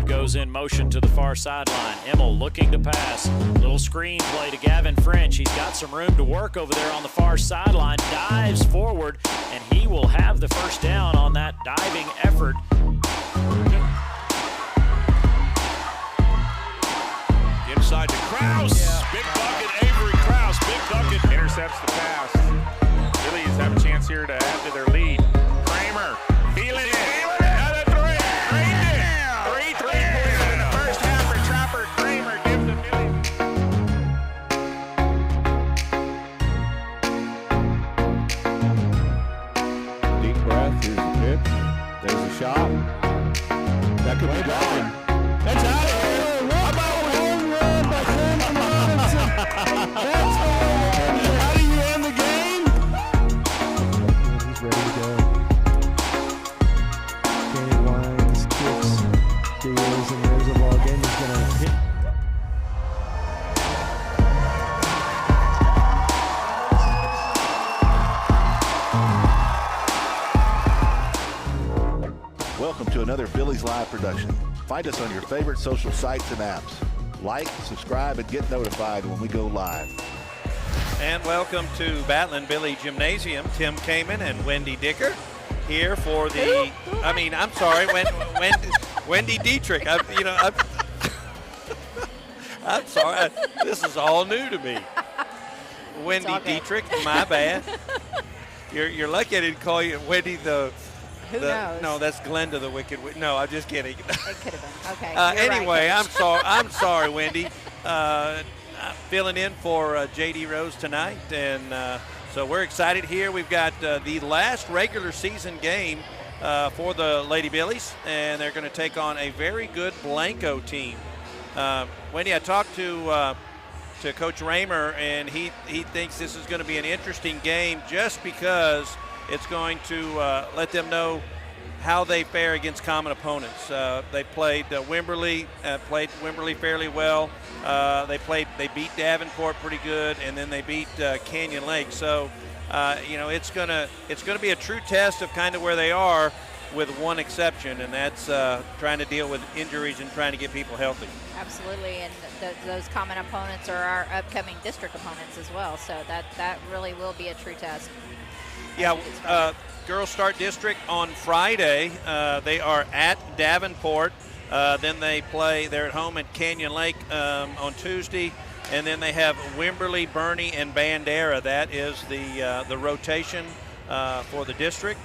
Dietrich goes in motion to the far sideline. Emmel looking to pass. Little screen play to Gavin French. He's got some room to work over there on the far sideline. Dives forward, and he will have the first down on that diving effort. Inside to Krause. Yeah. Big bucket, Avery Krause. Big bucket. Intercepts the pass. Billies have a chance here to add to their lead. Kramer feeling it. Another three. Drained it. 3 3-pointers in the first half for Trapper. Kramer gives the Billies. Deep breath. Here's the pitch. There's a shot. That could be gone. That's out of here. How do you end the game? He's ready to go. Danny winds, kicks, deals, and there's a ball game. He's going to hit. Welcome to another Billies.Live production. Find us on your favorite social sites and apps. Like, subscribe, and get notified when we go live. And welcome to Battling Billy Gymnasium. Tim Kamen and Wendy Dietrich here for the, Wendy Dietrich. I'm sorry. This is all new to me. Wendy Dietrich, my bad. You're lucky I didn't call you Wendy the... Who knows? No, that's Glenda the Wicked Witch. No, I'm just kidding. It could have been. Okay. Anyway, right. I'm sorry, Wendy. I'm filling in for JD Rose tonight, and so we're excited here. We've got the last regular season game for the Lady Billies, and they're going to take on a very good Blanco team. Wendy, I talked to Coach Raymer, and he thinks this is going to be an interesting game just because it's going to let them know how they fare against common opponents. They played Wimberley fairly well. They beat Davenport pretty good, and then they beat Canyon Lake. So, it's gonna be a true test of kind of where they are, with one exception, and that's trying to deal with injuries and trying to get people healthy. Absolutely, and those common opponents are our upcoming district opponents as well. So that really will be a true test. Yeah, girls start district on Friday. They are at Davenport. Then they're at home at Canyon Lake on Tuesday. And then they have Wimberley, Bernie, and Bandera. That is the rotation for the district.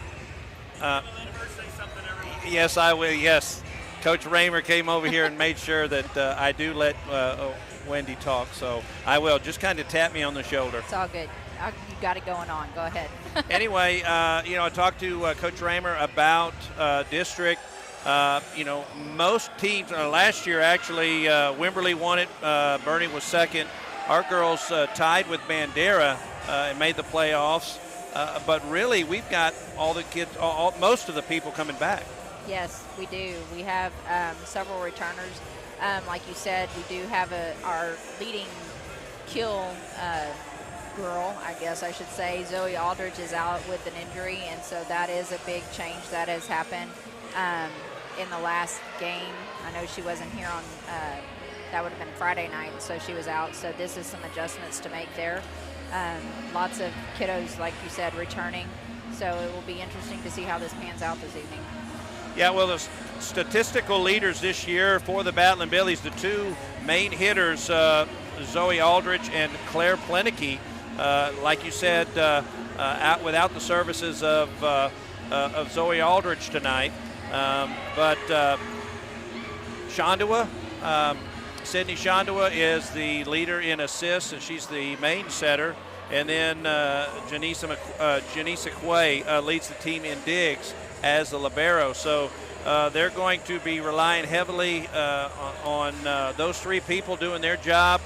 Yes, I will. Yes. Coach Raymer came over here and made sure that I do let Wendy talk. So I will. Just kind of tap me on the shoulder. It's all good. You got it going on. Go ahead. Anyway, I talked to Coach Raymer about district. Most teams last year actually, Wimberley won it. Bernie was second. Our girls tied with Bandera and made the playoffs. But really, we've got all the kids, most of the people coming back. Yes, we do. We have several returners. Like you said, we do have our leading kill girl, I guess I should say. Zoe Aldridge is out with an injury, and so that is a big change that has happened in the last game. I know she wasn't here on, that would have been Friday night, so she was out. So this is some adjustments to make there. Lots of kiddos, like you said, returning. So it will be interesting to see how this pans out this evening. Yeah, well, the statistical leaders this year for the Battling Billies, the two main hitters, Zoe Aldridge and Claire Plenicky, like you said, out without the services of Zoe Aldridge tonight. But Shondua, Sydney Shondua is the leader in assists, and she's the main setter. And then Janisa Quay leads the team in digs as the libero. So they're going to be relying heavily on those three people doing their job.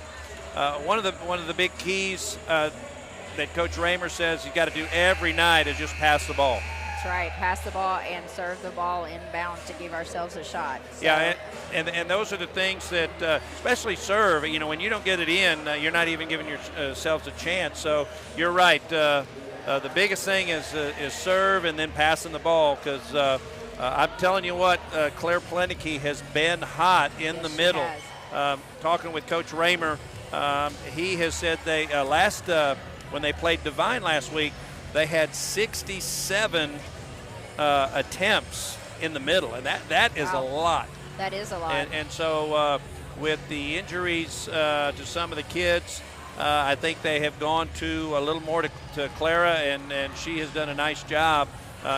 One of the big keys that Coach Raymer says you got to do every night is just pass the ball. That's right, pass the ball and serve the ball inbounds to give ourselves a shot. So. Yeah, and those are the things that, especially serve, when you don't get it in, you're not even giving yourselves a chance. So you're right. The biggest thing is serve and then passing the ball, because I'm telling you what, Claire Plenicky has been hot in the middle. Talking with Coach Raymer, he has said they when they played Divine last week, they had 67 attempts in the middle, and that is a lot. That is a lot. And so with the injuries to some of the kids, I think they have gone to a little more to Clara, and she has done a nice job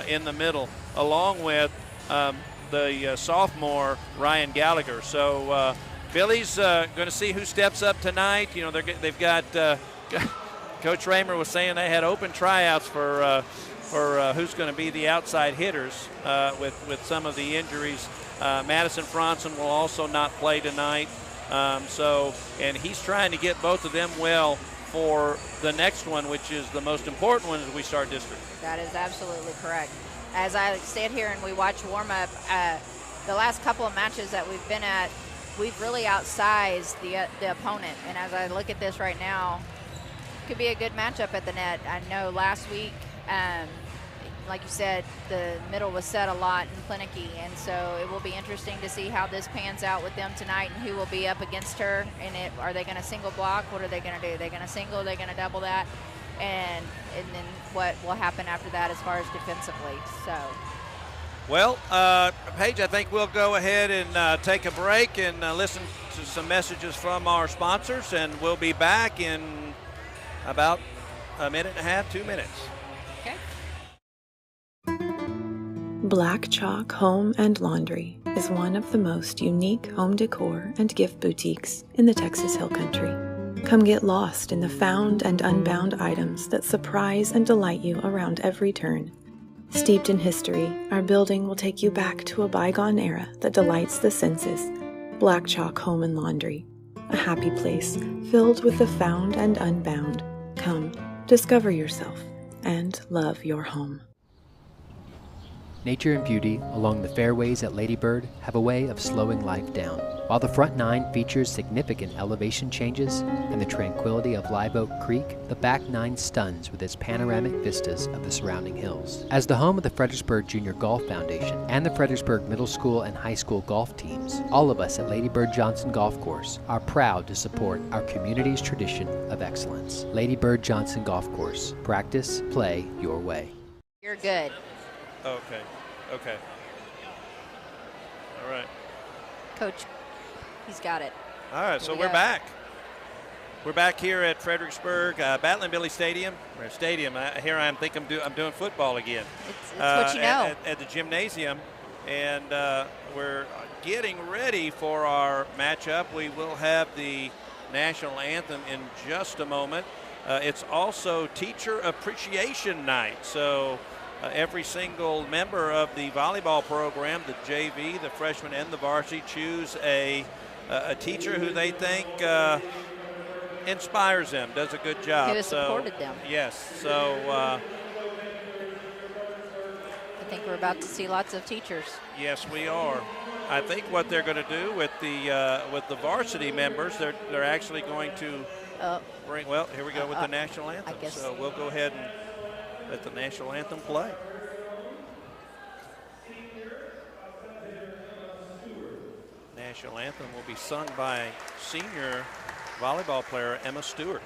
in the middle, along with the sophomore Ryan Gallagher. So Billy's going to see who steps up tonight. You know, they've got Coach Raymer was saying they had open tryouts for who's going to be the outside hitters with some of the injuries. Madison Franson will also not play tonight. And he's trying to get both of them well for the next one, which is the most important one as we start district. That is absolutely correct. As I sit here and we watch warm-up, the last couple of matches that we've been at, we've really outsized the opponent. And as I look at this right now, it could be a good matchup at the net. I know last week, like you said, the middle was set a lot in Plenicky, and so it will be interesting to see how this pans out with them tonight and who will be up against her. And are they going to single block? What are they going to do? Are they going to single? Are they going to double that? And then what will happen after that as far as defensively? So. Well, Paige, I think we'll go ahead and take a break and listen to some messages from our sponsors, and we'll be back in about a minute and a half, 2 minutes. Okay. Black Chalk Home and Laundry is one of the most unique home decor and gift boutiques in the Texas Hill Country. Come get lost in the found and unbound items that surprise and delight you around every turn. Steeped in history, our building will take you back to a bygone era that delights the senses. Black Chalk Home and Laundry, a happy place filled with the found and unbound. Come, discover yourself, and love your home. Nature and beauty along the fairways at Lady Bird have a way of slowing life down. While the front nine features significant elevation changes and the tranquility of Live Oak Creek, the back nine stuns with its panoramic vistas of the surrounding hills. As the home of the Fredericksburg Junior Golf Foundation and the Fredericksburg Middle School and High School golf teams, all of us at Lady Bird Johnson Golf Course are proud to support our community's tradition of excellence. Lady Bird Johnson Golf Course. Practice, play your way. You're good. Okay. All right. Coach, he's got it. All right, so we're back. We're back here at Fredericksburg, Battling Billy Stadium. Here I am thinking I'm doing football again. It's what you know. At the gymnasium, and we're getting ready for our matchup. We will have the national anthem in just a moment. It's also Teacher Appreciation Night, so every single member of the volleyball program, the JV, the freshman, and the varsity, choose a teacher who they think inspires them, does a good job. Who has supported them. Yes. So I think we're about to see lots of teachers. Yes, we are. I think what they're going to do with the varsity members, they're actually going to bring. Well, here we go with the national anthem. I guess. So we'll go ahead and let the national anthem play. National anthem will be sung by senior volleyball player Emma Stewart.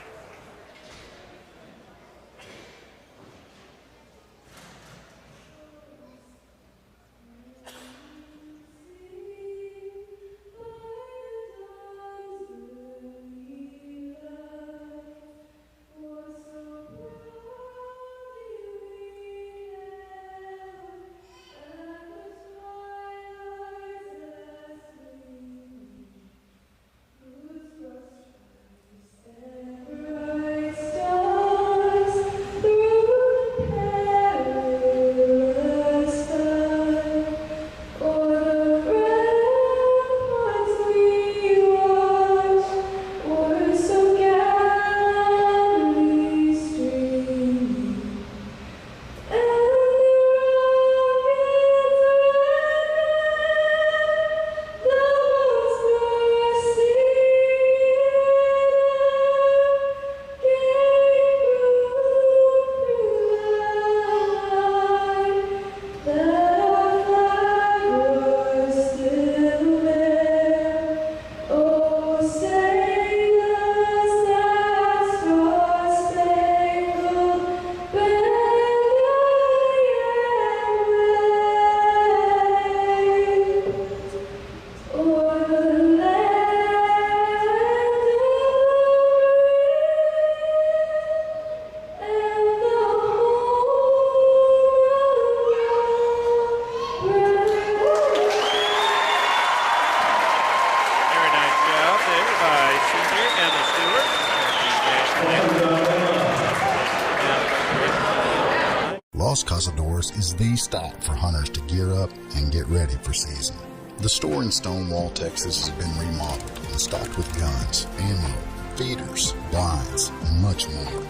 by senior Emma Stewart. Los Cazadores is the stop for hunters to gear up and get ready for season. The store in Stonewall, Texas has been remodeled and stocked with guns, ammo, feeders, blinds, and much more.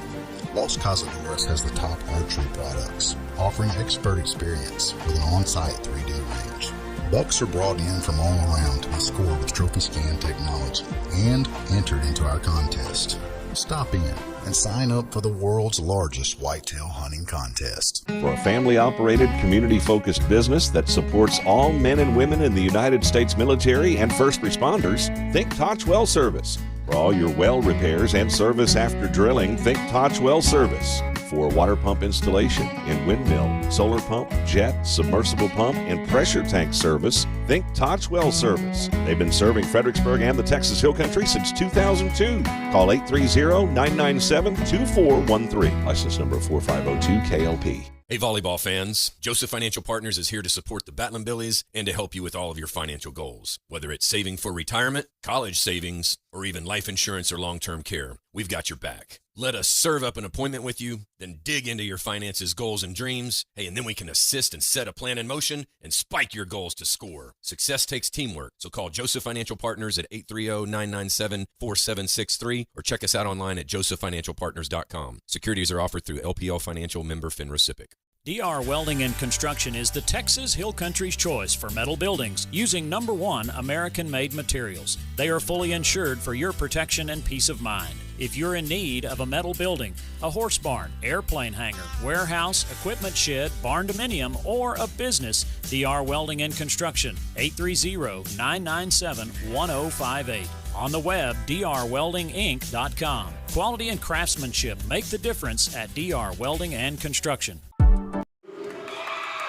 Los Cazadores has the top archery products, offering expert experience with an on-site 3D range. Bucks are brought in from all around to be scored with trophy scan technology and entered into our contest. Stop in and sign up for the world's largest whitetail hunting contest. For a family-operated, community-focused business that supports all men and women in the United States military and first responders, think Toch Well Service. For all your well repairs and service after drilling, think Toch Well Service. For water pump installation in windmill, solar pump, jet, submersible pump, and pressure tank service, think Toch Well Service. They've been serving Fredericksburg and the Texas Hill Country since 2002. Call 830-997-2413. License number 4502-KLP. Hey, volleyball fans. Joseph Financial Partners is here to support the Battling Billies and to help you with all of your financial goals. Whether it's saving for retirement, college savings, or even life insurance or long-term care, we've got your back. Let us serve up an appointment with you, then dig into your finances, goals, and dreams. Hey, and then we can assist and set a plan in motion and spike your goals to score. Success takes teamwork, so call Joseph Financial Partners at 830-997-4763 or check us out online at josephfinancialpartners.com. Securities are offered through LPL Financial, member FINRA/SIPC. DR Welding and Construction is the Texas Hill Country's choice for metal buildings using #1 American-made materials. They are fully insured for your protection and peace of mind. If you're in need of a metal building, a horse barn, airplane hangar, warehouse, equipment shed, barn dominium, or a business, DR Welding and Construction, 830-997-1058. On the web, drweldinginc.com. Quality and craftsmanship make the difference at DR Welding and Construction.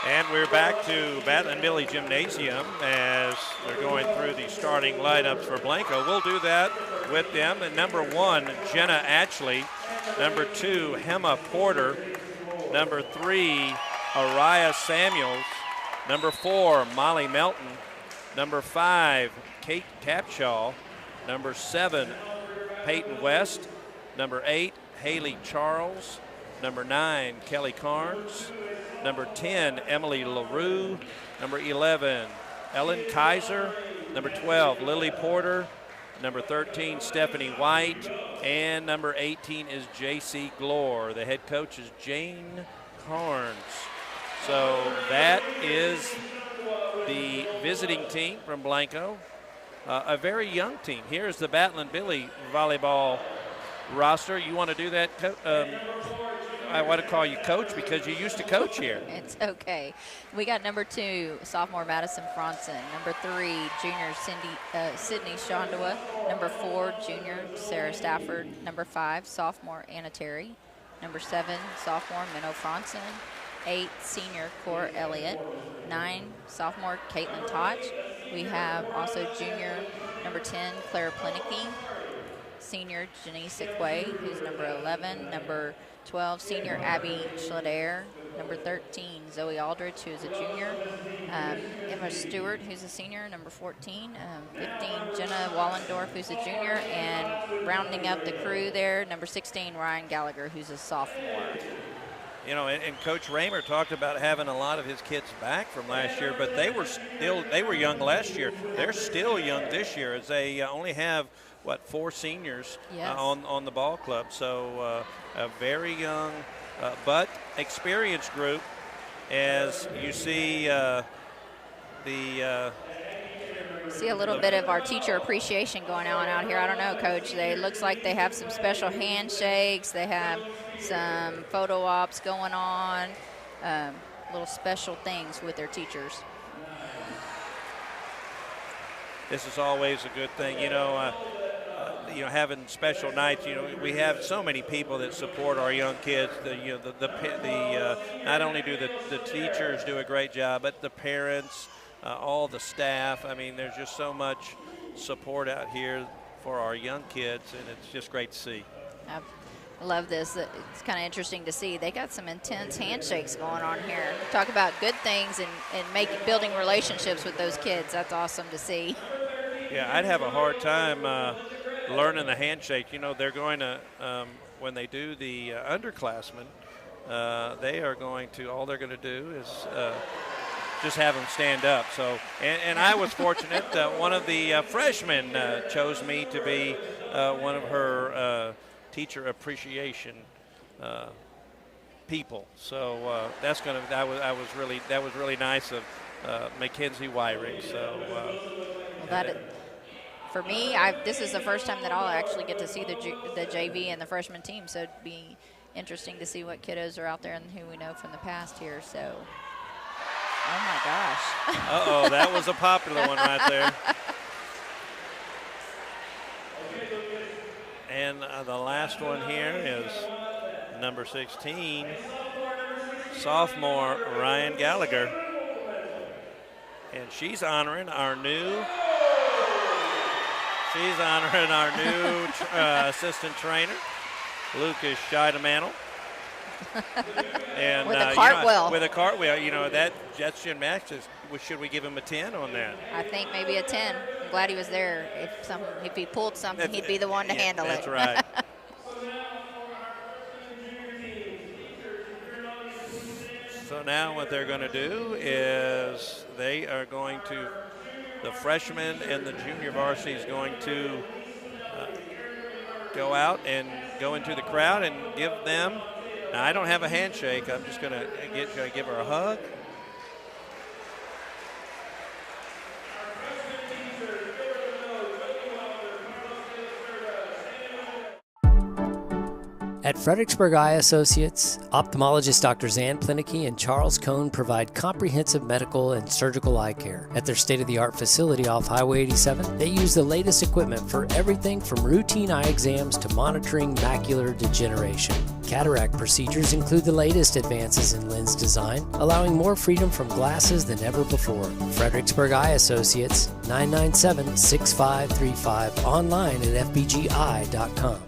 And we're back to Battling Billy Gymnasium as they're going through the starting lineups for Blanco. We'll do that with them. And number 1, Jenna Atchley. Number 2, Hema Porter. Number 3, Araya Samuels. Number 4, Molly Melton. Number 5, Kate Tapshaw. Number 7, Peyton West. Number 8, Haley Charles. Number 9, Kelly Carnes. Number 10, Emily LaRue. Number 11, Ellen Kaiser. Number 12, Lily Porter. Number 13, Stephanie White. And number 18 is J.C. Glore. The head coach is Jane Carnes. So that is the visiting team from Blanco. A very young team. Here's the Battling Billy volleyball roster. You want to do that? I want to call you coach because you used to coach here. It's okay. We got number 2, sophomore Madison Franson. Number 3, junior Sydney Shondawa. Number 4, junior Sarah Stafford. Number 5, sophomore Anna Terry. Number 7, sophomore Minnow Franson. 8, senior Cora Elliott. 9, sophomore Caitlin Toch. We have also junior number 10, Claire Plinicky. Senior Janice Aquay, who's number 11. Number 12, senior Abby Schleder. Number 13, Zoe Aldrich, who's a junior. Emma Stewart, who's a senior. Number 14. 15, Jenna Wallendorf, who's a junior. And rounding up the crew there, number 16, Ryan Gallagher, who's a sophomore. You know, and Coach Raymer talked about having a lot of his kids back from last year, but they were young last year. They're still young this year as they only have, 4 seniors on the ball club. So a very young but experienced group as you see See a little bit of our teacher appreciation going on out here. I don't know, Coach. It looks like they have some special handshakes. They have some photo ops going on, little special things with their teachers. This is always a good thing, having special nights. We have so many people that support our young kids. Not only do the teachers do a great job, but the parents, all the staff. I mean, there's just so much support out here for our young kids, and it's just great to see. I love this. It's kind of interesting to see. They got some intense handshakes going on here. Talk about good things and building relationships with those kids. That's awesome to see. Yeah, I'd have a hard time learning the handshake. You know, they're going to, when they do the underclassmen, they are going to, all they're going to do is just have them stand up. So, and I was fortunate. One of the freshmen chose me to be one of her teacher appreciation people. So that's going to, that was really nice of Mackenzie Wyrick. So for me, this is the first time that I'll actually get to see the JV and the freshman team. So it'd be interesting to see what kiddos are out there and who we know from the past here. So, oh my gosh. Uh-oh, that was a popular one right there. And the last one here is number 16, sophomore Ryan Gallagher. And she's honoring our new assistant trainer, Lucas Scheidemantel. And with a cartwheel. With a cartwheel, you know, that's Jim Max. Should we give him a 10 on that? I think maybe a 10. I'm glad he was there. If he pulled something, he'd be the one to handle it. That's right. So now what they're going to do is they are going to, the freshman and the junior varsity is going to go out and go into the crowd and give them, now I don't have a handshake, I'm just going to give her a hug. At Fredericksburg Eye Associates, ophthalmologists Dr. Zan Plinicky and Charles Cohn provide comprehensive medical and surgical eye care. At their state-of-the-art facility off Highway 87, they use the latest equipment for everything from routine eye exams to monitoring macular degeneration. Cataract procedures include the latest advances in lens design, allowing more freedom from glasses than ever before. Fredericksburg Eye Associates, 997-6535, online at fbgi.com.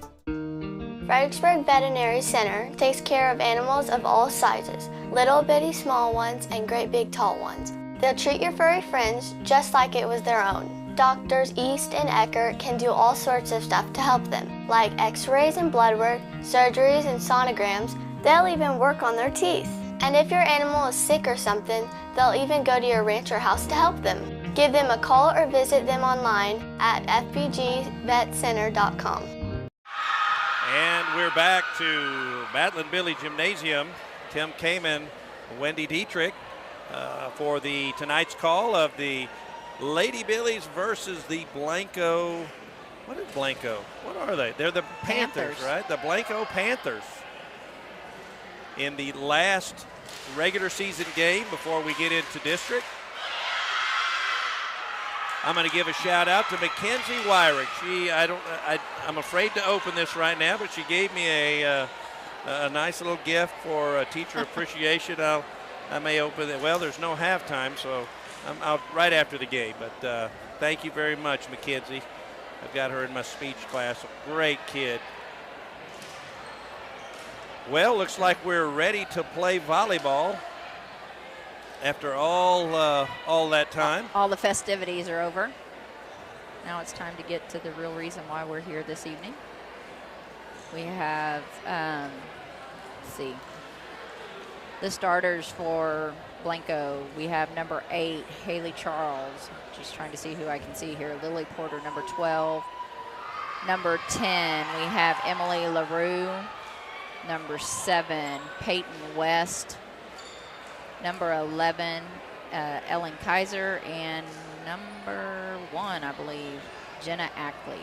Fredericksburg Veterinary Center takes care of animals of all sizes, little bitty small ones and great big tall ones. They'll treat your furry friends just like it was their own. Doctors East and Eckert can do all sorts of stuff to help them, like x-rays and blood work, surgeries and sonograms. They'll even work on their teeth. And if your animal is sick or something, they'll even go to your ranch or house to help them. Give them a call or visit them online at fbgvetcenter.com. And we're back to Matlin Billy Gymnasium. Tim Kamen, Wendy Dietrich for tonight's call of the Lady Billies versus the Blanco. What is Blanco? What are they? They're the Panthers, right? The Blanco Panthers. In the last regular season game before we get into district. I'm going to give a shout out to Mackenzie Wyrick. I'm afraid to open this right now, but she gave me a nice little gift for teacher appreciation. I may open it. Well, there's no halftime, so I'm out right after the game. But thank you very much, Mackenzie. I've got her in my speech class. A great kid. Well, looks like we're ready to play volleyball. After all that time. All the festivities are over. Now it's time to get to the real reason why we're here this evening. We have, let's see, the starters for Blanco. We have number 8, Haley Charles. Just trying to see who I can see here. Lily Porter, number 12. Number 10, we have Emily LaRue. Number 7, Peyton West. Number 11, Ellen Kaiser, and number 1, I believe, Jenna Ackley.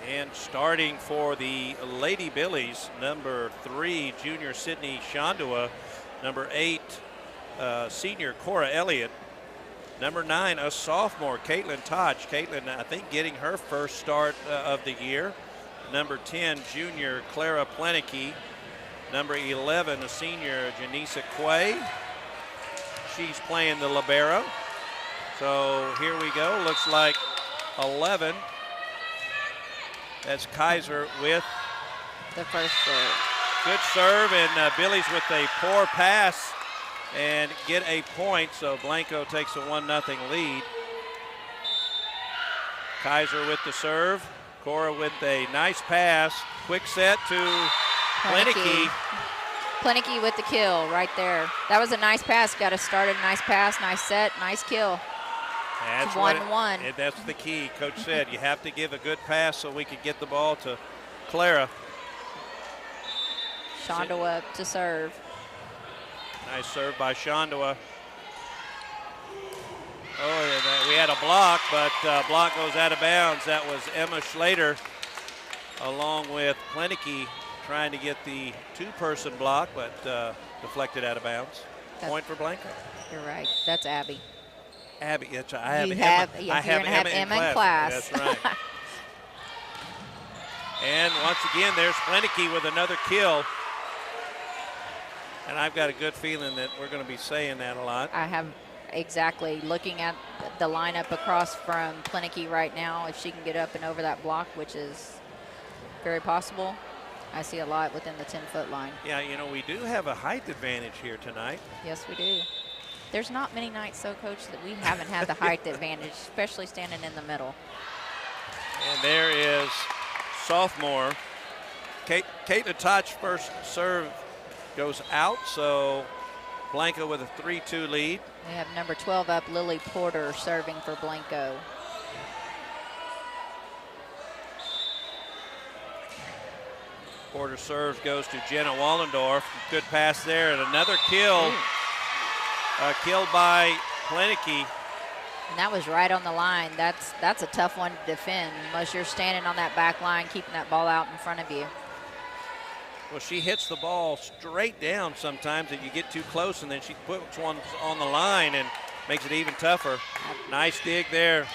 And starting for the Lady Billies, number 3, junior Sydney Shondua. Number 8, senior Cora Elliott. Number 9, a sophomore, Caitlin Toch. Caitlin, I think, getting her first start of the year. Number 10, junior Clara Plenicky. Number 11, a senior Janisa Quay. She's playing the libero. So here we go. Looks like 11. That's Kaiser with the first serve. Good serve, and Billy's with a poor pass and get a point. So Blanco takes a 1-0 lead. Kaiser with the serve. Cora with a nice pass. Quick set to Plenicky. Plenicky with the kill right there. That was a nice pass. Got to start a nice pass, nice set, nice kill. That's 1-1. That's the key. Coach said you have to give a good pass so we can get the ball to Clara. Shondawa to serve. Nice serve by Shondawa. Oh, we had a block, but block goes out of bounds. That was Emma Schlater along with Plenicky trying to get the two-person block, but deflected out of bounds. Point for Blanco. You're right. That's Abby. Abby, I have Emma in class. That's right. And once again, there's Plenicky with another kill. And I've got a good feeling that we're going to be saying that a lot. I have, exactly. Looking at the lineup across from Plenicky right now, if she can get up and over that block, which is very possible, I see a lot within the 10-foot line. Yeah, you know, we do have a height advantage here tonight. Yes, we do. There's not many nights, though, Coach, that we haven't had the height advantage, especially standing in the middle. And there is sophomore. Caitlin Touch first serve goes out, so Blanco with a 3-2 lead. We have number 12 up, Lily Porter, serving for Blanco. Porter serves goes to Jenna Wallendorf. Good pass there, and another kill. Killed by Plenicky. And that was right on the line. That's a tough one to defend unless you're standing on that back line, keeping that ball out in front of you. Well, she hits the ball straight down sometimes and you get too close, and then she puts one on the line and makes it even tougher. Nice dig there,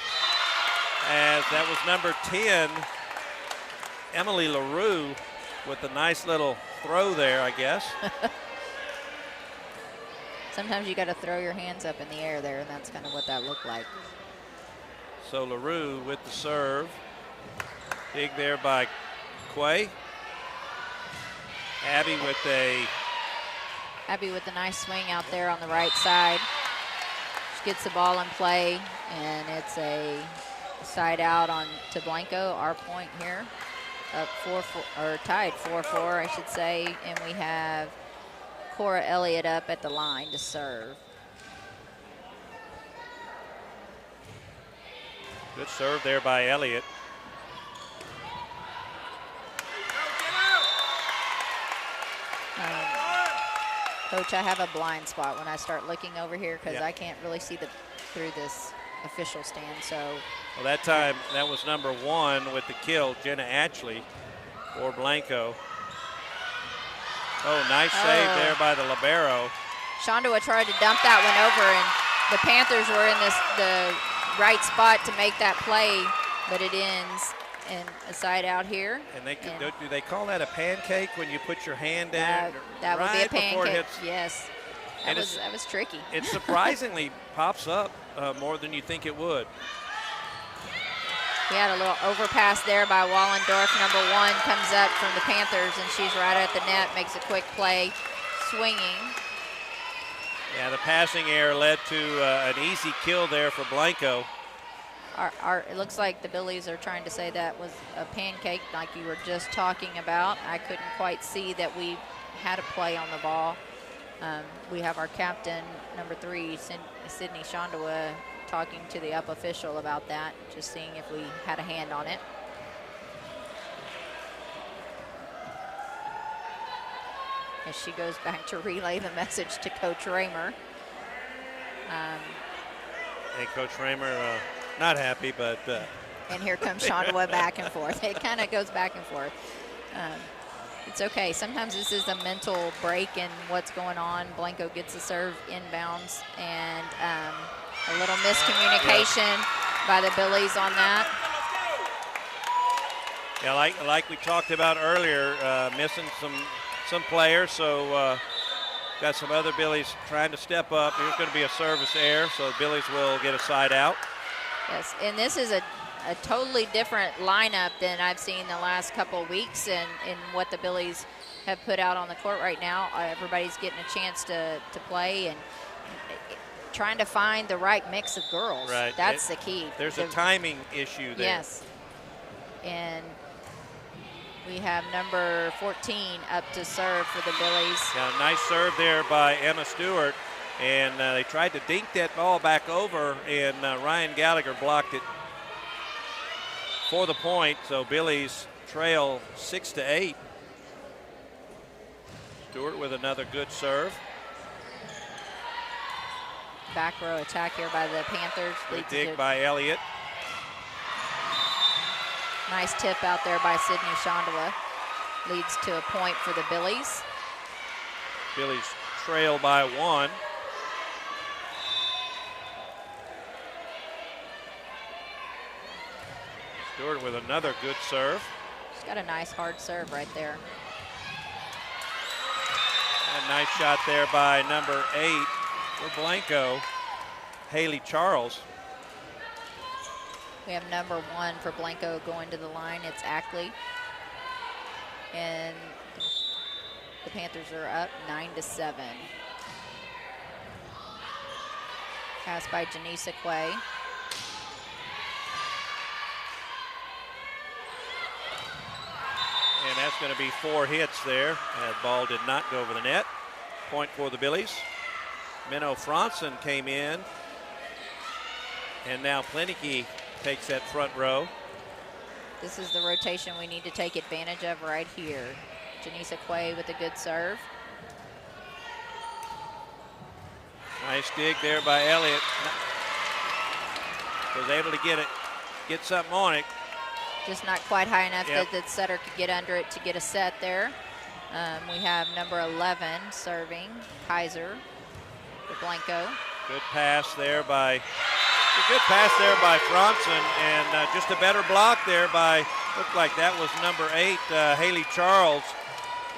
as that was number 10, Emily LaRue, with a nice little throw there, I guess. Sometimes you got to throw your hands up in the air there, and that's kind of what that looked like. So LaRue with the serve. Dig there by Quay. Abby with a nice swing out there on the right side. She gets the ball in play, and it's a side out on to Blanco, our point here. Up 4-4, or tied 4-4, I should say, and we have Cora Elliott up at the line to serve. Good serve there by Elliott. Coach, I have a blind spot when I start looking over here because I can't really see through this official stand. So, well, that time that was number 1 with the kill, Jenna Atchley for Blanco. Oh, nice save there by the libero. Shondawa tried to dump that one over, and the Panthers were in the right spot to make that play, but it ends in a side out here. And do they call that a pancake when you put your hand down? That would be a pancake, hits, yes. That was tricky. It surprisingly pops up more than you think it would. We had a little overpass there by Wallendorf. Number 1 comes up from the Panthers, and she's right at the net, makes a quick play, swinging. Yeah, the passing error led to an easy kill there for Blanco. It looks like the Billies are trying to say that was a pancake like you were just talking about. I couldn't quite see that we had a play on the ball. We have our captain, number 3, Sydney Shondawa, talking to the up official about that, just seeing if we had a hand on it. As she goes back to relay the message to Coach Raymer. And Coach Raymer not happy, but... and here comes Shondawa back and forth. It kind of goes back and forth. It's okay. Sometimes this is a mental break in what's going on. Blanco gets the serve inbounds, and a little miscommunication by the Billies on that. Yeah, like we talked about earlier, missing some players, so got some other Billies trying to step up. There's going to be a service error, so the Billies will get a side out. Yes, and this is a totally different lineup than I've seen the last couple of weeks in what the Billies have put out on the court right now. Everybody's getting a chance to play and trying to find the right mix of girls. Right. That's the key. There's a timing issue there. Yes. And we have number 14 up to serve for the Billies. Got a nice serve there by Emma Stewart. And they tried to dink that ball back over, and Ryan Gallagher blocked it for the point. So Billies trail 6-8. Stewart with another good serve. Back row attack here by the Panthers. Good dig by Elliott. Nice tip out there by Sydney Shondola. Leads to a point for the Billies. Billies trail by 1. Stewart with another good serve. She's got a nice hard serve right there. A nice shot there by number 8 for Blanco, Haley Charles. We have number 1 for Blanco going to the line. It's Ackley. And the Panthers are up 9-7. Pass by Janisa Quay. And that's going to be 4 hits there. That ball did not go over the net. Point for the Billies. Minnow Franson came in. And now Plenicky takes that front row. This is the rotation we need to take advantage of right here. Janisa Quay with a good serve. Nice dig there by Elliott. Was able to get something on it. Just not quite high enough that the setter could get under it to get a set there. We have number 11 serving, Kaiser for Blanco. Good pass there by Franson, and just a better block there by, looked like that was number 8, Haley Charles.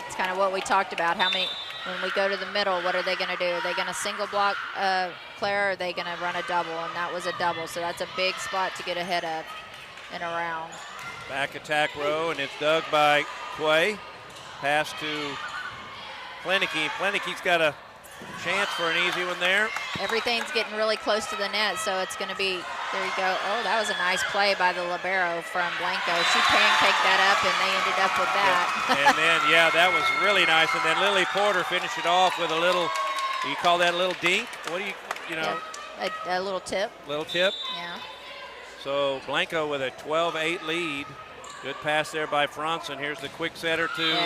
It's kind of what we talked about. When we go to the middle, what are they going to do? Are they going to single block Claire, or are they going to run a double? And that was a double, so that's a big spot to get ahead of and around. Back attack row, and it's dug by Quay. Pass to Plenicky. Plenicky's got a chance for an easy one there. Everything's getting really close to the net, so it's going to be, there you go. Oh, that was a nice play by the libero from Blanco. She pancaked that up, and they ended up with that. And then, that was really nice. And then Lily Porter finished it off with a little, you call that a little dink? What do you know? A little tip. Little tip? Yeah. So Blanco with a 12-8 lead. Good pass there by Franson. Here's the quick setter to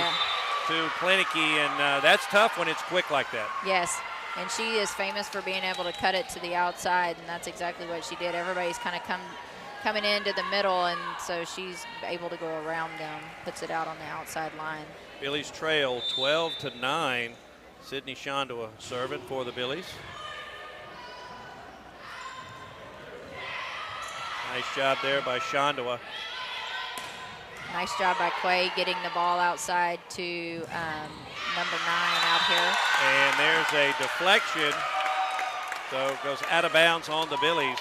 Plenicky, and that's tough when it's quick like that. Yes, and she is famous for being able to cut it to the outside, and that's exactly what she did. Everybody's kind of coming into the middle, and so she's able to go around them, puts it out on the outside line. Billies trail 12-9. Sydney Shondoa serving for the Billies. Nice job there by Shondoa. Nice job by Quay getting the ball outside to number 9 out here. And there's a deflection. So it goes out of bounds on the Billies.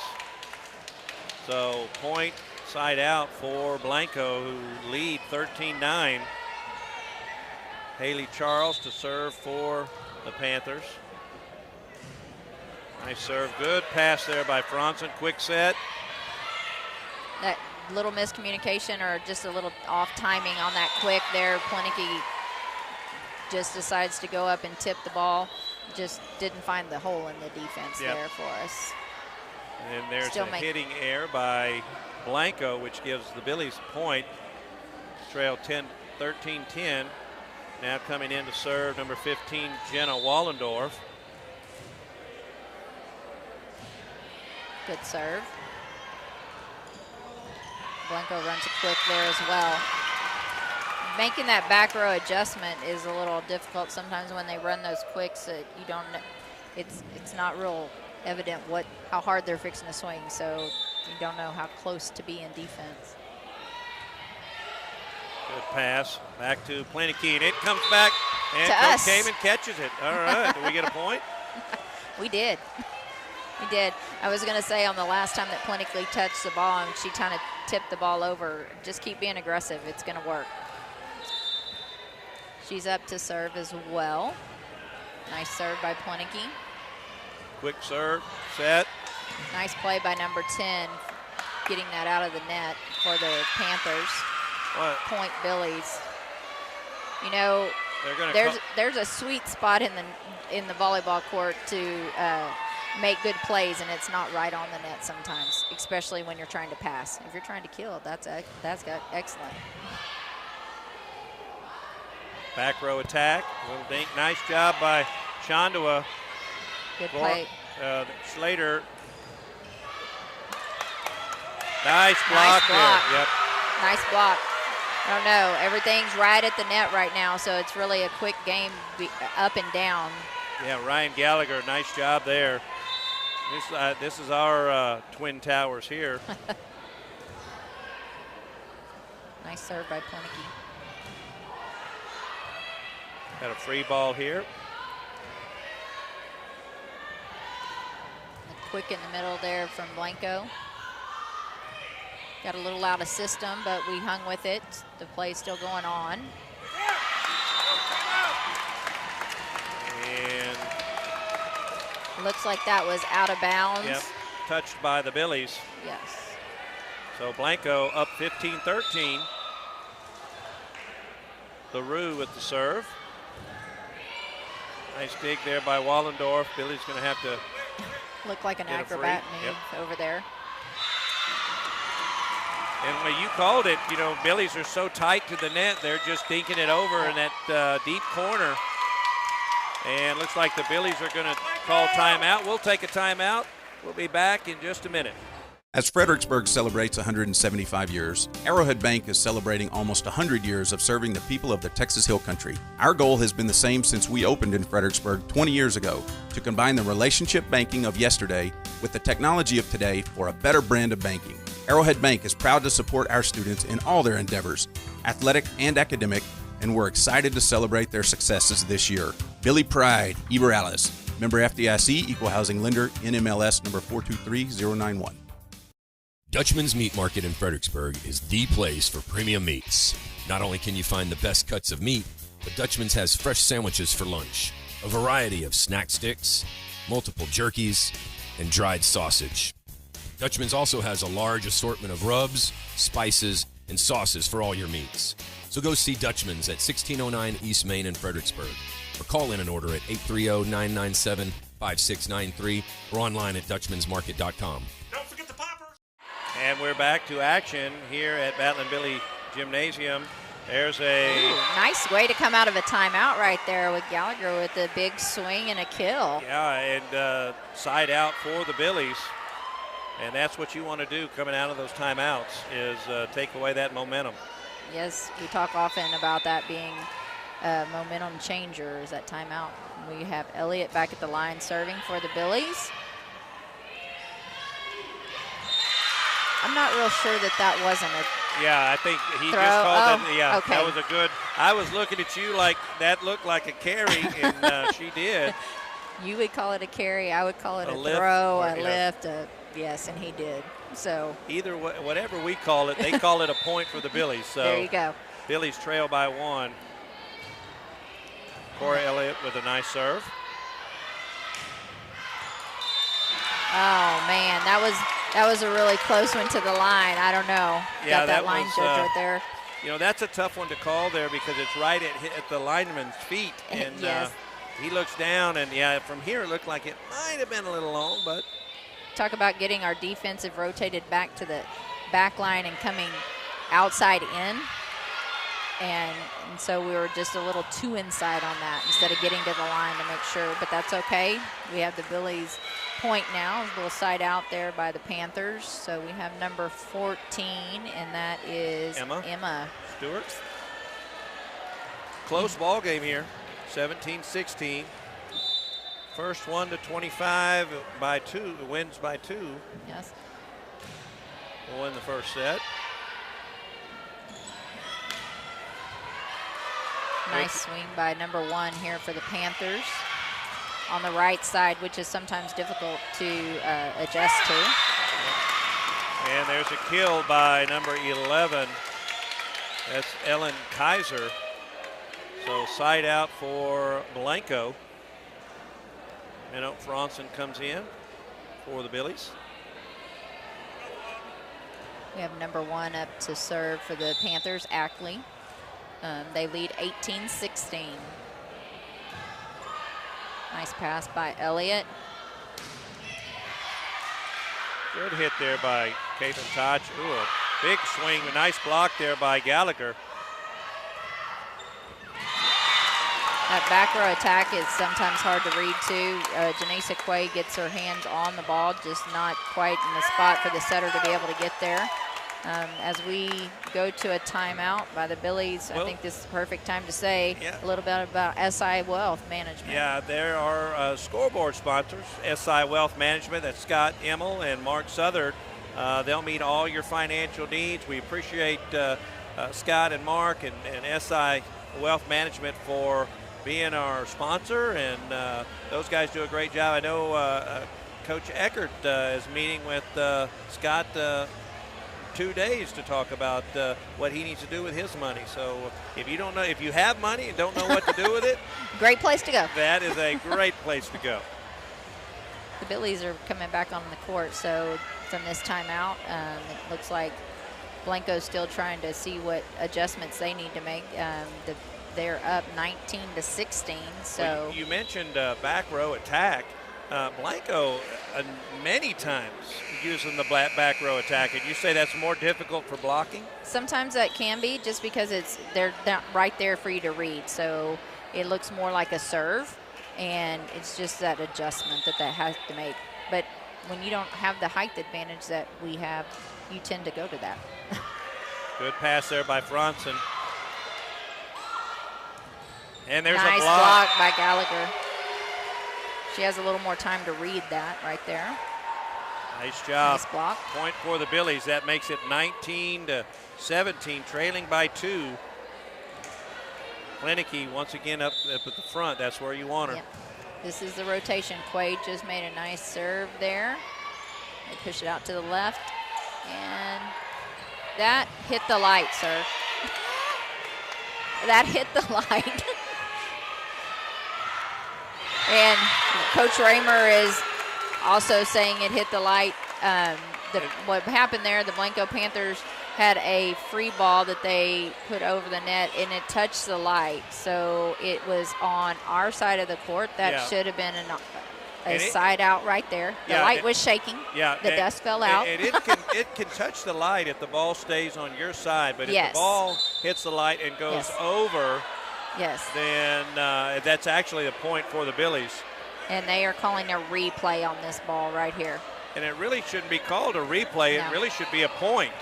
So point side out for Blanco, who lead 13-9. Haley Charles to serve for the Panthers. Nice serve, good pass there by Franson, quick set. That little miscommunication or just a little off timing on that quick there. Plenicky just decides to go up and tip the ball. Just didn't find the hole in the defense there for us. And there's a hitting error by Blanco, which gives the Billies a point. Trail 13-10. Now coming in to serve, number 15, Jenna Wallendorf. Good serve. Blanco runs a quick there as well. Making that back row adjustment is a little difficult sometimes when they run those quicks. You don't, it's not real evident how hard they're fixing to swing, so you don't know how close to be in defense. Good pass back to Plenicky, and it comes back, and Coach Kamen catches it. All right, do we get a point? We did. We did. I was going to say on the last time that Plenicky touched the ball and she kind of tipped the ball over, just keep being aggressive. It's going to work. She's up to serve as well. Nice serve by Plenicky. Quick serve, set. Nice play by number 10 getting that out of the net for the Panthers. What? Point Billies. You know, there's a sweet spot in the volleyball court to make good plays, and it's not right on the net sometimes, especially when you're trying to pass. If you're trying to kill, that's got excellent. Back row attack. A little dink. Nice job by Chandua. Good play. Slater. Nice block there. Yep. Nice block. I don't know. Everything's right at the net right now, so it's really a quick game up and down. Yeah, Ryan Gallagher, nice job there. This is our Twin Towers here. Nice serve by Plenicky. Got a free ball here. Quick in the middle there from Blanco. Got a little out of system, but we hung with it. The play's still going on. And looks like that was out of bounds. Yep, touched by the Billies. Yes. So Blanco up 15-13. LaRue with the serve. Nice dig there by Wallendorf. Billy's going to have to look like an acrobat move over there. And when you called it, you know, Billies are so tight to the net, they're just dinking it over in that deep corner. And looks like the Billies are going to call timeout. We'll take a timeout. We'll be back in just a minute. As Fredericksburg celebrates 175 years, Arrowhead Bank is celebrating almost 100 years of serving the people of the Texas Hill Country. Our goal has been the same since we opened in Fredericksburg 20 years ago, to combine the relationship banking of yesterday with the technology of today for a better brand of banking. Arrowhead Bank is proud to support our students in all their endeavors, athletic and academic, and we're excited to celebrate their successes this year. Billy Pride, Eber-Alice, member FDIC, equal housing lender, NMLS number 423091. Dutchman's Meat Market in Fredericksburg is the place for premium meats. Not only can you find the best cuts of meat, but Dutchman's has fresh sandwiches for lunch, a variety of snack sticks, multiple jerkies, and dried sausage. Dutchman's also has a large assortment of rubs, spices, and sauces for all your meats. So go see Dutchman's at 1609 East Main in Fredericksburg, or call in an order at 830-997-5693 or online at dutchmansmarket.com. And we're back to action here at Battling Billy Gymnasium. There's a nice way to come out of a timeout right there with Gallagher with a big swing and a kill. Yeah, and side out for the Billies. And that's what you want to do coming out of those timeouts, is take away that momentum. Yes, we talk often about that being a momentum changer, is that timeout. We have Elliott back at the line serving for the Billies. I'm not real sure that wasn't a Yeah, I think he throw. just called it. Yeah, okay. That was a good. I was looking at you like that looked like a carry, and she did. You would call it a carry. I would call it a lift, throw, or, a lift. Yes, and he did. So either whatever we call it, they call it a point for the Billies. So there you go. Billies trail by 1. Corey Elliott with a nice serve. Oh man, that was a really close one to the line. I don't know. Yeah, got that line judge right there. You know, that's a tough one to call there because it's right at the lineman's feet, and yes. He looks down, and yeah, from here it looked like it might have been a little long, but. Talk about getting our defensive rotated back to the back line and coming outside in. And so we were just a little too inside on that instead of getting to the line to make sure, but that's okay. We have the Billies point now, a little side out there by the Panthers. So we have number 14, and that is Emma Stewart. Close ball game here, 17-16. First one to 25 by 2, wins by 2. Yes. We'll win the first set. Nice swing by number 1 here for the Panthers on the right side, which is sometimes difficult to adjust to. And there's a kill by number 11. That's Ellen Kaiser. So side out for Blanco. Minnow Franson comes in for the Billies. We have number 1 up to serve for the Panthers, Ackley. They lead 18-16. Nice pass by Elliott. Good hit there by Caitlin Touch. Ooh, a big swing, a nice block there by Gallagher. That back row attack is sometimes hard to read too. Janisa Quay gets her hands on the ball, just not quite in the spot for the setter to be able to get there. As we go to a timeout by the Billies, I think this is the perfect time to say a little bit about SI Wealth Management. Yeah, there are scoreboard sponsors, SI Wealth Management. That's Scott Emmel and Mark Southard. They'll meet all your financial needs. We appreciate Scott and Mark and SI Wealth Management for being our sponsor, and those guys do a great job. I know Coach Eckert is meeting with Scott 2 days to talk about what he needs to do with his money. So if you don't know, if you have money and don't know what to do with it, great place to go. That is a great place to go. The Billies are coming back on the court, so from this timeout, it looks like Blanco's still trying to see what adjustments they need to make. They're up 19-16. So well, you mentioned back row attack. Blanco many times using the back row attack, and you say that's more difficult for blocking? Sometimes that can be, just because they're right there for you to read. So it looks more like a serve, and it's just that adjustment that has to make. But when you don't have the height advantage that we have, you tend to go to that. Good pass there by Franson. And there's nice a block by Gallagher. She has a little more time to read that right there. Nice job. Nice block. Point for the Billies. That makes it 19-17, trailing by 2. Klinicky once again up at the front. That's where you want her. Yep. This is the rotation. Quaid just made a nice serve there. They push it out to the left. And that hit the light, sir. That hit the light. And Coach Raymer is also saying it hit the light. What happened there, the Blanco Panthers had a free ball that they put over the net, and it touched the light. So it was on our side of the court. That should have been a side out right there. The light was shaking. Yeah, the dust fell out. And it can touch the light if the ball stays on your side, but if the ball hits the light and goes over, then that's actually a point for the Billies. And they are calling a replay on this ball right here. And it really shouldn't be called a replay. No. It really should be a point.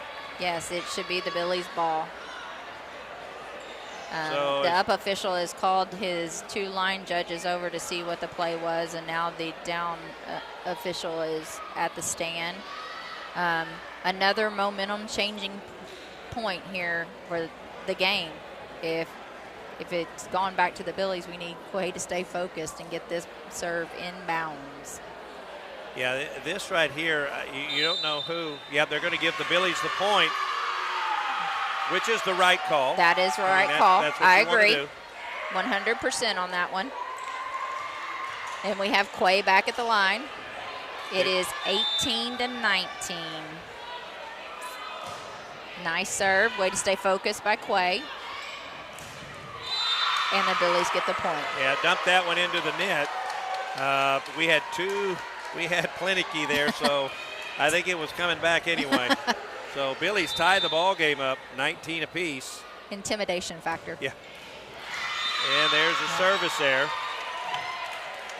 Yes, it should be the Billies' ball. So the up official has called his 2 line judges over to see what the play was, and now the down official is at the stand. Another momentum-changing point here for the game. If it's gone back to the Billies, we need Quay to stay focused and get this serve inbounds. Yeah, this right here, you don't know who. Yeah, they're going to give the Billies the point, which is the right call. That is the right call. That's what I you want to agree. do. 100% on that one. And we have Quay back at the line. It is 18-19. Nice serve. Way to stay focused by Quay. And the Billies get the point. Yeah, dump that one into the net. We had Klinicky there, so I think it was coming back anyway. So Billies tie the ball game up, 19 apiece. Intimidation factor. Yeah. And there's a service there.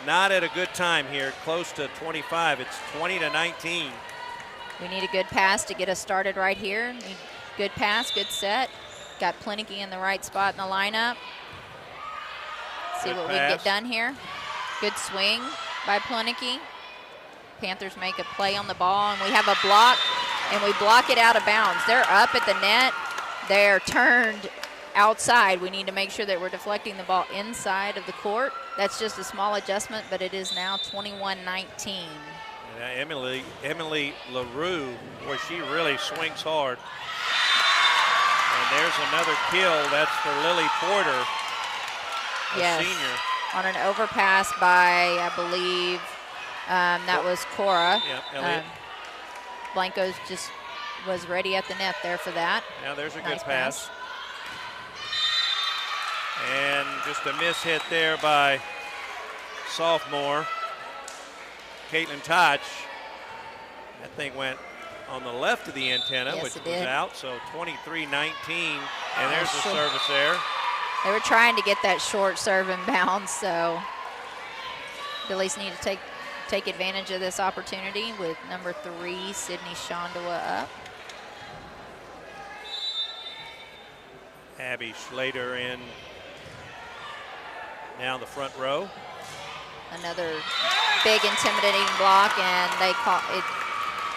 Not at a good time here, close to 25. It's 20-19. We need a good pass to get us started right here. Need good pass, good set. Got Klinicky in the right spot in the lineup. See what we can get done here. Good swing by Klinicky. Panthers make a play on the ball, and we have a block, and we block it out of bounds. They're up at the net. They're turned outside. We need to make sure that we're deflecting the ball inside of the court. That's just a small adjustment, but it is now 21-19. Emily LaRue, boy, she really swings hard. And there's another kill. That's for Lily Porter, a senior. On an overpass by, I believe, that was Cora. Yeah, Elliott. Blanco's just was ready at the net there for that. Now there's a Nice good pass. And just a miss hit there by sophomore Caitlin Touch. That thing went on the left of the antenna, Yes, which it was did. out, so 23-19, and there's the service there. They were trying to get that short serve and bounce, so Billies need to take advantage of this opportunity with number 3, Sydney Shondawa up. Abby Schlater in now the front row. Another big intimidating block, and they call it.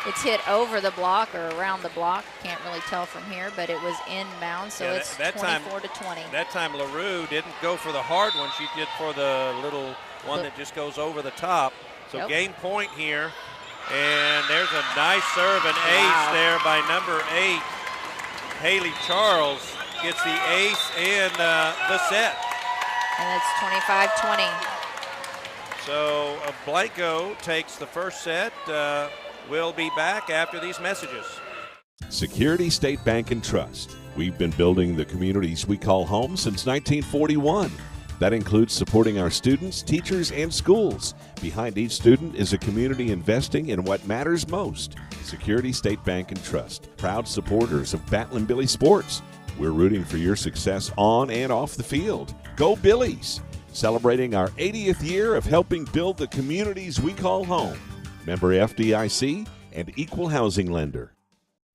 It's hit over the block or around the block. Can't really tell from here, but it was inbound, so it's 24-20. That time LaRue didn't go for the hard one. She did for the little one that just goes over the top. So game point here. And there's a nice serve and ace there by number 8. Haley Charles gets the ace in the set. And it's 25-20. So Blanco takes the first set. We'll be back after these messages. Security State Bank and Trust. We've been building the communities we call home since 1941. That includes supporting our students, teachers, and schools. Behind each student is a community investing in what matters most. Security State Bank and Trust, proud supporters of Battling Billy sports. We're rooting for your success on and off the field. Go Billies! Celebrating our 80th year of helping build the communities we call home. Member FDIC and equal housing lender.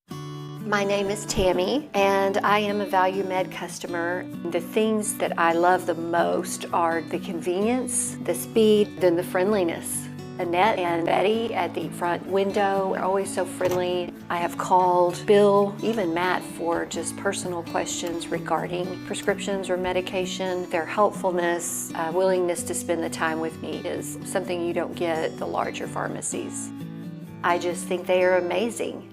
My name is Tammy, and I am a Value Med customer. The things that I love the most are the convenience, the speed, and the friendliness. Annette and Betty at the front window are always so friendly. I have called Bill, even Matt, for just personal questions regarding prescriptions or medication. Their helpfulness, willingness to spend the time with me is something you don't get at the larger pharmacies. I just think they are amazing.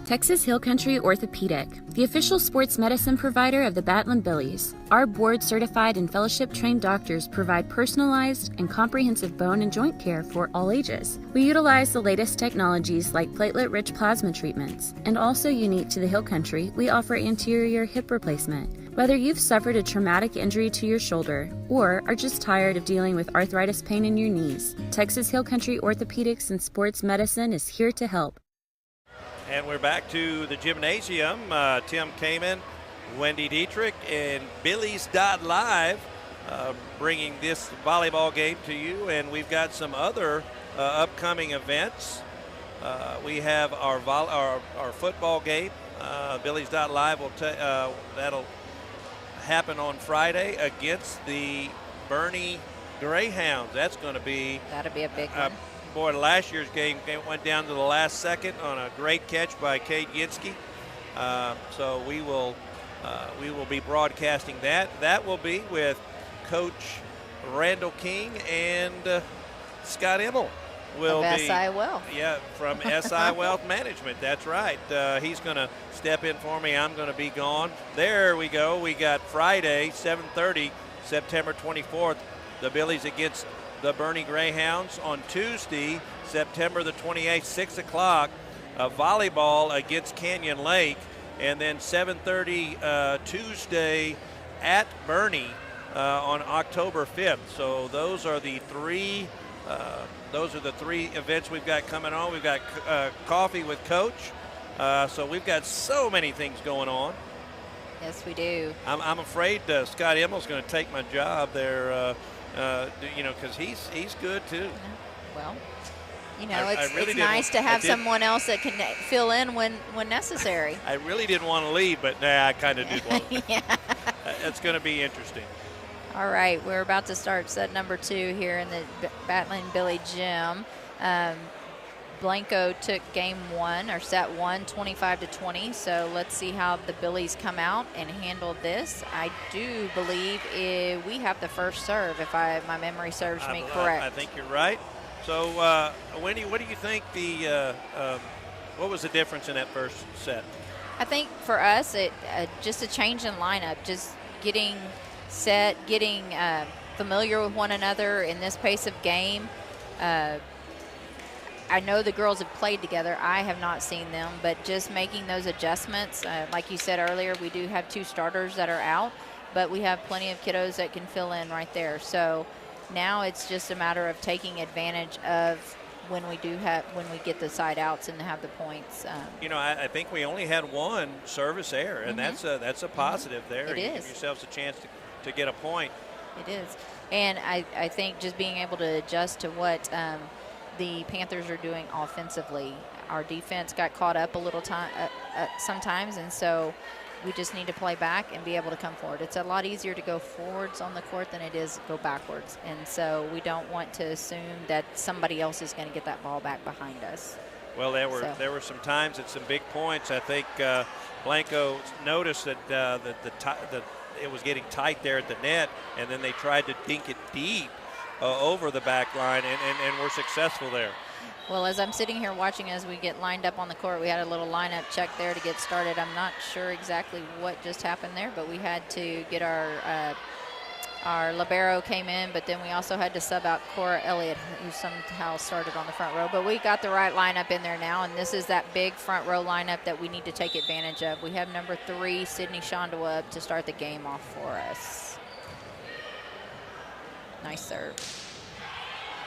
Texas Hill Country Orthopedic, the official sports medicine provider of the Battling Billies. Our board-certified and fellowship-trained doctors provide personalized and comprehensive bone and joint care for all ages. We utilize the latest technologies like platelet-rich plasma treatments. And also unique to the Hill Country, we offer anterior hip replacement. Whether you've suffered a traumatic injury to your shoulder or are just tired of dealing with arthritis pain in your knees, Texas Hill Country Orthopedics and Sports Medicine is here to help. And we're back to the gymnasium. Tim Kamen, Wendy Dietrich, and Billies.Live bringing this volleyball game to you. And we've got some other upcoming events. We have our football game. Billies.Live will that'll happen on Friday against the Bernie Greyhounds. That'll be a big one. Boy, last year's game went down to the last second on a great catch by Kate Ginsky. So we will be broadcasting that. That will be with Coach Randall King and Scott Immel. Will of be SI Wealth. Yeah, from SI Wealth Management. That's right. He's going to step in for me. I'm going to be gone. There we go. We got Friday, 7:30, September 24th. The Billies against the Bernie Greyhounds. On Tuesday, September the 28th, 6 o'clock, volleyball against Canyon Lake. And then 7:30 Tuesday at Bernie on October 5th. So those are the three events we've got coming on. We've got coffee with Coach. So we've got so many things going on. Yes, we do. I'm afraid Scott Immel's going to take my job there. Because he's good too. Well, I really it's nice to have someone else that can fill in when necessary. I really didn't want to leave, but I kind of did want to. Yeah. It's going to be interesting. All right, we're about to start set number 2 here in the Battling Billy Gym. Blanco took game 1 or set 1, 25-20. So let's see how the Billies come out and handle this. I do believe we have the first serve, if my memory serves me correct. I think you're right. So, Wendy, what do you think what was the difference in that first set? I think for us, just a change in lineup, just getting set, getting I know the girls have played together. I have not seen them, but just making those adjustments, like you said earlier, we do have 2 starters that are out, but we have plenty of kiddos that can fill in right there. So now it's just a matter of taking advantage of when we get the side outs and have the points. I think we only had 1 service error, and that's a positive there. It you is. Give yourselves a chance to get a point. It is. And I think just being able to adjust to what the Panthers are doing offensively. Our defense got caught up a little time sometimes, and so we just need to play back and be able to come forward. It's a lot easier to go forwards on the court than it is go backwards, and so we don't want to assume that somebody else is going to get that ball back behind us. Well, there were some times at some big points. I think Blanco noticed that it was getting tight there at the net, and then they tried to dink it deep over the back line, and were successful there. Well, as I'm sitting here watching as we get lined up on the court, we had a little lineup check there to get started. I'm not sure exactly what just happened there, but we had to get our libero came in, but then we also had to sub out Cora Elliott, who somehow started on the front row. But we got the right lineup in there now, and this is that big front row lineup that we need to take advantage of. We have number 3, Sydney Shondawa, up to start the game off for us. Nice serve.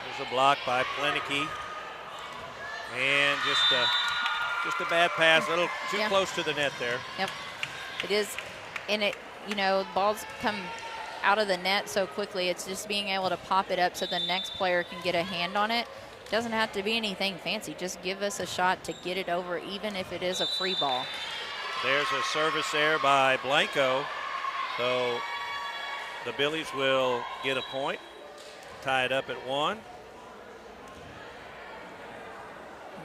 There's a block by Plenicky. And just a bad pass, a little too close to the net there. Yep, it is. And balls come out of the net so quickly. It's just being able to pop it up so the next player can get a hand on it. It doesn't have to be anything fancy. Just give us a shot to get it over, even if it is a free ball. There's a service error by Blanco. So the Billies will get a point, tie it up at 1.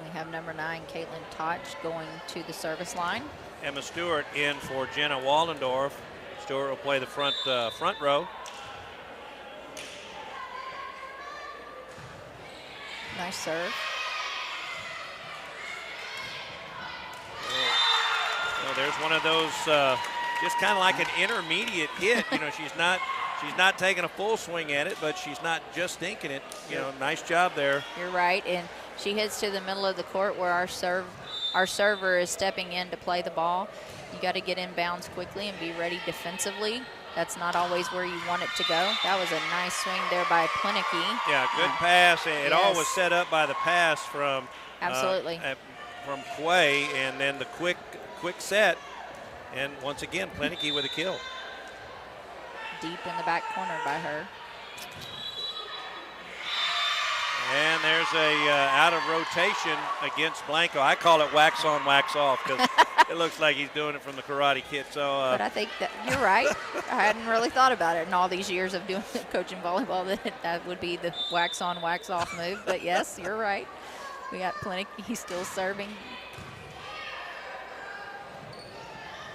We have number 9, Caitlin Toch, going to the service line. Emma Stewart in for Jenna Wallendorf. Stewart will play the front row. Nice serve. Well, there's one of those, just kind of like an intermediate hit. She's not taking a full swing at it, but she's not just dinking it. Nice job there. You're right, and she hits to the middle of the court where our server is stepping in to play the ball. You got to get in bounds quickly and be ready defensively. That's not always where you want it to go. That was a nice swing there by Plenicky. Yeah, good pass. It all was set up by the pass from absolutely from Quay, and then the quick set. And once again, Plenicky with a kill. Deep in the back corner by her. And there's a out of rotation against Blanco. I call it wax on, wax off, because it looks like he's doing it from the Karate Kid. So, but I think that you're right. I hadn't really thought about it in all these years of coaching volleyball that would be the wax on, wax off move. But yes, you're right. We got Plenicky. He's still serving.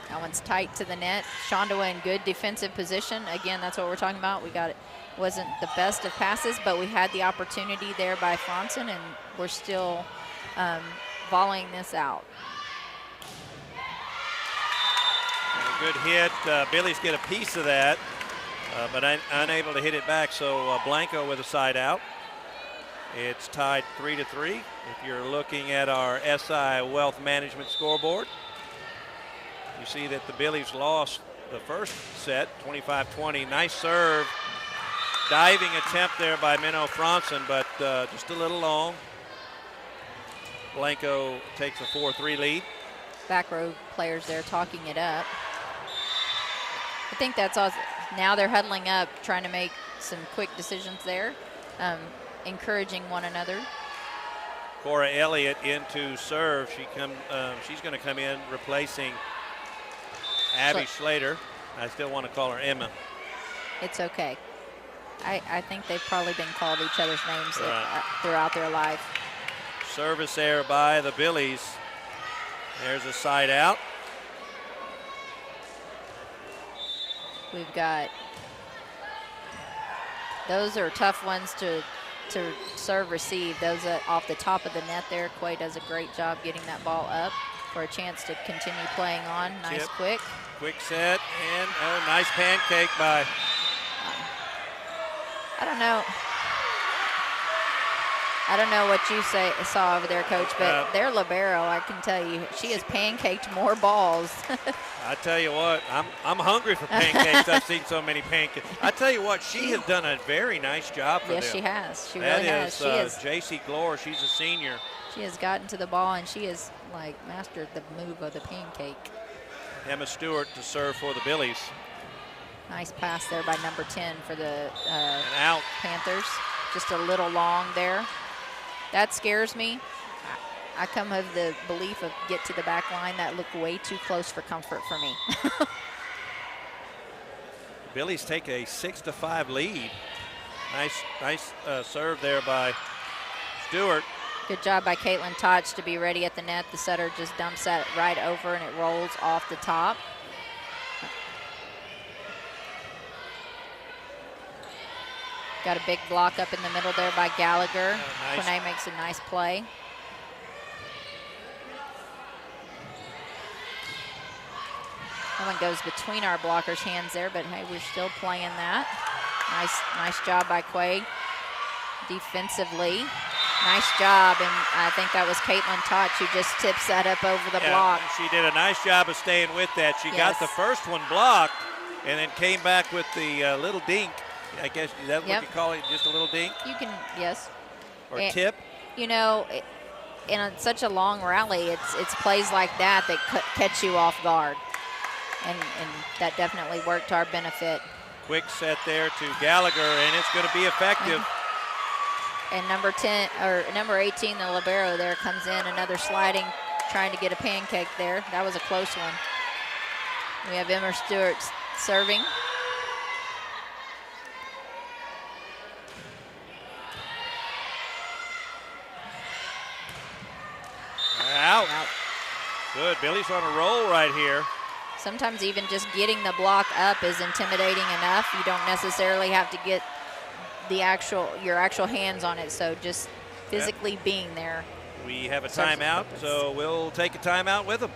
That one's tight to the net. Shondawa in good defensive position. Again, that's what we're talking about. We got it. Wasn't the best of passes, but we had the opportunity there by Franson, and we're still volleying this out. A good hit. Billy's get a piece of that, but unable to hit it back. So Blanco with a side out. It's tied 3-3. If you're looking at our SI Wealth Management scoreboard, you see that the Billies lost the first set, 25-20. Nice serve. Diving attempt there by Minnow Franson, but just a little long. Blanco takes a 4-3 lead. Back row players there talking it up. I think that's all. Now they're huddling up, trying to make some quick decisions there, encouraging one another. Cora Elliott into serve. She's going to come in replacing Abby Schlater. I still want to call her Emma. It's okay. I think they've probably been called each other's names throughout their life. Service error by the Billies. There's a side out. We've got, those are tough ones to serve receive. Those off the top of the net there. Quay does a great job getting that ball up for a chance to continue playing on. Nice quick set, and nice pancake by. I don't know. I don't know what you saw over there, Coach, but their libero, I can tell you, she has pancaked more balls. I tell you what, I'm hungry for pancakes. I've seen so many pancakes. I tell you what, she has done a very nice job for them. Yes, she has. She really has. That is J.C. Glore. She's a senior. She has gotten to the ball, and she has, like, mastered the move of the pancake. Emma Stewart to serve for the Billies. Nice pass there by number 10 for the out. Panthers. Just a little long there. That scares me. I come of the belief of get to the back line. That looked way too close for comfort for me. Billies take a 6-5 lead. Nice serve there by Stewart. Good job by Caitlin Toch to be ready at the net. The setter just dumps that right over and it rolls off the top. Got a big block up in the middle there by Gallagher. Nice. Quinay makes a nice play. That one goes between our blockers' hands there, but hey, we're still playing that. Nice job by Quay defensively. Nice job, and I think that was Caitlin Toch who just tips that up over the block. She did a nice job of staying with that. She got the first one blocked and then came back with the little dink. I guess, is that what you call it, just a little dink? You can, yes. Or tip? You know, in such a long rally, it's plays like that that catch you off guard. And that definitely worked to our benefit. Quick set there to Gallagher, and it's going to be effective. And number 18, the libero there comes in, another sliding, trying to get a pancake there. That was a close one. We have Emma Stewart serving. Out. Good. Billy's on a roll right here. Sometimes even just getting the block up is intimidating enough. You don't necessarily have to get your actual hands on it. So just physically being there. We have a timeout, so we'll take a timeout with them.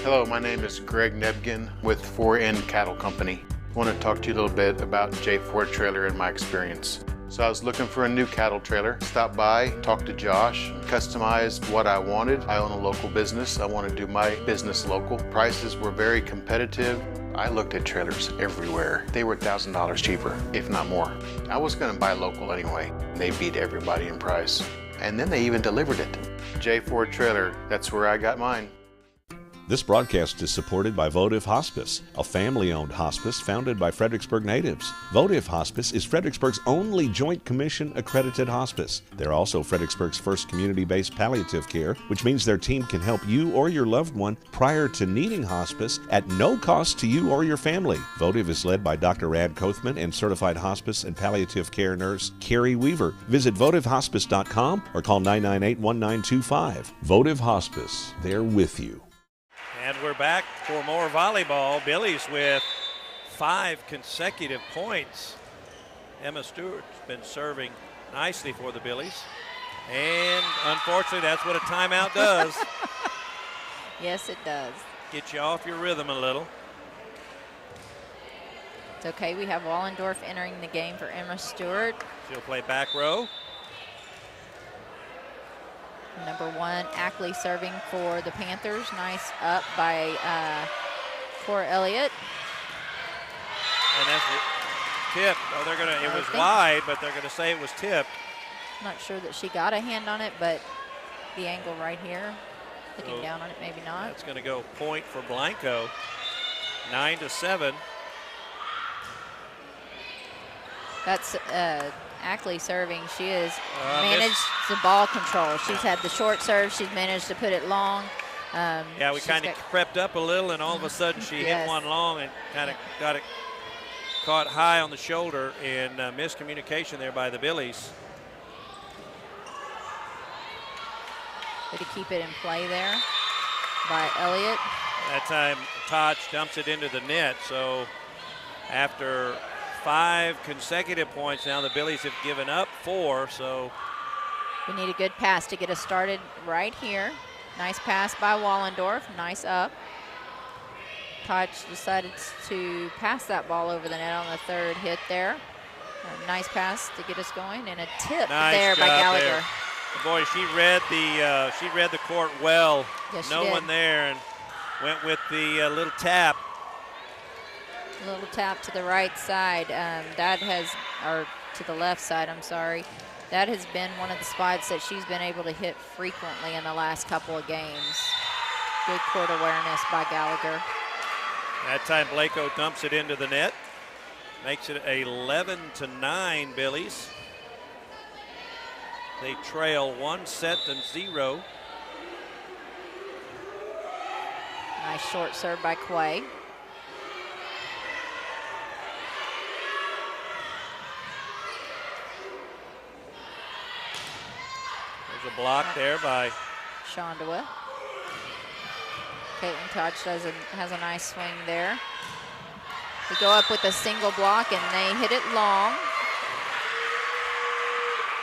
Hello, my name is Greg Nebgen with 4N Cattle Company. I want to talk to you a little bit about J4 Trailer and my experience. So I was looking for a new cattle trailer, stopped by, talked to Josh, customized what I wanted. I own a local business. I want to do my business local. Prices were very competitive. I looked at trailers everywhere. They were $1,000 cheaper, if not more. I was going to buy local anyway. They beat everybody in price. And then they even delivered it. J4 Trailer, that's where I got mine. This broadcast is supported by Votive Hospice, a family-owned hospice founded by Fredericksburg natives. Votive Hospice is Fredericksburg's only Joint Commission accredited hospice. They're also Fredericksburg's first community-based palliative care, which means their team can help you or your loved one prior to needing hospice at no cost to you or your family. Votive is led by Dr. Rad Kothman and certified hospice and palliative care nurse Carrie Weaver. Visit votivehospice.com or call 998-1925. Votive Hospice, they're with you. And we're back for more volleyball. Billies with 5 consecutive points. Emma Stewart's been serving nicely for the Billies. And unfortunately, that's what a timeout does. Yes, it does. Get you off your rhythm a little. It's okay. We have Wallendorf entering the game for Emma Stewart. She'll play back row. Number 1, Ackley serving for the Panthers. Nice up by Cora Elliott. And that's it. Tip. Oh, it was wide, but they're gonna say it was tipped. Not sure that she got a hand on it, but the angle right here, looking down on it, maybe not. That's gonna go point for Blanco. 9-7. That's Ackley serving. She has managed the ball control. She's had the short serve. She's managed to put it long. Yeah, we kind of crept up a little, and all of a sudden she hit one long and kind of got it caught high on the shoulder, and miscommunication there by the Billies. Way to keep it in play there by Elliott. That time Todd dumps it into the net, so after 5 consecutive points now, the Billies have given up 4, so. We need a good pass to get us started right here. Nice pass by Wallendorf, nice up. Todd decided to pass that ball over the net on the 3rd hit there. A nice pass to get us going, and a tip Nice there by job Gallagher. there. Boy, she read the court well. Yes, she no did. one there, and went with the little tap. A little tap to the right side. Or to the left side, I'm sorry. That has been one of the spots that she's been able to hit frequently in the last couple of games. Good court awareness by Gallagher. That time Blanco dumps it into the net. Makes it 11-9 Billies. They trail 1-0. Nice short serve by Quay. There's a block there by Shondawa. Caitlin Touch has a nice swing there. They go up with a single block and they hit it long.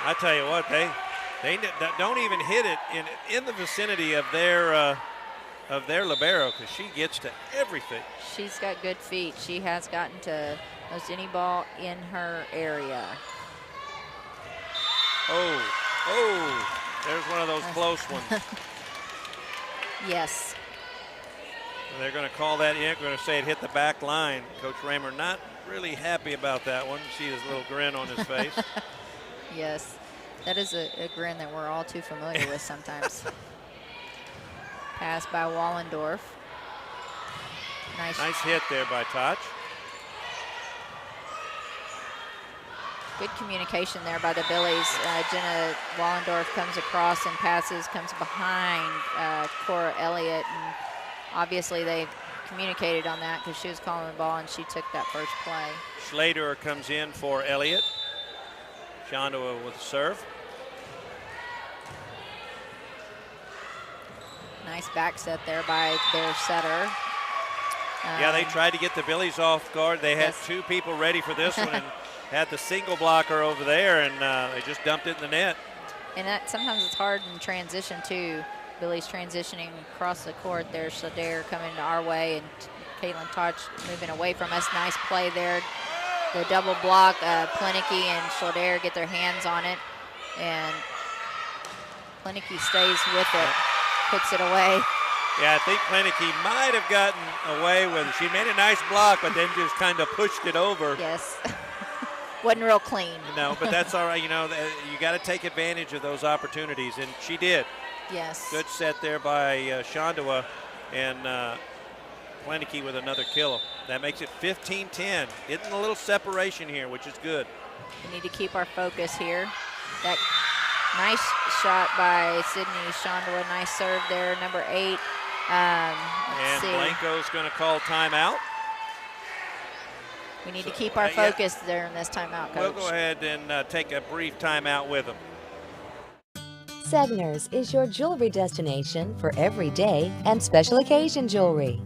I tell you what, they don't even hit it in the vicinity of their libero, because she gets to everything. She's got good feet. She has gotten to most any ball in her area. Oh, there's one of those close ones. Yes. And they're going to call that in. They're going to say it hit the back line. Coach Raymer not really happy about that one. See his little grin on his face. Yes, that is a grin that we're all too familiar with sometimes. Pass by Wallendorf. Nice hit there by Touch. Good communication there by the Billies. Jenna Wallendorf comes across and passes, comes behind Cora Elliott. And obviously they've communicated on that because she was calling the ball and she took that first play. Schlater comes in for Elliott. Shondawa with a serve. Nice back set there by their setter. Yeah, they tried to get the Billies off guard. They had two people ready for this one and had the single blocker over there, and they just dumped it in the net. And that sometimes it's hard in transition too. Billy's transitioning across the court there. Schlader coming to our way, and Caitlin Touch moving away from us. Nice play there. The double block, Plenicky and Schlader get their hands on it, and Plenicky stays with it, puts it away. Yeah, I think Plenicky might have gotten away with it. She made a nice block, but then just kind of pushed it over. Yes. Wasn't real clean. No, but that's all right. You know, you got to take advantage of those opportunities, and she did. Yes. Good set there by Shondawa, and Plenicky with another kill. That makes it 15-10. Getting a little separation here, which is good. We need to keep our focus here. That nice shot by Sydney Shondawa. Nice serve there, number 8. And Blanco's going to call timeout. We need to keep our focus there in this timeout, Coach. We'll go ahead and take a brief timeout with them. Segner's is your jewelry destination for everyday and special occasion jewelry.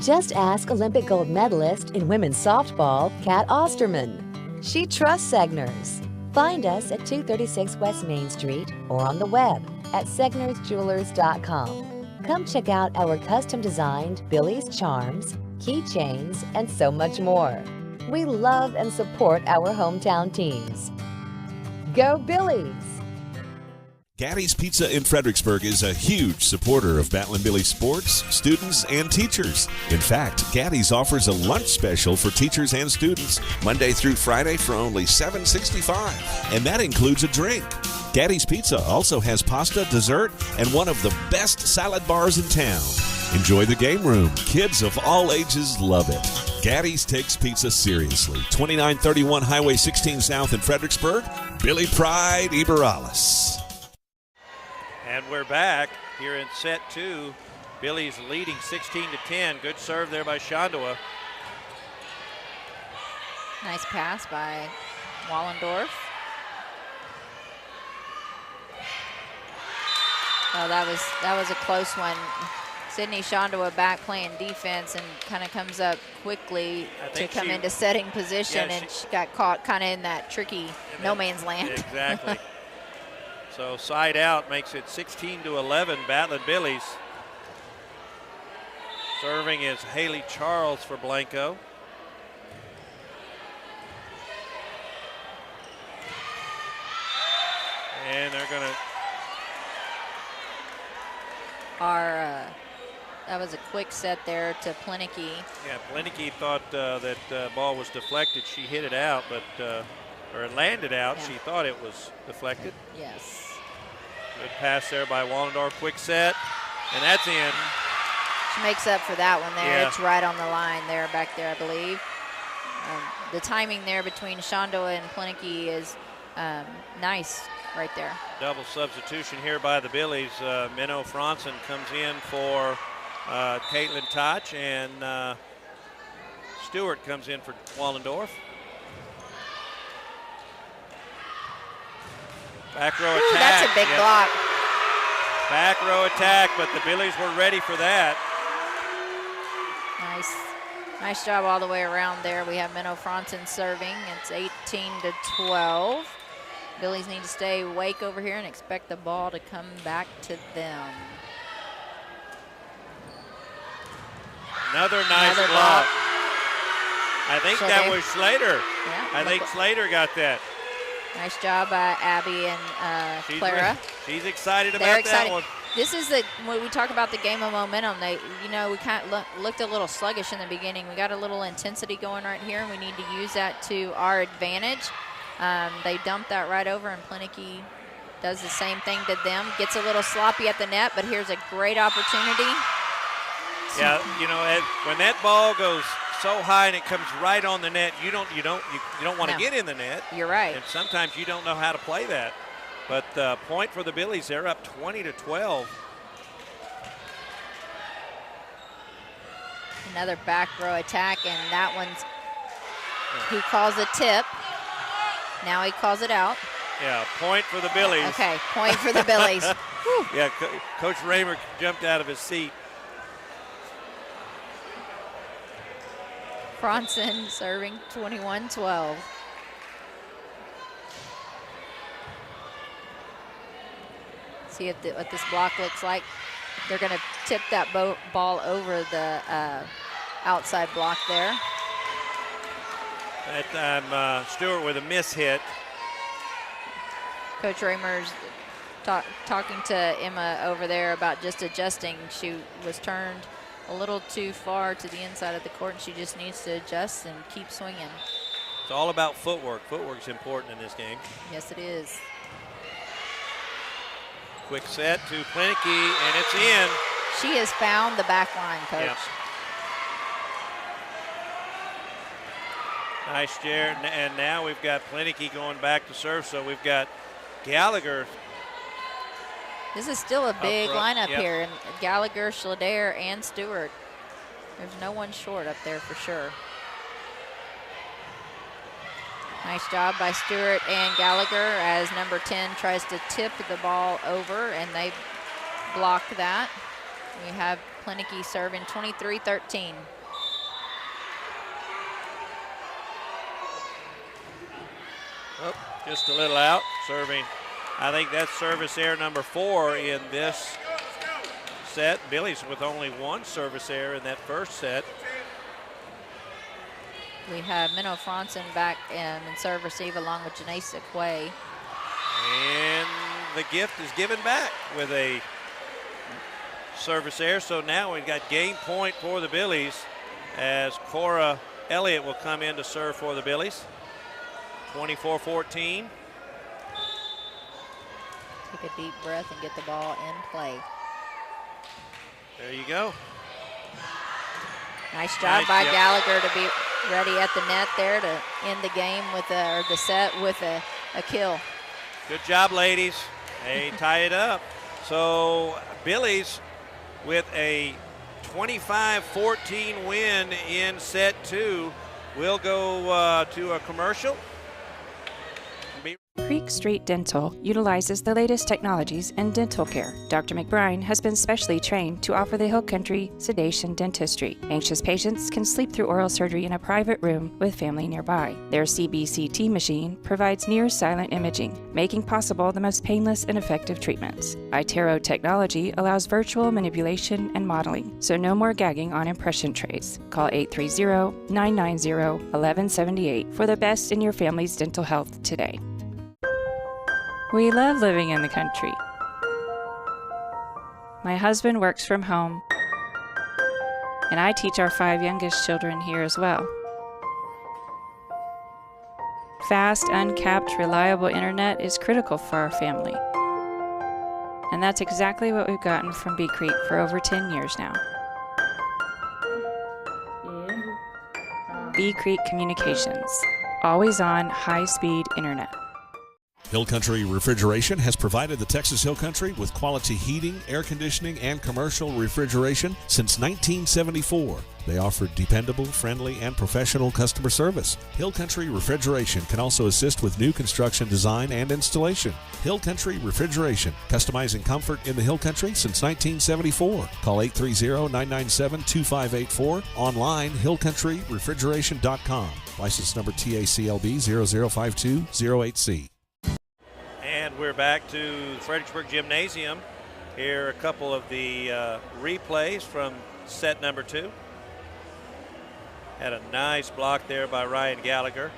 Just ask Olympic gold medalist in women's softball, Kat Osterman. She trusts Segner's. Find us at 236 West Main Street or on the web at segnersjewelers.com. Come check out our custom-designed Billy's charms, keychains, and so much more. We love and support our hometown teams. Go Billies! Gaddy's Pizza in Fredericksburg is a huge supporter of Batlin Billy sports, students, and teachers. In fact, Gaddy's offers a lunch special for teachers and students Monday through Friday for only $7.65, and that includes a drink. Gaddy's Pizza also has pasta, dessert, and one of the best salad bars in town. Enjoy the game room. Kids of all ages love it. Gaddy's takes pizza seriously. 2931 Highway 16 South in Fredericksburg. Billy Pride Iberales. And we're back here in set 2. Billy's leading 16-10. Good serve there by Shondawa. Nice pass by Wallendorf. Oh, that was a close one. Sydney Shondawa back playing defense and kind of comes up quickly to come into setting position, and she got caught kind of in that tricky no man's land. Exactly. So side out makes it 16-11, Batlin Billies. Serving is Haley Charles for Blanco. going to. That was a quick set there to Plenicky. Yeah, Plenicky thought that ball was deflected. She hit it out, but or it landed out. Yeah. She thought it was deflected. Yes. Good pass there by Wallendorf. Quick set, and that's in. She makes up for that one there. Yeah. It's right on the line there, back there, I believe. The timing there between Shondoa and Plenicky is nice right there. Double substitution here by the Billies. Minnow Franzen comes in for Caitlin Toch, and Stewart comes in for Wallendorf. Back row attack. That's a big block. Back row attack, but the Billies were ready for that. Nice job all the way around there. We have Minnow Franzen serving. It's 18-12. Billies need to stay awake over here and expect the ball to come back to them. Another nice block. I think that was Slater. Yeah, I think Slater got that. Nice job by Abby and Clara. She's excited They're about that one. This is when we talk about the game of momentum. We kind of looked a little sluggish in the beginning. We got a little intensity going right here, and we need to use that to our advantage. They dumped that right over, and Plenicky does the same thing to them. Gets a little sloppy at the net, but here's a great opportunity. Yeah, when that ball goes so high and it comes right on the net, you don't want to get in the net. You're right. And sometimes you don't know how to play that. But point for the Billies. They're up 20-12. Another back row attack, and that one's he calls a tip. Now he calls it out. Yeah, point for the Billies. Okay, point for the Billies. Yeah, Coach Raymer jumped out of his seat. Franzen serving 21-12. See what this block looks like. They're going to tip that ball over the outside block there. That time, Stewart with a miss hit. Coach Raymer's talking to Emma over there about just adjusting. She was turned a little too far to the inside of the court, and she just needs to adjust and keep swinging. It's all about footwork. Footwork's important in this game. Yes, it is. Quick set to Plenicky, and it's in. She has found the back line, Coach. Yep. Nice chair, and now we've got Plenicky going back to serve, so we've got Gallagher. This is still a big lineup yep. here, and Gallagher, Schlader, and Stewart. There's no one short up there for sure. Nice job by Stewart and Gallagher as number 10 tries to tip the ball over, and they block that. We have Plenicky serving 23-13. Oh, just a little out, serving. I think that's service error number 4 in this set. Billy's with only one service error in that first set. We have Minnow Franzen back in serve receive along with Janae Sequay. And the gift is given back with a service error. So now we've got game point for the Billies as Cora Elliott will come in to serve for the Billies. 24-14. Take a deep breath and get the ball in play. There you go. Nice job by Gallagher to be ready at the net there to end the game with or the set with a kill. Good job, ladies. They tie it up. So Billies with a 25-14 win in set 2. We'll go to a commercial. Creek Street Dental utilizes the latest technologies in dental care. Dr. McBride has been specially trained to offer the Hill Country sedation dentistry. Anxious patients can sleep through oral surgery in a private room with family nearby. Their CBCT machine provides near-silent imaging, making possible the most painless and effective treatments. iTero technology allows virtual manipulation and modeling, so no more gagging on impression trays. Call 830-990-1178 for the best in your family's dental health today. We love living in the country. My husband works from home, and I teach our 5 youngest children here as well. Fast, uncapped, reliable internet is critical for our family. And that's exactly what we've gotten from Bee Creek for over 10 years now. Bee Creek Communications, always on high-speed internet. Hill Country Refrigeration has provided the Texas Hill Country with quality heating, air conditioning, and commercial refrigeration since 1974. They offer dependable, friendly, and professional customer service. Hill Country Refrigeration can also assist with new construction design and installation. Hill Country Refrigeration, customizing comfort in the Hill Country since 1974. Call 830-997-2584. Online, hillcountryrefrigeration.com. License number TACLB 0052080. And we're back to Fredericksburg Gymnasium. Here are a couple of the replays from set number 2. Had a nice block there by Ryan Gallagher.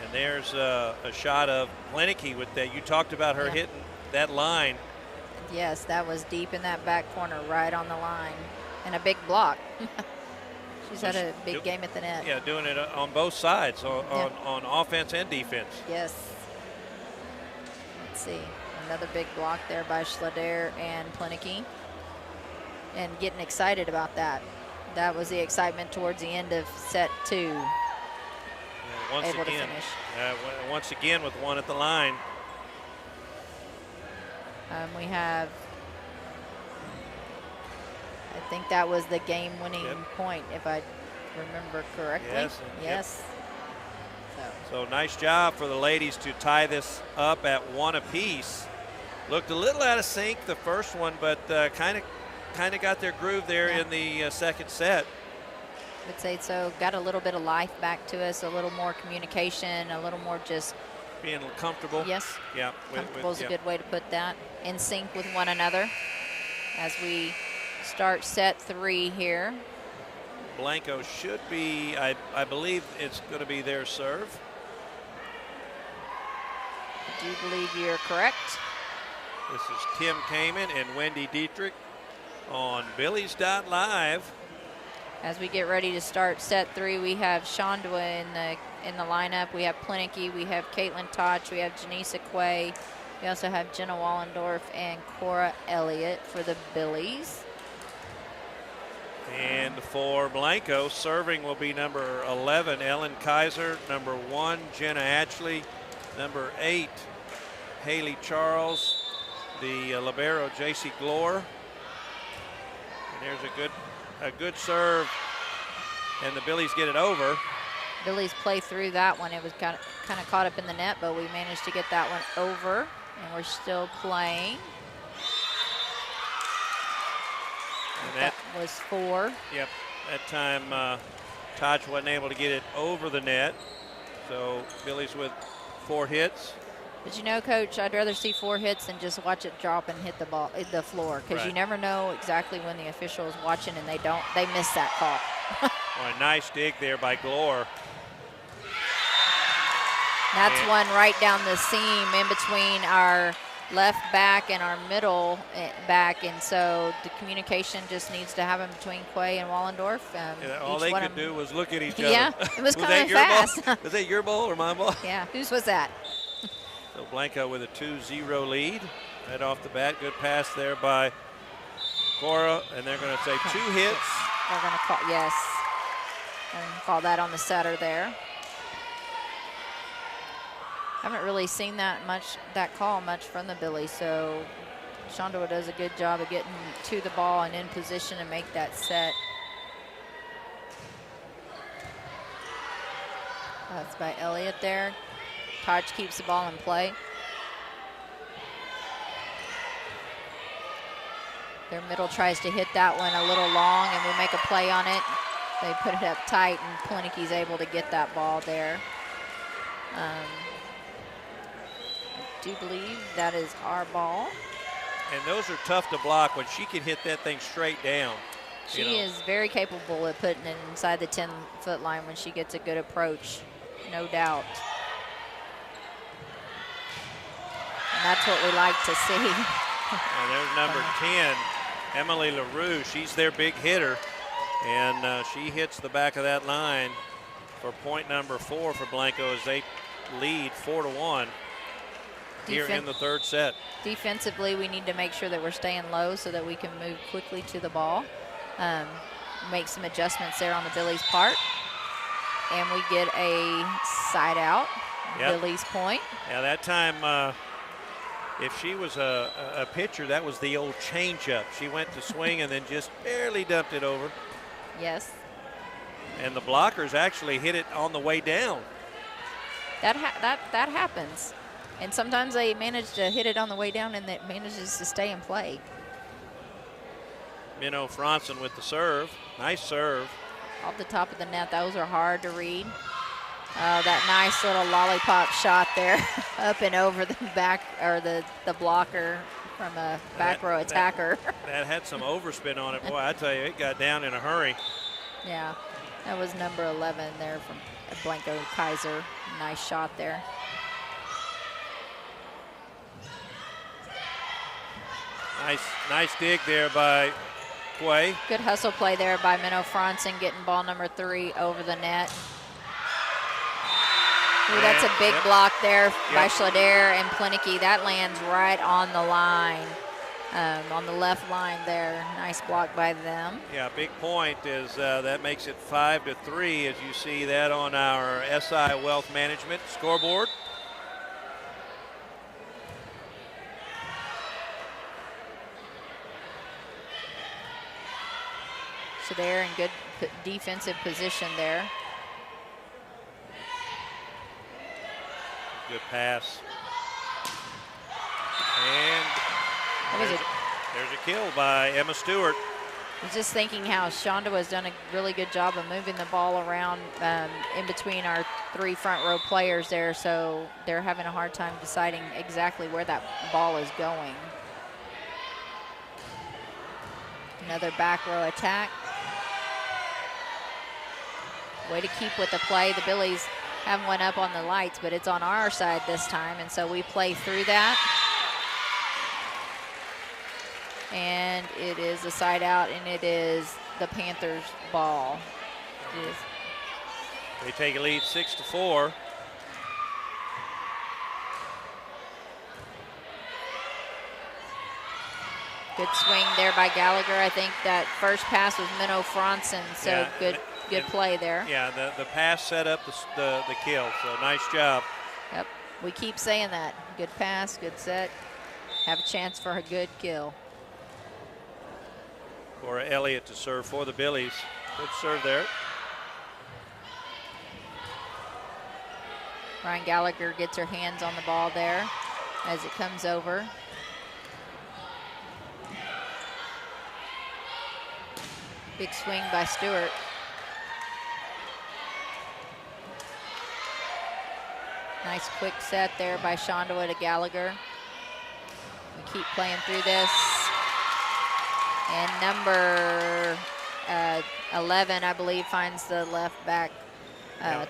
And there's a shot of Plenicky with that. You talked about her hitting that line. Yes, that was deep in that back corner, right on the line. And a big block. She's had a big game at the net. Yeah, doing it on both sides, on offense and defense. Yes. Let's see. Another big block there by Schlader and Plenicky. And getting excited about that. That was the excitement towards the end of set 2. Yeah, Able to finish. Once again with one at the line. We have, I think that was the game-winning point, if I remember correctly. Yes. So nice job for the ladies to tie this up at 1 apiece. Looked a little out of sync the first one, but kind of got their groove there in the second set. I would say so. Got a little bit of life back to us, a little more communication, a little more just being comfortable. Yes. Yeah. Comfortable is a good way to put that. In sync with one another as we start set 3 here. Blanco should be, I believe it's going to be their serve. I do believe you're correct. This is Tim Kamen and Wendy Dietrich on Billies.Live. As we get ready to start set 3, we have Shondwa in the lineup. We have Plenicky, we have Caitlin Toch, we have Janisa Quay. We also have Jenna Wallendorf and Cora Elliott for the Billies. And for Blanco, serving will be number 11, Ellen Kaiser, number 1, Jenna Atchley, number 8, Haley Charles, the libero, J.C. Glore. And there's a good serve, and the Billies get it over. Billies play through that one. It was kind of caught up in the net, but we managed to get that one over, and we're still playing. And that was 4. Yep, that time Taj wasn't able to get it over the net. So Billies with 4 hits. But you know, Coach, I'd rather see 4 hits than just watch it drop and hit the floor, because you never know exactly when the official is watching and they miss that call. Well, a nice dig there by Glore. That's one right down the seam in between our left back and our middle back, and so the communication just needs to happen between Quay and Wallendorf. All they could do was look at each other. Yeah, it was kind of fast. Was that your ball or my ball? Yeah, whose was that? So Blanco with a 2-0 lead right off the bat. Good pass there by Cora, and they're going to say 2 hits. They're going to call, yes, and call that on the setter there. Haven't really seen that call much from the Billies, so Shondwa does a good job of getting to the ball and in position to make that set. That's by Elliott there. Taj keeps the ball in play. Their middle tries to hit that one a little long, and we make a play on it. They put it up tight, and Plenicky's able to get that ball there. I do believe that is our ball. And those are tough to block when she can hit that thing straight down. She is very capable of putting it inside the 10-foot line when she gets a good approach, no doubt. And that's what we like to see. And there's number 10, Emily LaRue. She's their big hitter, and she hits the back of that line for point number 4 for Blanco as they lead 4-1 here in the third set. Defensively, we need to make sure that we're staying low so that we can move quickly to the ball. Make some adjustments there on the Billies' part. And we get a side out, Billies' point. Yeah, that time, if she was a pitcher, that was the old changeup. She went to swing and then just barely dumped it over. Yes. And the blockers actually hit it on the way down. That happens. And sometimes they manage to hit it on the way down and it manages to stay in play. Minnow Franson with the serve. Nice serve. Off the top of the net, those are hard to read. That nice little lollipop shot there up and over the back, or the blocker from a back row attacker. That had some overspin on it. Boy, I tell you, it got down in a hurry. Yeah, that was number 11 there from Blanco Kaiser. Nice shot there. Nice dig there by Quay. Good hustle play there by Minnow Franson, getting ball number 3 over the net. Ooh, that's a big block there by Schlader and Plinicky. That lands right on the line, on the left line there. Nice block by them. Yeah, big point is that makes it 5-3 as you see that on our SI Wealth Management scoreboard. So they're in good defensive position there. Good pass. And there's a kill by Emma Stewart. I was just thinking how Shonda has done a really good job of moving the ball around in between our 3 front row players there, so they're having a hard time deciding exactly where that ball is going. Another back row attack. Way to keep with the play. The Billies have one up on the lights, but it's on our side this time, and so we play through that. And it is a side out, and it is the Panthers' ball. They take a lead 6-4. Good swing there by Gallagher. I think that first pass was Minnow Franson, so yeah, good play there. Yeah, the pass set up the kill, so nice job. Yep, we keep saying that. Good pass, good set. Have a chance for a good kill. Cora Elliott to serve for the Billies. Good serve there. Ryan Gallagher gets her hands on the ball there as it comes over. Big swing by Stewart. Nice quick set there by Shonda to Gallagher. We keep playing through this. And number 11, I believe, finds the left back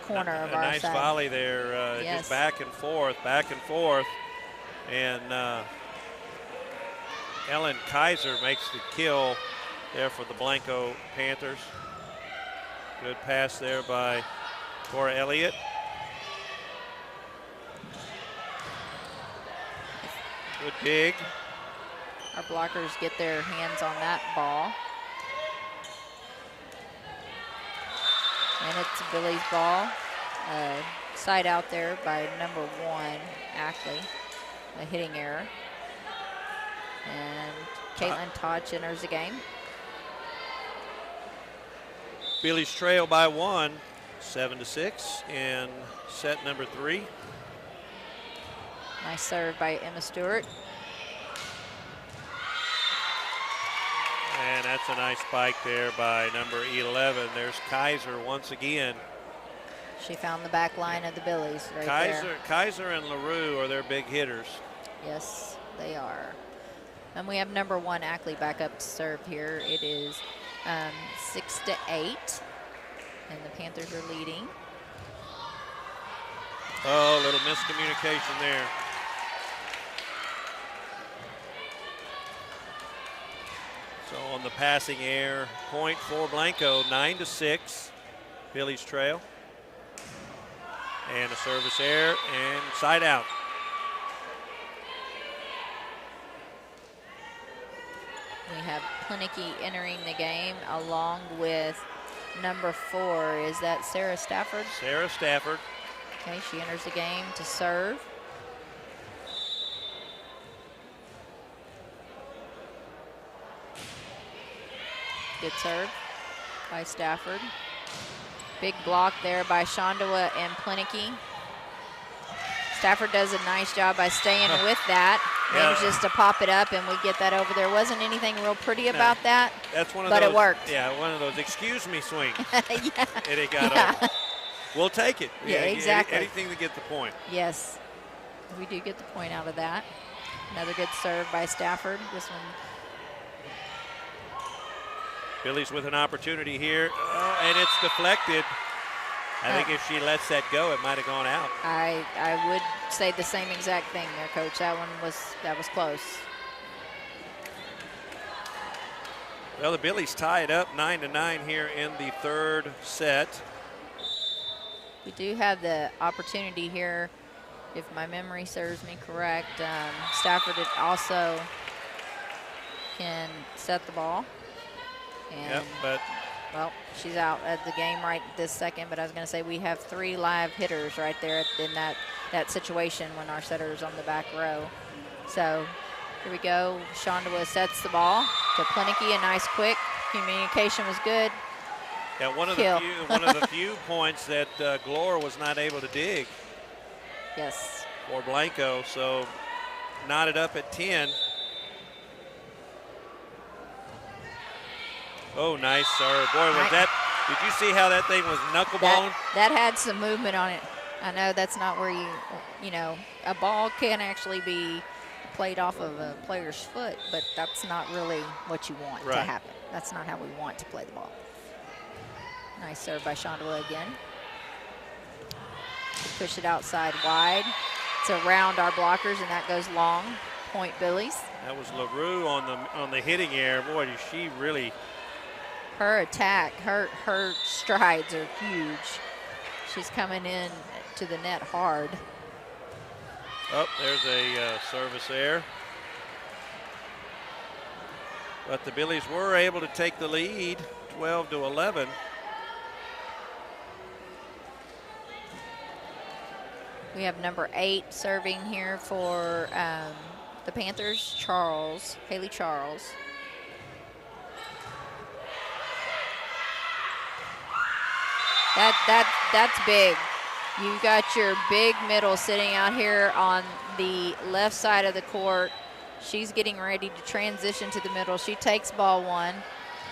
corner of our nice side. Nice volley there, yes. just back and forth. And Ellen Kaiser makes the kill there for the Blanco Panthers. Good pass there by Cora Elliott. Good dig. Our blockers get their hands on that ball. And it's a Billy's ball. Side out there by number 1, Ackley. A hitting error. And Caitlin Todd enters the game. Billy's trail by 1, 7-6 in set number 3. Nice serve by Emma Stewart. And that's a nice spike there by number 11. There's Kaiser once again. She found the back line of the Billies right there. Kaiser and LaRue are their big hitters. Yes, they are. And we have number 1, Ackley, back up to serve here. It is 6-8, and the Panthers are leading. Oh, a little miscommunication there. on the passing air. Point for Blanco, 9-6. Billy's trail. And a service error and side out. We have Plinicky entering the game along with number 4. Is that Sarah Stafford? Sarah Stafford. Okay, she enters the game to serve. Good serve by Stafford. Big block there by Shondawa and Plinicky. Stafford does a nice job by staying with that. Manages to pop it up, and we get that over there. Wasn't anything real pretty about that. That's one of but those. It worked. Yeah, one of those excuse me swings. Yeah. And it got over. We'll take it. Yeah, exactly. Anything to get the point. Yes, we do get the point out of that. Another good serve by Stafford. This one. Billy's with an opportunity here, and it's deflected. I think if she lets that go, it might have gone out. I would say the same exact thing there, Coach. That was close. Well, the Billies tie it up 9-9 here in the third set. We do have the opportunity here, if my memory serves me correct. Stafford also can set the ball. And well, she's out of the game right this second, but I was going to say we have 3 live hitters right there in that situation when our setter's on the back row. So here we go. Shondawa sets the ball to Plinicky. A nice quick communication was good. Yeah, one of the few points that Glore was not able to dig. Yes. For Blanco, so knotted up at 10. Oh, nice serve. Boy, was that, did you see how that thing was knucklebone? That had some movement on it. I know that's not where you know, a ball can actually be played off of a player's foot, but that's not really what you want to happen. That's not how we want to play the ball. Nice serve by Shondawa again. Push it outside wide. It's around our blockers, and that goes long. Point Billies. That was LaRue on the hitting air. Boy, did she really... Her attack, her strides are huge. She's coming in to the net hard. Oh, there's a service there. But the Billies were able to take the lead, 12-11. We have number 8 serving here for the Panthers, Haley Charles. That's big. You got your big middle sitting out here on the left side of the court. She's getting ready to transition to the middle. She takes ball 1,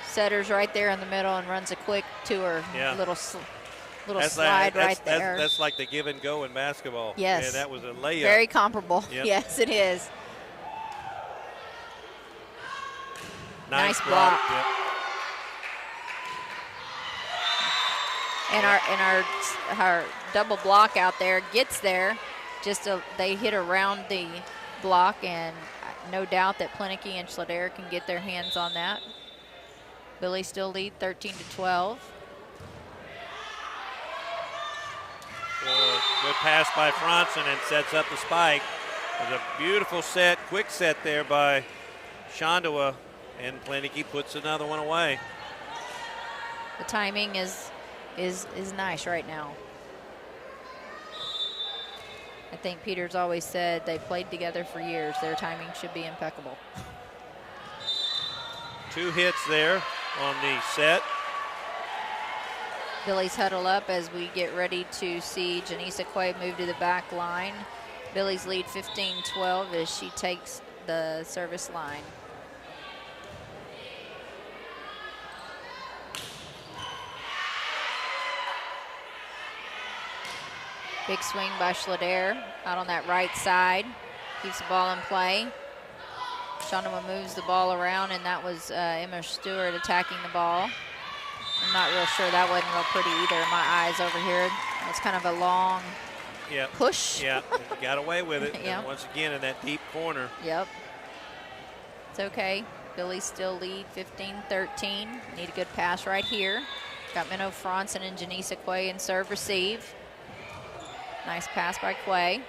setter's right there in the middle, and runs a quick to her. Little slide right there. That's like the give and go in basketball. Yes. Yeah, that was a layup. Very comparable. Yep. Yes, it is. Nice block. Yep. And our double block out there gets there. They hit around the block, and no doubt that Plinicky and Schlader can get their hands on that. Billy still lead 13-12. Good pass by Franson and sets up the spike. It was a beautiful set, quick set there by Shondawa, and Plinicky puts another one away. The timing is nice right now. I think Peter's always said they played together for years. Their timing should be impeccable. 2 hits there on the set. Billy's huddle up as we get ready to see Janisa Quay move to the back line. Billy's lead 15-12 as she takes the service line. Big swing by Schlader out on that right side. Keeps the ball in play. Shondawa moves the ball around, and that was Emma Stewart attacking the ball. I'm not real sure. That wasn't real pretty either in my eyes over here. It's kind of a long push. Yeah, got away with it. Yep. And once again in that deep corner. Yep. It's okay. Billy still lead 15-13. Need a good pass right here. Got Minnow Franson and Janisa Quay in serve receive. Nice pass by Quay.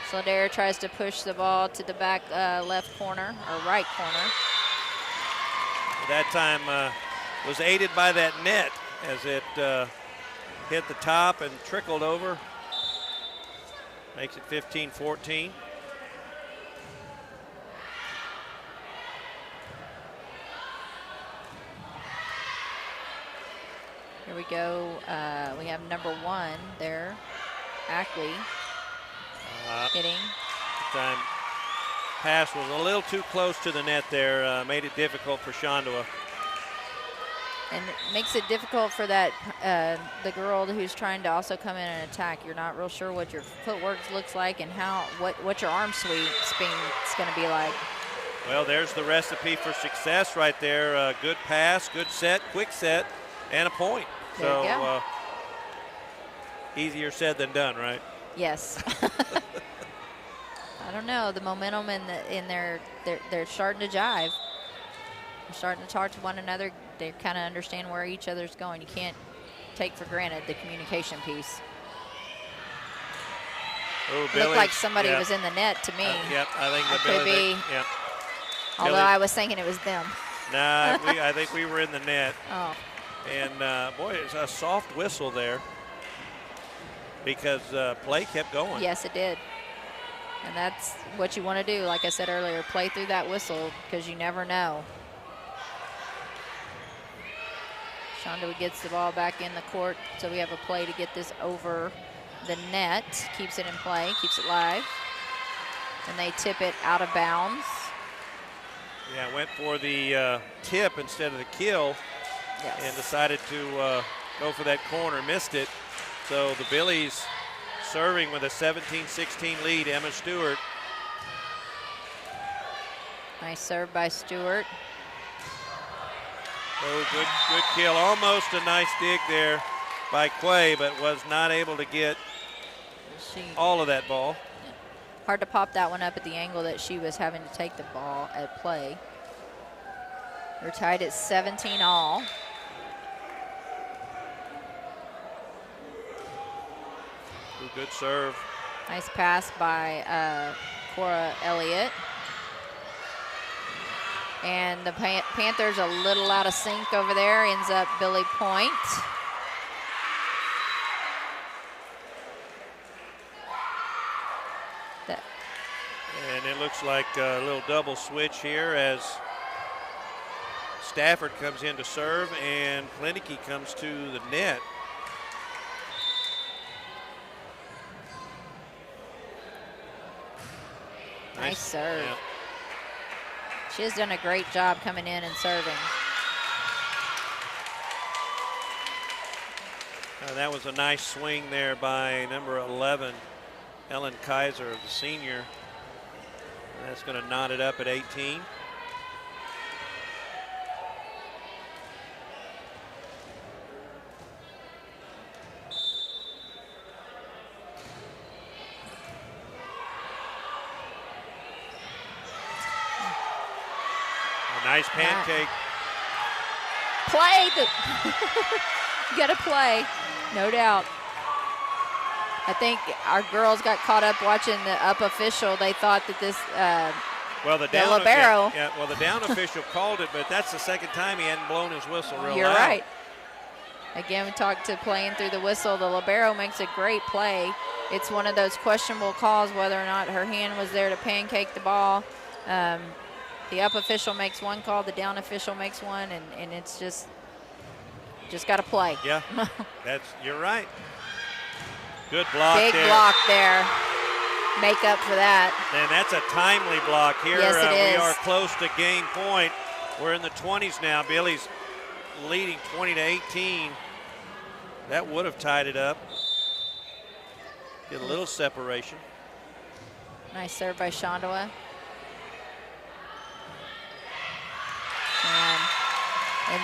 Sladair tries to push the ball to the back left corner, or right corner. That time was aided by that net as it hit the top and trickled over. Makes it 15-14. Here we go. We have number 1 there, Ackley, hitting. Time pass was a little too close to the net there, made it difficult for Shondoa. And it makes it difficult for that the girl who's trying to also come in and attack. You're not real sure what your footwork looks like and what your arm spin is going to be like. Well, there's the recipe for success right there. Good pass, good set, quick set, and a point. There you go. Easier said than done, right? Yes. I don't know. The momentum they're starting to jive. They're starting to talk to one another. They kind of understand where each other's going. You can't take for granted the communication piece. Ooh, Looked like somebody was in the net to me. Yep, I think the could be. Yep. Although I was thinking it was them. Nah, I think we were in the net. Oh. And boy, it's a soft whistle there because play kept going. Yes, it did. And that's what you want to do. Like I said earlier, play through that whistle because you never know. Shondoa gets the ball back in the court, so we have a play to get this over the net. Keeps it in play, keeps it live. And they tip it out of bounds. Yeah, went for the tip instead of the kill. Yes. And decided to go for that corner, missed it. So the Billies serving with a 17-16 lead, Emma Stewart. Nice serve by Stewart. Oh, good kill. Almost a nice dig there by Quay, but was not able to get all of that ball. Hard to pop that one up at the angle that she was having to take the ball at play. We're tied at 17 all. Good serve. Nice pass by Cora Elliott. And the Panthers a little out of sync over there. Ends up Billy Point. And it looks like a little double switch here as Stafford comes in to serve and Plenicky comes to the net. Nice serve. Yeah. She has done a great job coming in and serving. That was a nice swing there by number 11, Ellen Kaiser, the senior. That's going to knot it up at 18. Nice pancake. Play. You got to play, no doubt. I think our girls got caught up watching the up official. They thought that this the libero. Well, the down official called it, but that's the second time he hadn't blown his whistle real loud. You're right. Again, we talked to playing through the whistle. The libero makes a great play. It's one of those questionable calls whether or not her hand was there to pancake the ball. The up official makes one call, the down official makes one, and it's just got to play. Yeah, you're right. Good block there. Big block there. Make up for that. And that's a timely block here. Yes, it is. We are close to game point. We're in the 20s now. Billy's leading 20-18. That would have tied it up. Get a little separation. Nice serve by Shondoa. And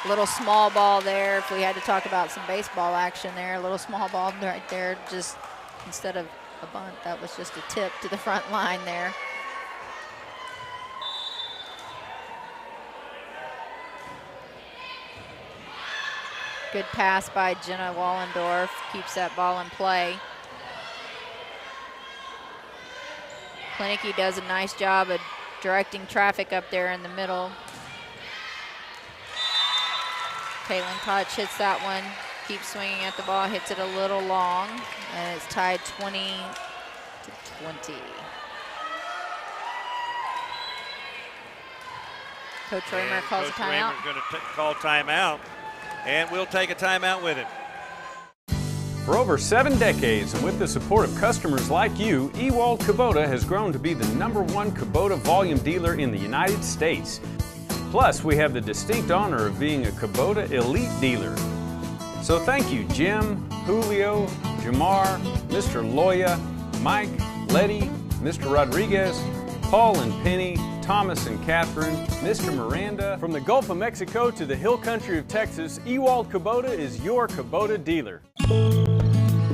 a little small ball there. If we had to talk about some baseball action there, a little small ball right there, just instead of a bunt, that was just a tip to the front line there. Good pass by Jenna Wallendorf. Keeps that ball in play. Klinicki does a nice job of directing traffic up there in the middle. Caitlin Koch hits that one. Keeps swinging at the ball. Hits it a little long. And it's tied 20-20. Coach Raymer calls a timeout. Coach Raymer's going to call timeout, and we'll take a timeout with him. For over 7 decades, and with the support of customers like you, Ewald Kubota has grown to be the #1 Kubota volume dealer in the United States. Plus, we have the distinct honor of being a Kubota Elite dealer. So thank you, Jim, Julio, Jamar, Mr. Loya, Mike, Letty, Mr. Rodriguez, Paul and Penny, Thomas and Catherine, Mr. Miranda. From the Gulf of Mexico to the hill country of Texas, Ewald Kubota is your Kubota dealer.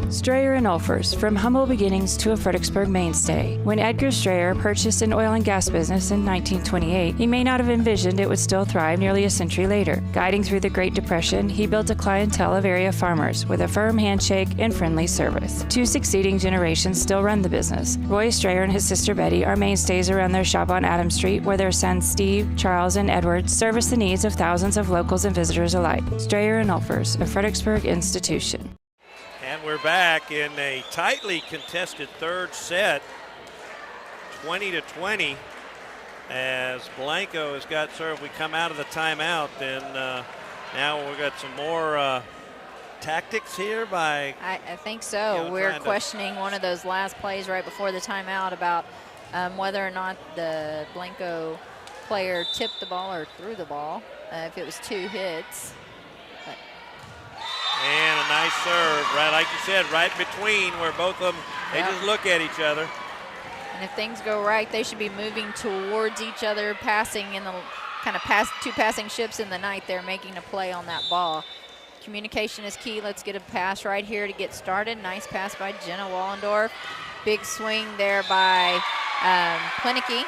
Strayer and Ulfers, from humble beginnings to a Fredericksburg mainstay. When Edgar Strayer purchased an oil and gas business in 1928, he may not have envisioned it would still thrive nearly a century later. Guiding through the Great Depression, he built a clientele of area farmers with a firm handshake and friendly service. 2 succeeding generations still run the business. Roy Strayer and his sister Betty are mainstays around their shop on Adams Street, where their sons Steve, Charles, and Edward service the needs of thousands of locals and visitors alike. Strayer and Ulfers, a Fredericksburg institution. And we're back in a tightly contested third set, 20-20, as Blanco has got served. We come out of the timeout, and now we've got some more tactics here by... I think so. We're questioning one of those last plays right before the timeout about whether or not the Blanco player tipped the ball or threw the ball, if it was 2 hits. And a nice serve, right, like you said, right between where both of them, they just look at each other. And if things go right, they should be moving towards each other, passing in the kind of 2 passing ships in the night. They're making a play on that ball. Communication is key. Let's get a pass right here to get started. Nice pass by Jenna Wallendorf. Big swing there by Klinicki.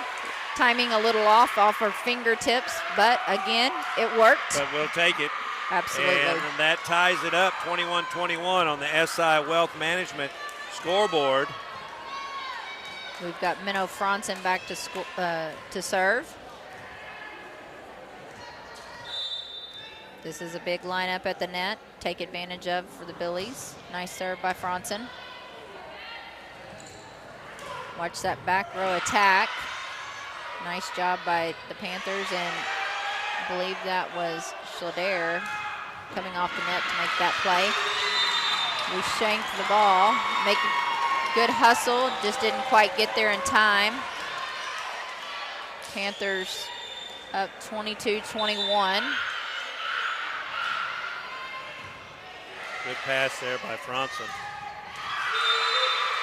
Timing a little off her fingertips, but again, it worked. But we'll take it. Absolutely. And that ties it up, 21-21 on the SI Wealth Management scoreboard. We've got Minnow Franzen back to serve. This is a big lineup at the net. Take advantage of for the Billies. Nice serve by Franzen. Watch that back row attack. Nice job by the Panthers, and I believe that was Schlader coming off the net to make that play. We shanked the ball, making good hustle, just didn't quite get there in time. Panthers up 22-21. Good pass there by Franzen.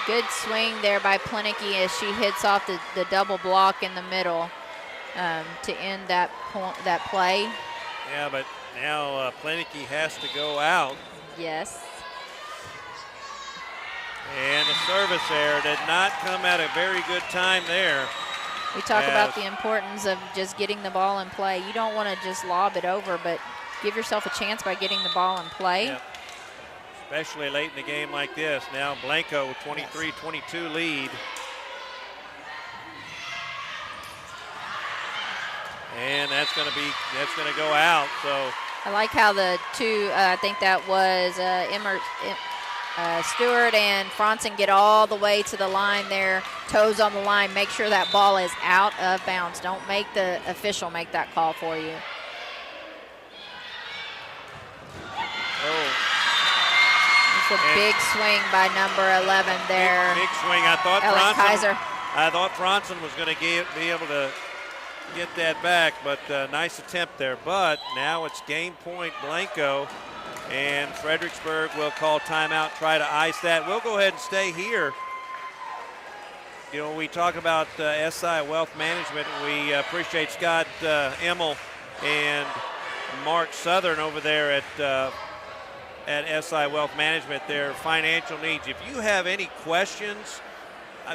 Good swing there by Klinicki as she hits off the double block in the middle to end that play. Yeah, but now Klinicki has to go out. Yes. And the service error did not come at a very good time there. We talk about the importance of just getting the ball in play. You don't want to just lob it over, but give yourself a chance by getting the ball in play. Yep. Especially late in the game like this. Now Blanco 23-22 lead. And that's going to go out. So I like how the two, I think that was Stewart and Franzen get all the way to the line there, toes on the line, make sure that ball is out of bounds. Don't make the official make that call for you. It's a big swing by number 11 there. Big swing. I thought Franzen was going to be able to get that back, but nice attempt there. But now it's game point Blanco, and Fredericksburg will call timeout, try to ice that. We'll go ahead and stay here. You know, we talk about SI Wealth Management. We appreciate Scott Emmel and Mark Southern over there at SI Wealth Management, their financial needs. If you have any questions,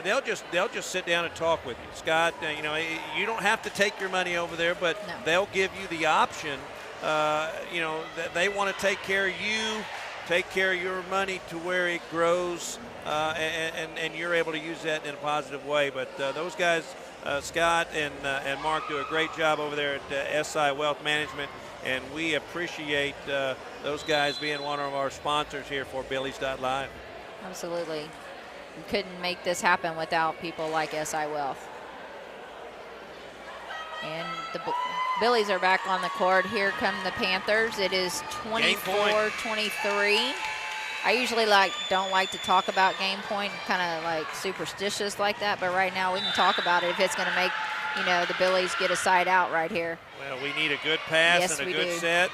they'll just sit down and talk with you. Scott, you know, you don't have to take your money over there, but they'll give you the option they want to take care of you, take care of your money to where it grows, and you're able to use that in a positive way. But those guys, Scott and Mark, do a great job over there at SI Wealth Management, and we appreciate those guys being one of our sponsors here for Billies.Live. Absolutely. We couldn't make this happen without people like SI Wealth. And the Billies are back on the court. Here come the Panthers. It is 24-23. I usually don't like to talk about game point, kind of like superstitious like that, but right now we can talk about it if it's going to make, the Billies get a side out right here. Well, we need a good pass and a good set.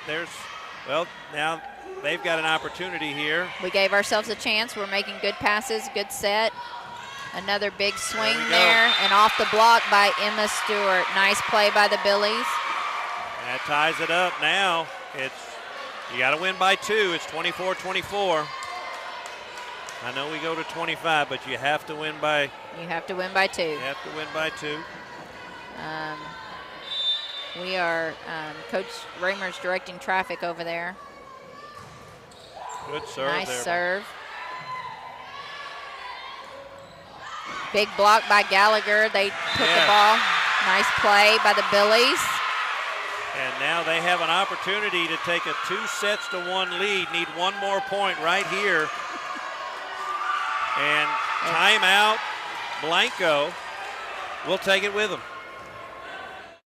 Now they've got an opportunity here. We gave ourselves a chance. We're making good passes, good set. Another big swing there, and off the block by Emma Stewart. Nice play by the Billies. That ties it up now. You got to win by 2. It's 24-24. I know we go to 25, but you have to win by. You have to win by 2. You have to win by 2. We are Coach Raymer's directing traffic over there. Good serve. Nice serve. Big block by Gallagher. They took the ball. Nice play by the Billies. And now they have an opportunity to take a 2-1 lead. Need one more point right here. And timeout. Blanco will take it with them.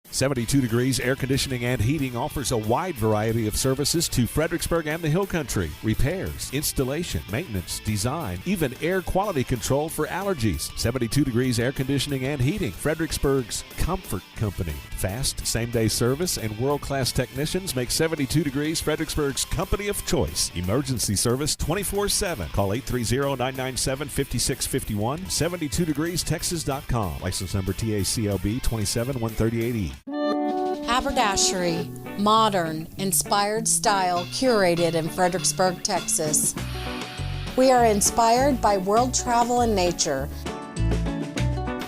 72 Degrees Air Conditioning and Heating offers a wide variety of services to Fredericksburg and the Hill Country. Repairs, installation, maintenance, design, even air quality control for allergies. 72 Degrees Air Conditioning and Heating, Fredericksburg's comfort company. Fast, same-day service and world-class technicians make 72 Degrees Fredericksburg's company of choice. Emergency service 24/7. Call 830-997-5651. 72degreestexas.com. License number TACLB 27138E. Haberdashery, modern, inspired style, curated in Fredericksburg, Texas. We are inspired by world travel and nature.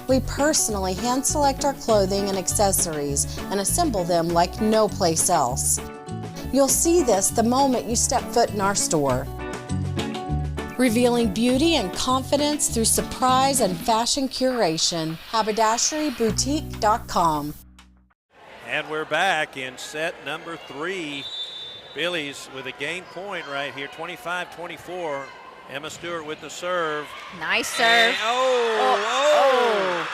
We personally hand select our clothing and accessories and assemble them like no place else. You'll see this the moment you step foot in our store. Revealing beauty and confidence through surprise and fashion curation. HaberdasheryBoutique.com. And we're back in set number 3. Billies with a game point right here, 25-24. Emma Stewart with the serve. Nice serve. Oh,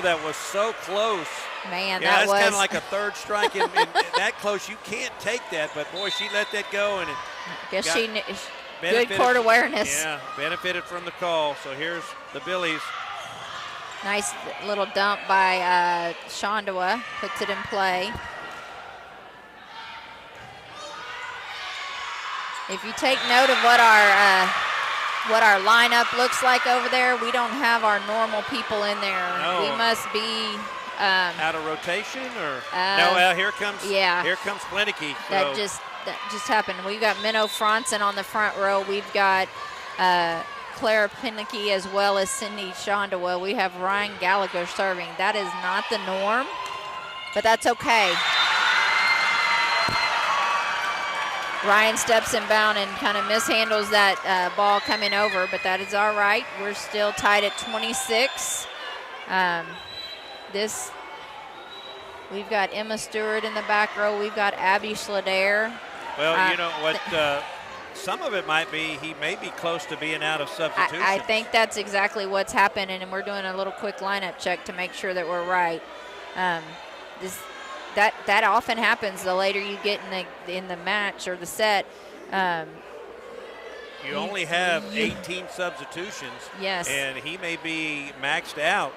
that was so close. Man, yeah, that was. That's kind of like a third strike. In that close, you can't take that. But, boy, she let that go. And good court awareness. Yeah, benefited from the call. So here's the Billies. Nice little dump by Shondawa, puts it in play. If you take note of what our lineup looks like over there, we don't have our normal people in there. No. We must be out of rotation, or no? Here comes Plenicky. That just happened. We've got Minnow Franzen on the front row. We've got Clara Plenicky as well as Cindy Shondawa. We have Ryan Gallagher serving. That is not the norm, but that's okay. Ryan steps inbound and kind of mishandles that ball coming over, but that is all right. We're still tied at 26. We've got Emma Stewart in the back row. We've got Abby Schlader. Well, you know what? Some of it might be he may be close to being out of substitution. I think that's exactly what's happened, and we're doing a little quick lineup check to make sure that we're right. That often happens the later you get in the match or the set. You only have 18 substitutions. Yes. And he may be maxed out.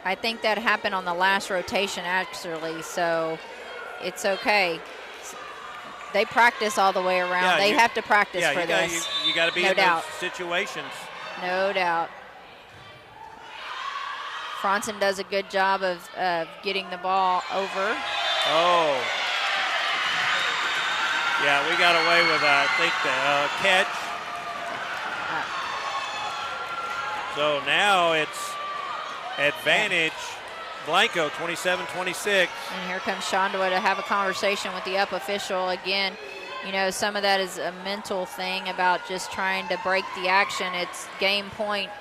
I think that happened on the last rotation, actually, so it's okay. They practice all the way around. Yeah, they have to practice for this. You got to be in those situations. No doubt. Franzen does a good job of getting the ball over. Oh. Yeah, we got away with, I think, the catch. So now it's advantage Blanco, 27-26. And here comes Shondawa to have a conversation with the up official. Again, you know, some of that is a mental thing about just trying to break the action. It's game point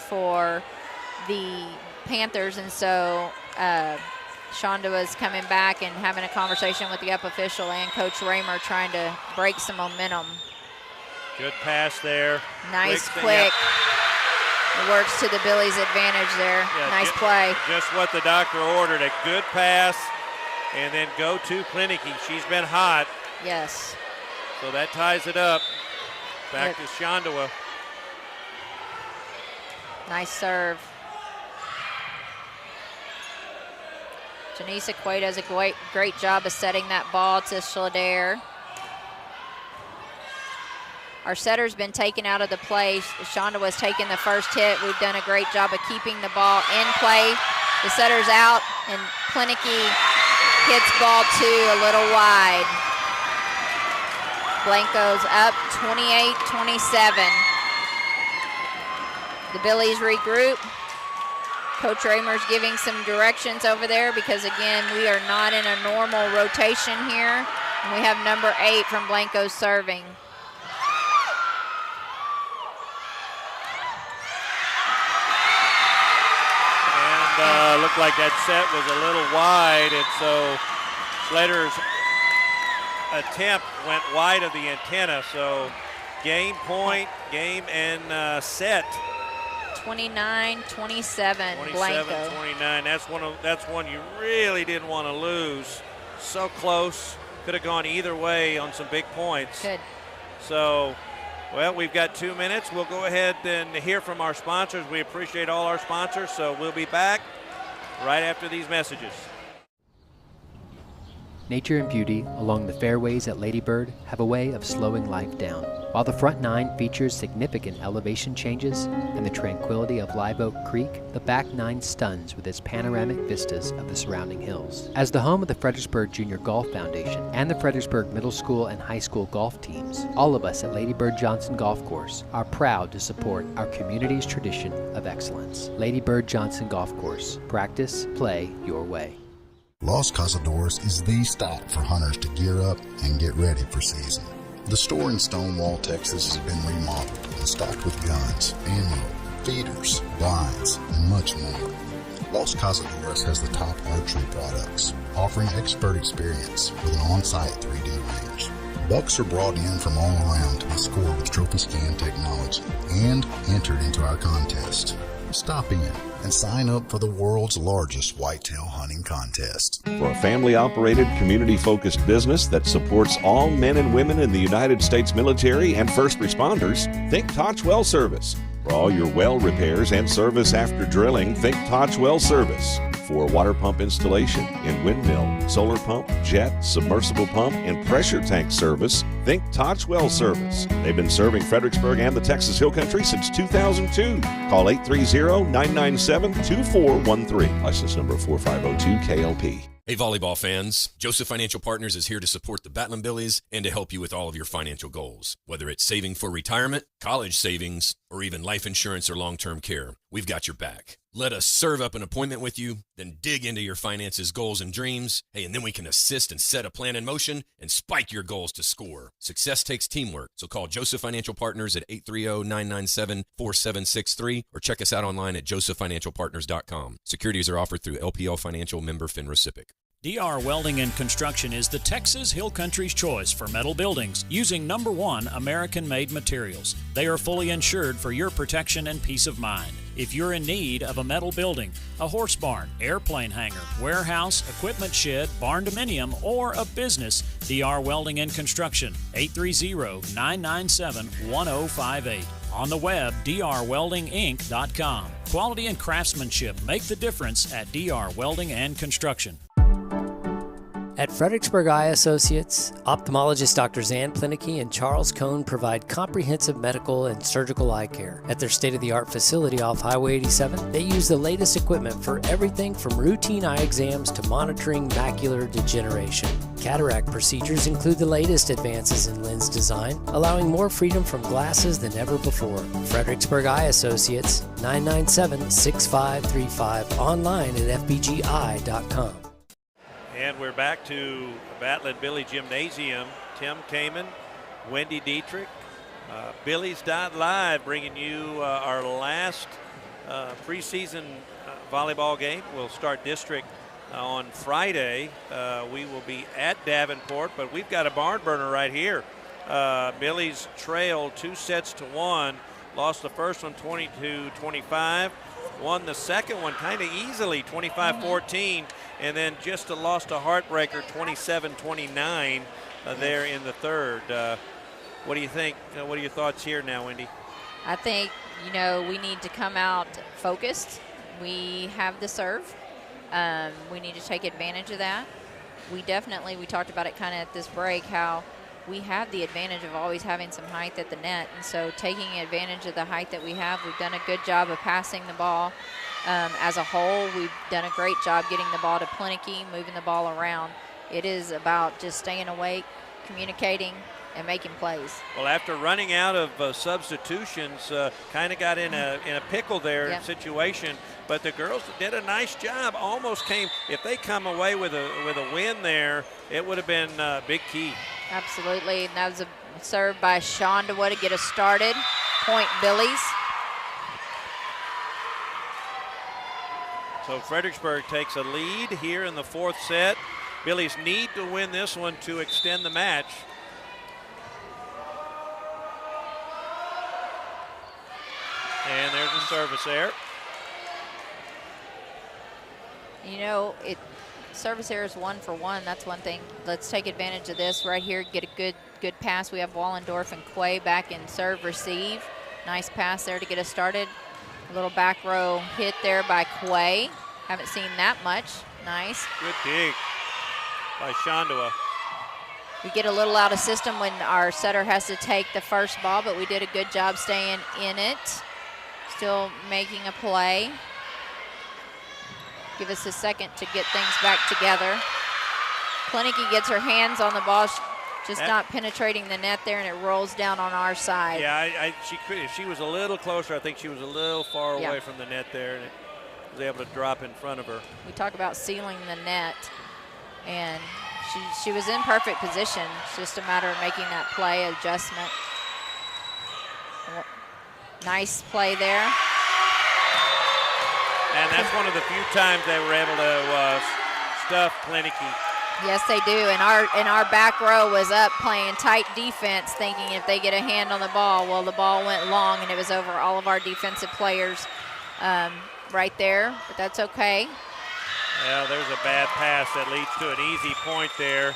for the Panthers, and so Shondawa's coming back and having a conversation with the up official and Coach Raymer trying to break some momentum. Good pass there. Nice, quick. It works to the Billies' advantage there. Yeah, nice play. Just what the doctor ordered, a good pass, and then go to Plinicky. She's been hot. Yes. So that ties it up. Back to Shondawa. Nice serve. Janisa Quay does a great job of setting that ball to Schlader. Our setter's been taken out of the play. Shondawa's taken the first hit. We've done a great job of keeping the ball in play. The setter's out, and Plinicky hits ball 2 a little wide. Blanco's up 28-27. The Billies regroup. Coach Raymer's giving some directions over there because, again, we are not in a normal rotation here. And we have number 8 from Blanco serving. And looked like that set was a little wide, and so Slater's attempt went wide of the antenna. So game point, game and set. 29-27, Blanco. 27-29. That's one you really didn't want to lose. So close. Could have gone either way on some big points. Good. So, well, we've got 2 minutes. We'll go ahead and hear from our sponsors. We appreciate all our sponsors, so we'll be back right after these messages. Nature and beauty along the fairways at Lady Bird have a way of slowing life down. While the front 9 features significant elevation changes and the tranquility of Live Oak Creek, the back 9 stuns with its panoramic vistas of the surrounding hills. As the home of the Fredericksburg Junior Golf Foundation and the Fredericksburg Middle School and High School golf teams, all of us at Lady Bird Johnson Golf Course are proud to support our community's tradition of excellence. Lady Bird Johnson Golf Course. Practice, play your way. Los Cazadores is the stop for hunters to gear up and get ready for season. The store in Stonewall, Texas has been remodeled and stocked with guns, ammo, feeders, blinds, and much more. Los Cazadores has the top archery products, offering expert experience with an on-site 3D range. Bucks are brought in from all around to be scored with trophy scan technology and entered into our contest. Stop in and sign up for the world's largest whitetail hunting contest. For a family-operated, community-focused business that supports all men and women in the United States military and first responders, think Toch Well Service. For all your well repairs and service after drilling, think Toch Well Service. For water pump installation in windmill, solar pump, jet, submersible pump, and pressure tank service, think Toch Well Service. They've been serving Fredericksburg and the Texas Hill Country since 2002. Call 830-997-2413. License number 4502-KLP. Hey, volleyball fans. Joseph Financial Partners is here to support the Batlin Billies and to help you with all of your financial goals. Whether it's saving for retirement, college savings, or even life insurance or long-term care, we've got your back. Let us serve up an appointment with you, then dig into your finances, goals, and dreams. Hey, and then we can assist and set a plan in motion and spike your goals to score. Success takes teamwork, so call Joseph Financial Partners at 830-997-4763 or check us out online at josephfinancialpartners.com. Securities are offered through LPL Financial, member FINRA/SIPC. DR Welding and Construction is the Texas Hill Country's choice for metal buildings using #1 American-made materials. They are fully insured for your protection and peace of mind. If you're in need of a metal building, a horse barn, airplane hangar, warehouse, equipment shed, barn dominium, or a business, DR Welding and Construction, 830-997-1058. On the web, drweldinginc.com. Quality and craftsmanship make the difference at DR Welding and Construction. At Fredericksburg Eye Associates, ophthalmologist Drs. Ann Plinicky and Charles Cohn provide comprehensive medical and surgical eye care. At their state-of-the-art facility off Highway 87, they use the latest equipment for everything from routine eye exams to monitoring macular degeneration. Cataract procedures include the latest advances in lens design, allowing more freedom from glasses than ever before. Fredericksburg Eye Associates, 997-6535, online at fbgi.com. And we're back to Batlin Billy Gymnasium. Tim Kamen, Wendy Dietrich, Billies.Live bringing you our last preseason volleyball game. We'll start district on Friday. We will be at Davenport, but we've got a barn burner right here. Billies trailed 2-1, lost the first one 22-25, won the second one kind of easily 25-14, and then just lost a heartbreaker 27-29 there in the third. What do you think? What are your thoughts here now, Wendy? I think, we need to come out focused. We have the serve. We need to take advantage of that. We talked about it kind of at this break, how we have the advantage of always having some height at the net. And so taking advantage of the height that we have, we've done a good job of passing the ball. As a whole, we've done a great job getting the ball to Plinicky, moving the ball around. It is about just staying awake, communicating, and making plays. Well, after running out of substitutions, kind of got in a pickle there situation, but the girls did a nice job. Almost came. If they come away with a win there, it would have been big key. Absolutely, and that was a serve by Shondawa to get us started. Point Billies. So Fredericksburg takes a lead here in the fourth set. Billies need to win this one to extend the match. And there's a service there. Service error is 1 for 1. That's one thing. Let's take advantage of this right here. Get a good pass. We have Wallendorf and Quay back in serve receive. Nice pass there to get us started. A little back row hit there by Quay. Haven't seen that much. Nice. Good dig by Shondawa. We get a little out of system when our setter has to take the first ball, but we did a good job staying in it. Still making a play. Give us a second to get things back together. Plinicky gets her hands on the ball, just not penetrating the net there, and it rolls down on our side. Yeah, she could. If she was a little closer, I think she was a little far away from the net there, and it was able to drop in front of her. We talk about sealing the net, and she was in perfect position. It's just a matter of making that play adjustment. Nice play there. And that's one of the few times they were able to stuff Plinicky. Yes, they do. And our back row was up playing tight defense, thinking if they get a hand on the ball, well, the ball went long, and it was over all of our defensive players right there. But that's okay. Well, there's a bad pass that leads to an easy point there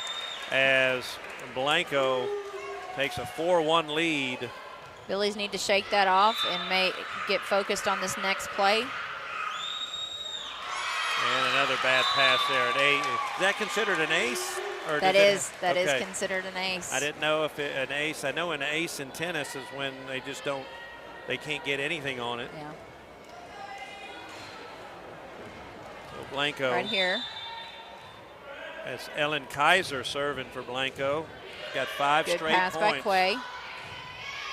as Blanco takes a 4-1 lead. Billies need to shake that off and get focused on this next play. And another bad pass there. Is that considered an ace? Or that is considered an ace. I didn't know if an ace. I know an ace in tennis is when they can't get anything on it. Yeah. So Blanco. Right here. That's Ellen Kaiser serving for Blanco. Got 5 Good straight pass points. by Quay.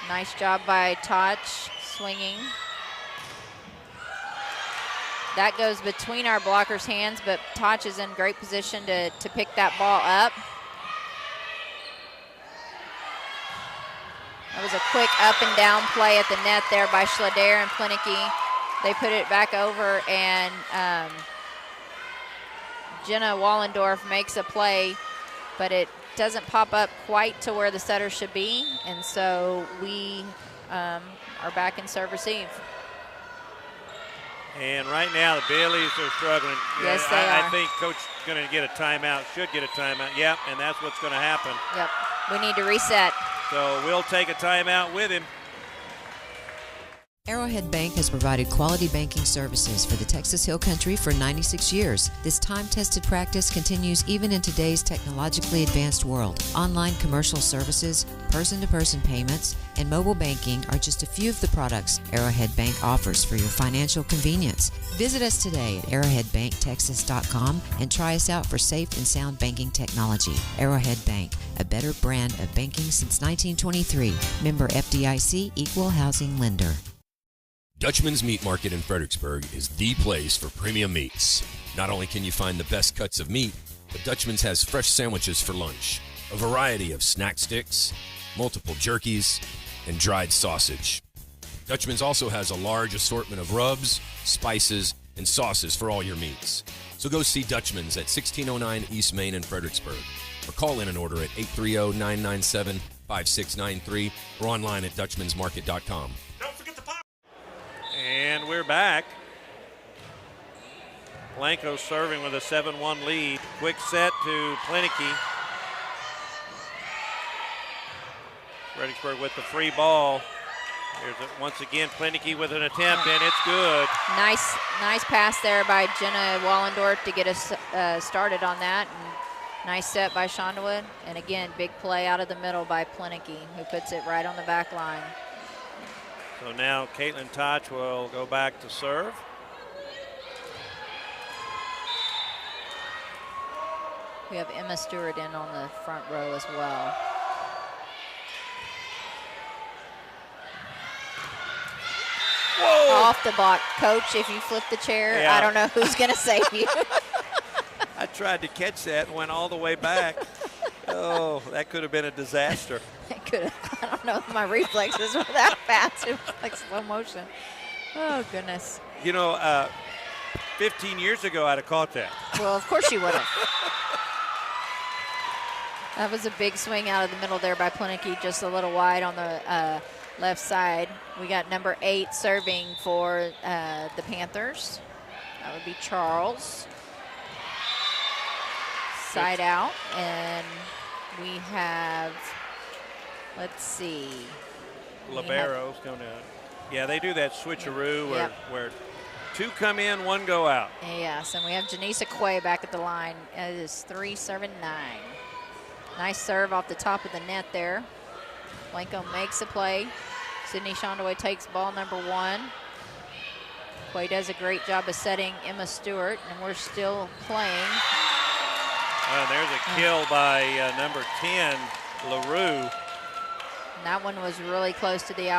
Nice job by Toch swinging. That goes between our blockers' hands, but Toch is in great position to pick that ball up. That was a quick up and down play at the net there by Schlader and Plinicky. They put it back over, and Jenna Wallendorf makes a play, but it doesn't pop up quite to where the setter should be, and so we are back in serve receive. And right now the Billies are struggling. Yes, they are. I think Coach is going to get a timeout, should get a timeout. Yep, and that's what's going to happen. Yep, we need to reset. So we'll take a timeout with him. Arrowhead Bank has provided quality banking services for the Texas Hill Country for 96 years. This time-tested practice continues even in today's technologically advanced world. Online commercial services, person-to-person payments, and mobile banking are just a few of the products Arrowhead Bank offers for your financial convenience. Visit us today at arrowheadbanktexas.com and try us out for safe and sound banking technology. Arrowhead Bank, a better brand of banking since 1923. Member FDIC, Equal Housing Lender. Dutchman's Meat Market in Fredericksburg is the place for premium meats. Not only can you find the best cuts of meat, but Dutchman's has fresh sandwiches for lunch, a variety of snack sticks, multiple jerkies, and dried sausage. Dutchman's also has a large assortment of rubs, spices, and sauces for all your meats. So go see Dutchman's at 1609 East Main in Fredericksburg, or call in an order at 830-997-5693 or online at dutchmansmarket.com. And we're back. Blanco serving with a 7-1 lead. Quick set to Plenicky. Fredericksburg with the free ball. Here's it once again, Plenicky with an attempt, and it's good. Nice pass there by Jenna Wallendorf to get us started on that. And nice set by Shondawood. And again, big play out of the middle by Plenicky, who puts it right on the back line. So now Caitlin Toch will go back to serve. We have Emma Stewart in on the front row as well. Whoa! Off the block. Coach, if you flip the chair, Yeah. I don't know who's going to save you. I tried to catch that and went all the way back. Oh, that could have been a disaster. I could have, I don't know if my reflexes were that fast. It was like slow motion. Oh, goodness. You know, 15 years ago, I'd have caught that. Well, of course you would have. That was a big swing out of the middle there by Plenicky, just a little wide on the left side. We got number 8 serving for the Panthers. That would be Charles. Side out, and we have, let's see. Libero's going to, yeah, they do that switcheroo Yep. where 2 come in, 1 go out. Yes, and we have Janisa Quay back at the line. It is 3-7-9. Nice serve off the top of the net there. Blanco makes a play. Sydney Shondaway takes ball number 1. Quay does a great job of setting Emma Stewart, and we're still playing. There's a kill by number 10, LaRue. And that one was really close to the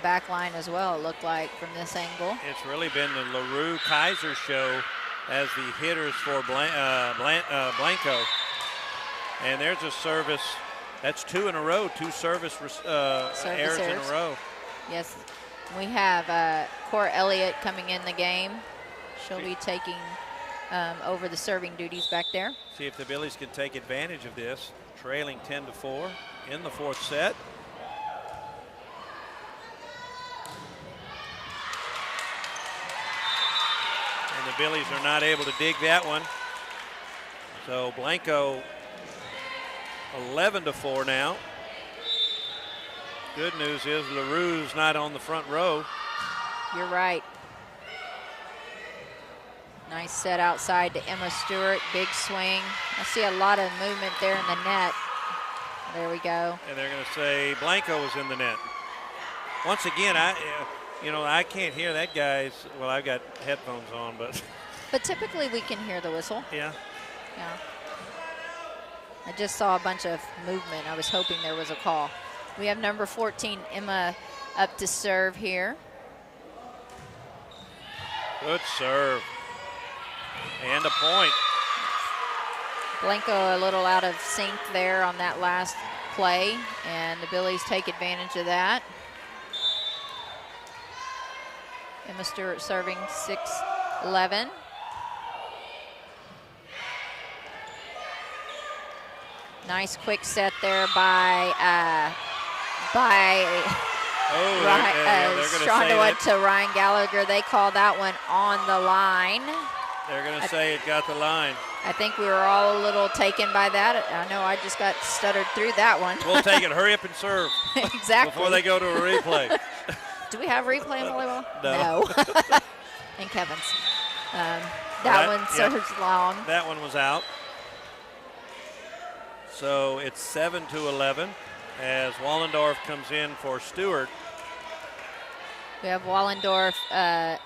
back line as well, it looked like, from this angle. It's really been the LaRue Kaiser show as the hitters for Blanco. And there's a service. That's 2 in a row, 2 service errors in a row. Yes. We have Cora Elliott coming in the game. She'll be taking over the serving duties back there. See if the Billies can take advantage of this. Trailing 10-4 in the 4th set. And the Billies are not able to dig that one. So Blanco 11-4 now. Good news is LaRue's not on the front row. You're right. Nice set outside to Emma Stewart. Big swing. I see a lot of movement there in the net. There we go. And they're going to say Blanco was in the net. Once again, I can't hear that guy's. Well, I've got headphones on, but. But typically we can hear the whistle. Yeah. Yeah. I just saw a bunch of movement. I was hoping there was a call. We have number 14, Emma, up to serve here. Good serve. And a point. Blanco a little out of sync there on that last play, and the Billies take advantage of that. Emma Stewart serving 6-11. Nice quick set there by Shondawood to Ryan Gallagher. They call that one on the line. They're going to say it got the line. I think we were all a little taken by that. I know I just got stuttered through that one. We'll take it. Hurry up and serve. Exactly. Before they go to a replay. Do we have replay in volleyball? No. And Kevin's. That one serves long. That one was out. So it's 7-11 as Wallendorf comes in for Stewart. We have Wallendorf,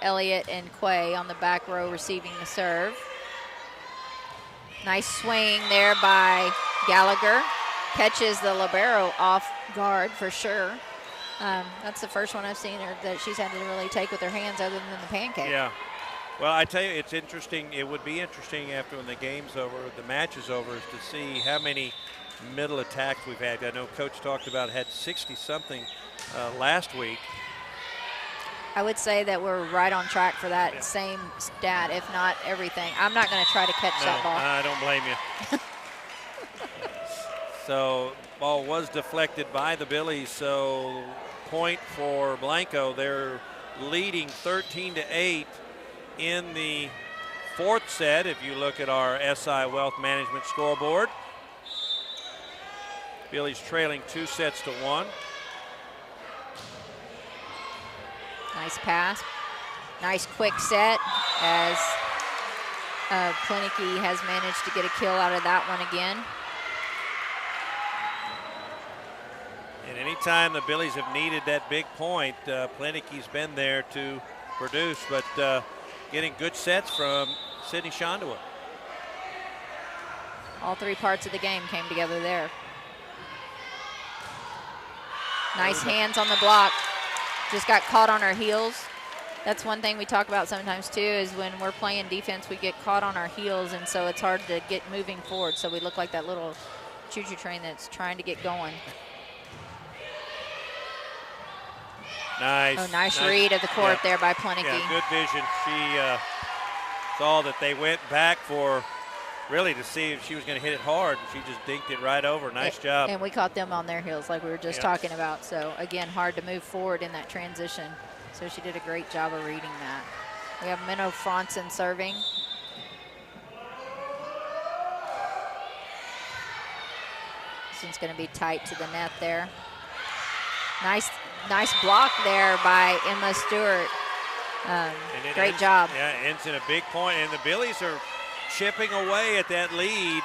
Elliott, and Quay on the back row receiving the serve. Nice swing there by Gallagher. Catches the libero off guard for sure. That's the first one I've seen her that she's had to really take with her hands other than the pancake. Yeah. Well, I tell you, it's interesting. It would be interesting after when the game's over, the match is over, is to see how many middle attacks we've had. I know Coach talked about had 60-something last week. I would say that we're right on track for that same stat, if not everything. I'm not going to try to catch that ball. I don't blame you. So ball was deflected by the Billies, so point for Blanco. They're leading 13-8 in the fourth set if you look at our SI Wealth Management scoreboard. Billies trailing 2-1. Nice pass. Nice quick set as Plinicky has managed to get a kill out of that one again. And anytime the Billies have needed that big point, Plinicky's been there to produce, but getting good sets from Sydney Shondua. All three parts of the game came together there. Nice hands on the block. Just got caught on our heels. That's one thing we talk about sometimes too, is when we're playing defense, we get caught on our heels, and so it's hard to get moving forward. So we look like that little choo-choo train that's trying to get going. Nice. Oh, nice read of the court there by Plinicky. Yeah, good vision. She saw that they went back for really to see if she was going to hit it hard, and she just dinked it right over. Nice job. And we caught them on their heels like we were just talking about. So, again, hard to move forward in that transition. So she did a great job of reading that. We have Minnow Franzen serving. This one's going to be tight to the net there. Nice block there by Emma Stewart. Great job. Yeah, ends in a big point, and the Billies are chipping away at that lead.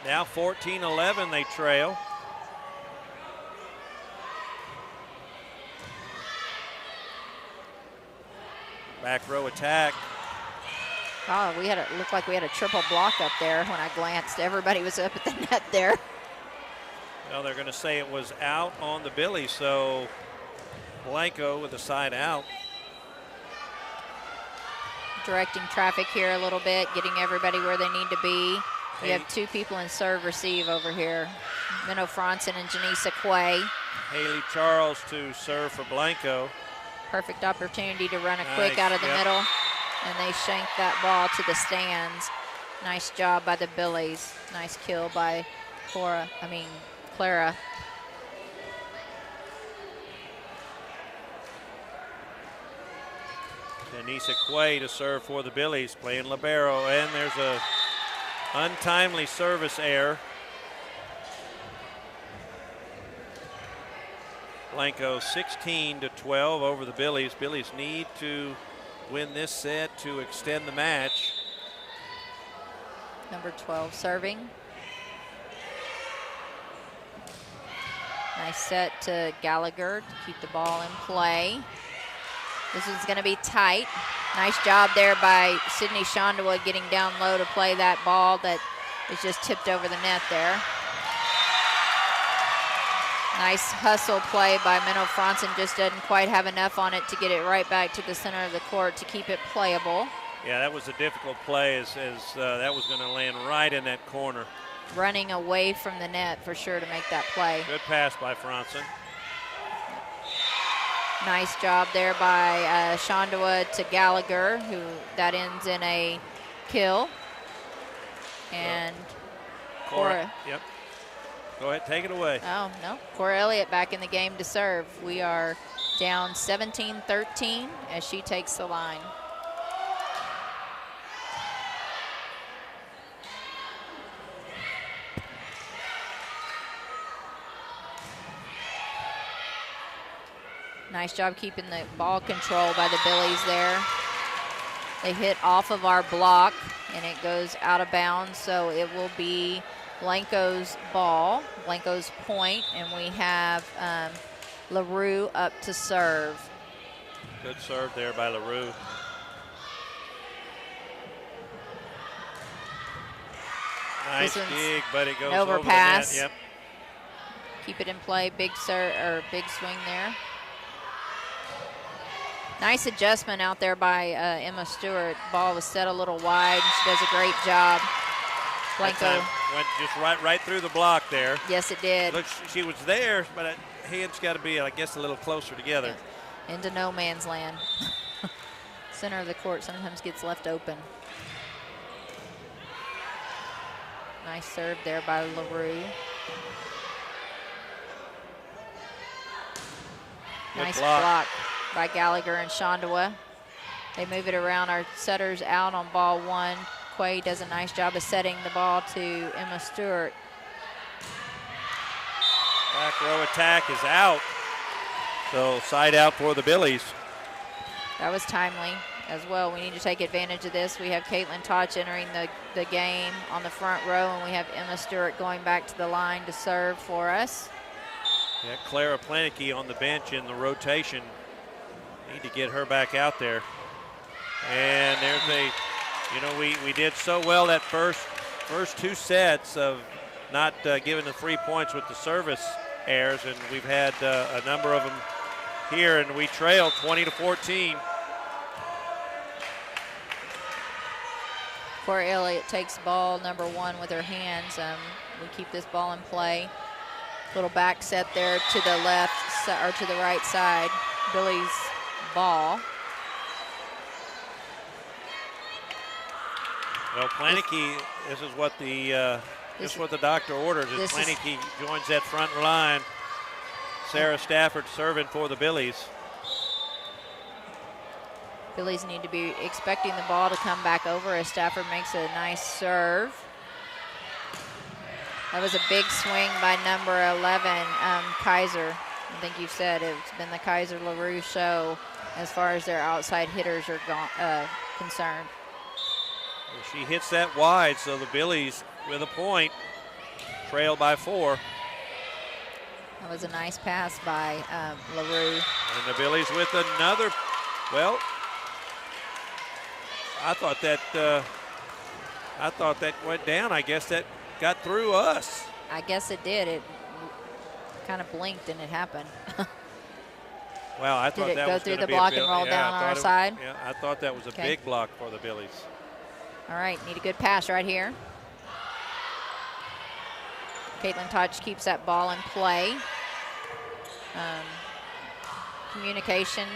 Now 14-11 they trail. Back row attack. Oh, looked like we had a triple block up there when I glanced. Everybody was up at the net there. Well, they're going to say it was out on the Billies, so Blanco with a side out. Directing traffic here a little bit, getting everybody where they need to be. We have two people in serve receive over here. Minnow Franzen and Janisa Quay. Haley Charles to serve for Blanco. Perfect opportunity to run a quick out of the middle, and they shank that ball to the stands. Nice job by the Billies. Nice kill by Clara. Janisa Quay to serve for the Billies, playing libero, and there's a untimely service error. Blanco 16-12 over the Billies. Billies need to win this set to extend the match. Number 12 serving. Nice set to Gallagher to keep the ball in play. This is going to be tight. Nice job there by Sydney Shondua getting down low to play that ball that is just tipped over the net there. Nice hustle play by Minnow Franzen, just doesn't quite have enough on it to get it right back to the center of the court to keep it playable. Yeah, that was a difficult play as that was going to land right in that corner. Running away from the net for sure to make that play. Good pass by Franzen. Nice job there by Shondua to Gallagher, who that ends in a kill. And Cora. Yep. Go ahead, take it away. Oh, no. Cora Elliott back in the game to serve. We are down 17-13 as she takes the line. Nice job keeping the ball control by the Billies there. They hit off of our block, and it goes out of bounds, so it will be Blanco's ball, Blanco's point, and we have LaRue up to serve. Good serve there by LaRue. Nice dig, but it goes over the net. Yep. Keep it in play. Big swing there. Nice adjustment out there by Emma Stewart. Ball was set a little wide. She does a great job. Blanco went just right through the block there. Yes, it did. Looks, she was there, but hands got to be, I guess, a little closer together. Into no man's land. Center of the court sometimes gets left open. Nice serve there by LaRue. Nice block by Gallagher and Shondawa. They move it around. Our setter's out on ball one. Quay does a nice job of setting the ball to Emma Stewart. Back row attack is out. So side out for the Billies. That was timely as well. We need to take advantage of this. We have Caitlin Toch entering the game on the front row, and we have Emma Stewart going back to the line to serve for us. Yeah, Clara Plenicky on the bench in the rotation. Need to get her back out there. And there's we did so well that first two sets of not giving the 3 points with the service errors, and we've had a number of them here, and we trail 20-14. Cora Elliott takes ball number one with her hands. We keep this ball in play. Little back set there to the left or to the right side. Billy's ball. Well, Plenicky, this is what the doctor orders. Is Plenicky joins that front line. Sarah Stafford serving for the Billies. Billies need to be expecting the ball to come back over as Stafford makes a nice serve. That was a big swing by number 11, Kaiser. I think you said it's been the Kaiser LaRue show as far as their outside hitters are concerned. Well, she hits that wide, so the Billies with a point, trail by 4. That was a nice pass by LaRue. And the Billies with another, well, I thought that went down. I guess that got through us. I guess it did. It kind of blinked and it happened. Well, I thought that was go through the be block and roll down on our side? Yeah, I thought that was a big block for the Billies. All right, need a good pass right here. Caitlin Toch keeps that ball in play. Communication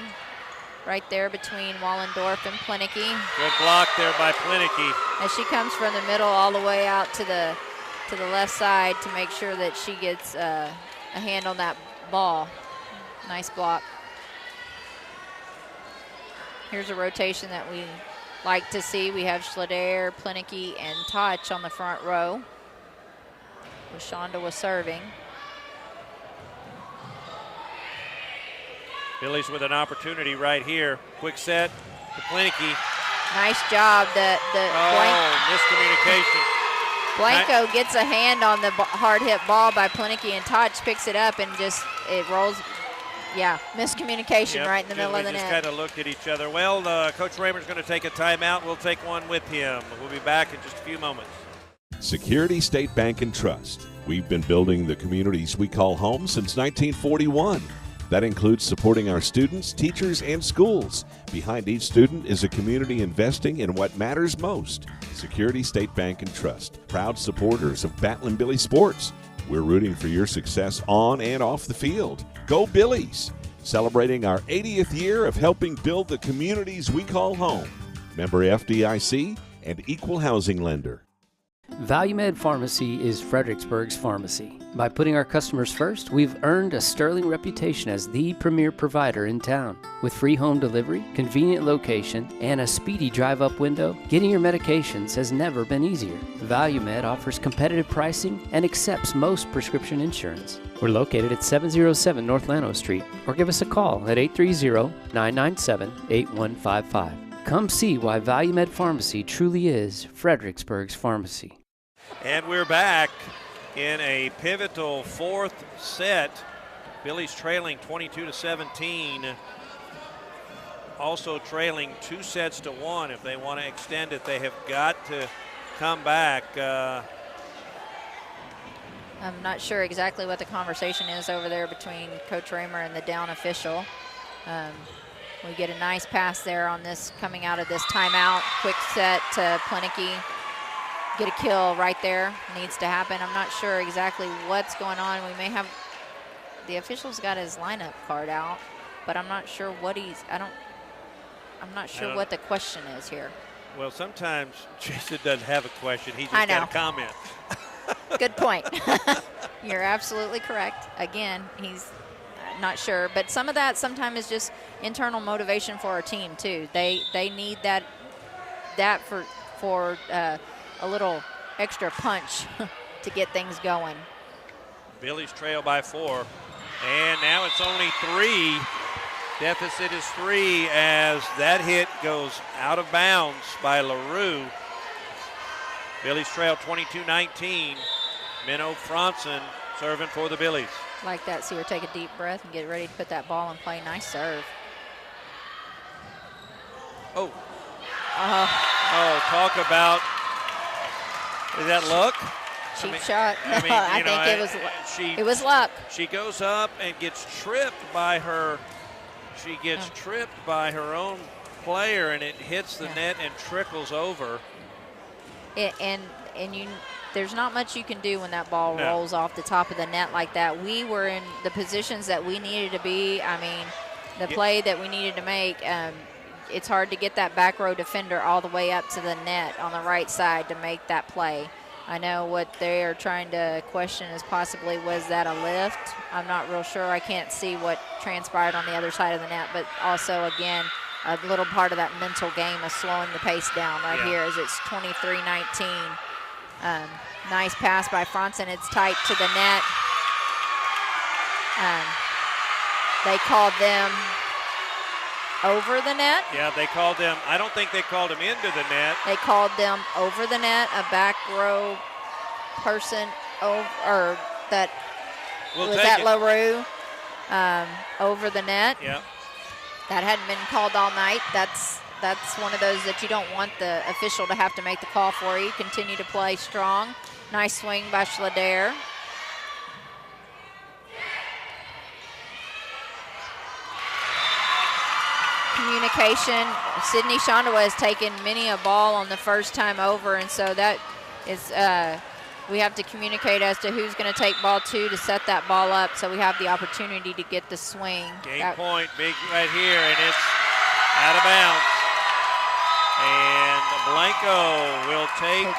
right there between Wallendorf and Plenicky. Good block there by Plenicky. As she comes from the middle all the way out to the left side to make sure that she gets a hand on that ball. Nice block. Here's a rotation that we like to see. We have Schlader, Plenicky, and Toch on the front row. With Shonda was serving. Billies with an opportunity right here. Quick set to Plenicky. Nice job. Miscommunication. Blanco gets a hand on the hard hit ball by Plenicky, and Toch picks it up and it rolls. Yeah, miscommunication right in the middle of the net. We just kind of looked at each other. Well, Coach Raymer's going to take a timeout. We'll take one with him. We'll be back in just a few moments. Security State Bank and Trust. We've been building the communities we call home since 1941. That includes supporting our students, teachers, and schools. Behind each student is a community investing in what matters most. Security State Bank and Trust, proud supporters of Battling Billy sports. We're rooting for your success on and off the field. Go Billies! Celebrating our 80th year of helping build the communities we call home. Member FDIC and equal housing lender. ValueMed Pharmacy is Fredericksburg's pharmacy. By putting our customers first, we've earned a sterling reputation as the premier provider in town. With free home delivery, convenient location, and a speedy drive-up window, getting your medications has never been easier. ValueMed offers competitive pricing and accepts most prescription insurance. We're located at 707 North Llano Street, or give us a call at 830-997-8155. Come see why ValueMed Pharmacy truly is Fredericksburg's pharmacy. And we're back in a pivotal fourth set. Billy's trailing 22-17. Also trailing 2-1. If they want to extend it, they have got to come back. I'm not sure exactly what the conversation is over there between Coach Raymer and the down official. We get a nice pass there on this coming out of this timeout. Quick set to Plenicky. Get a kill right there. Needs to happen. I'm not sure exactly what's going on. We may have the official's got his lineup card out, but I'm not sure what I'm not sure what the question is here. Well, sometimes Jason doesn't have a question. He just got a comment. Good point. You're absolutely correct. Again, he's not sure, but some of that sometimes is just internal motivation for our team too. They need that for a little extra punch to get things going. Billy's trail by 4, and now it's only 3. Deficit is 3 as that hit goes out of bounds by LaRue. Billy's trail 22-19. Minnow Franson serving for the Billies. Like that. See her take a deep breath and get ready to put that ball in play. Nice serve. Oh, talk about, is that luck? Cheap shot. I mean, I think it was luck. She goes up and gets tripped by her. She gets tripped by her own player, and it hits the net and trickles over. There's not much you can do when that ball rolls off the top of the net like that. We were in the positions that we needed to be. I mean, the play that we needed to make, it's hard to get that back row defender all the way up to the net on the right side to make that play. I know what they are trying to question is possibly, was that a lift? I'm not real sure. I can't see what transpired on the other side of the net, but also, again, a little part of that mental game of slowing the pace down right here as it's 23-19. Nice pass by Franson. It's tight to the net. They called them over the net. Yeah, they called them. I don't think they called them into the net. They called them over the net. A back row person over, that was that LaRue over the net. Yeah. That hadn't been called all night. That's one of those that you don't want the official to have to make the call for you. Continue to play strong. Nice swing by Schlader. Communication. Sydney Shondawa has taken many a ball on the first time over, and so that is we have to communicate as to who's going to take ball 2 to set that ball up, so we have the opportunity to get the swing. Game point, big right here, and it's out of bounds. And Blanco will take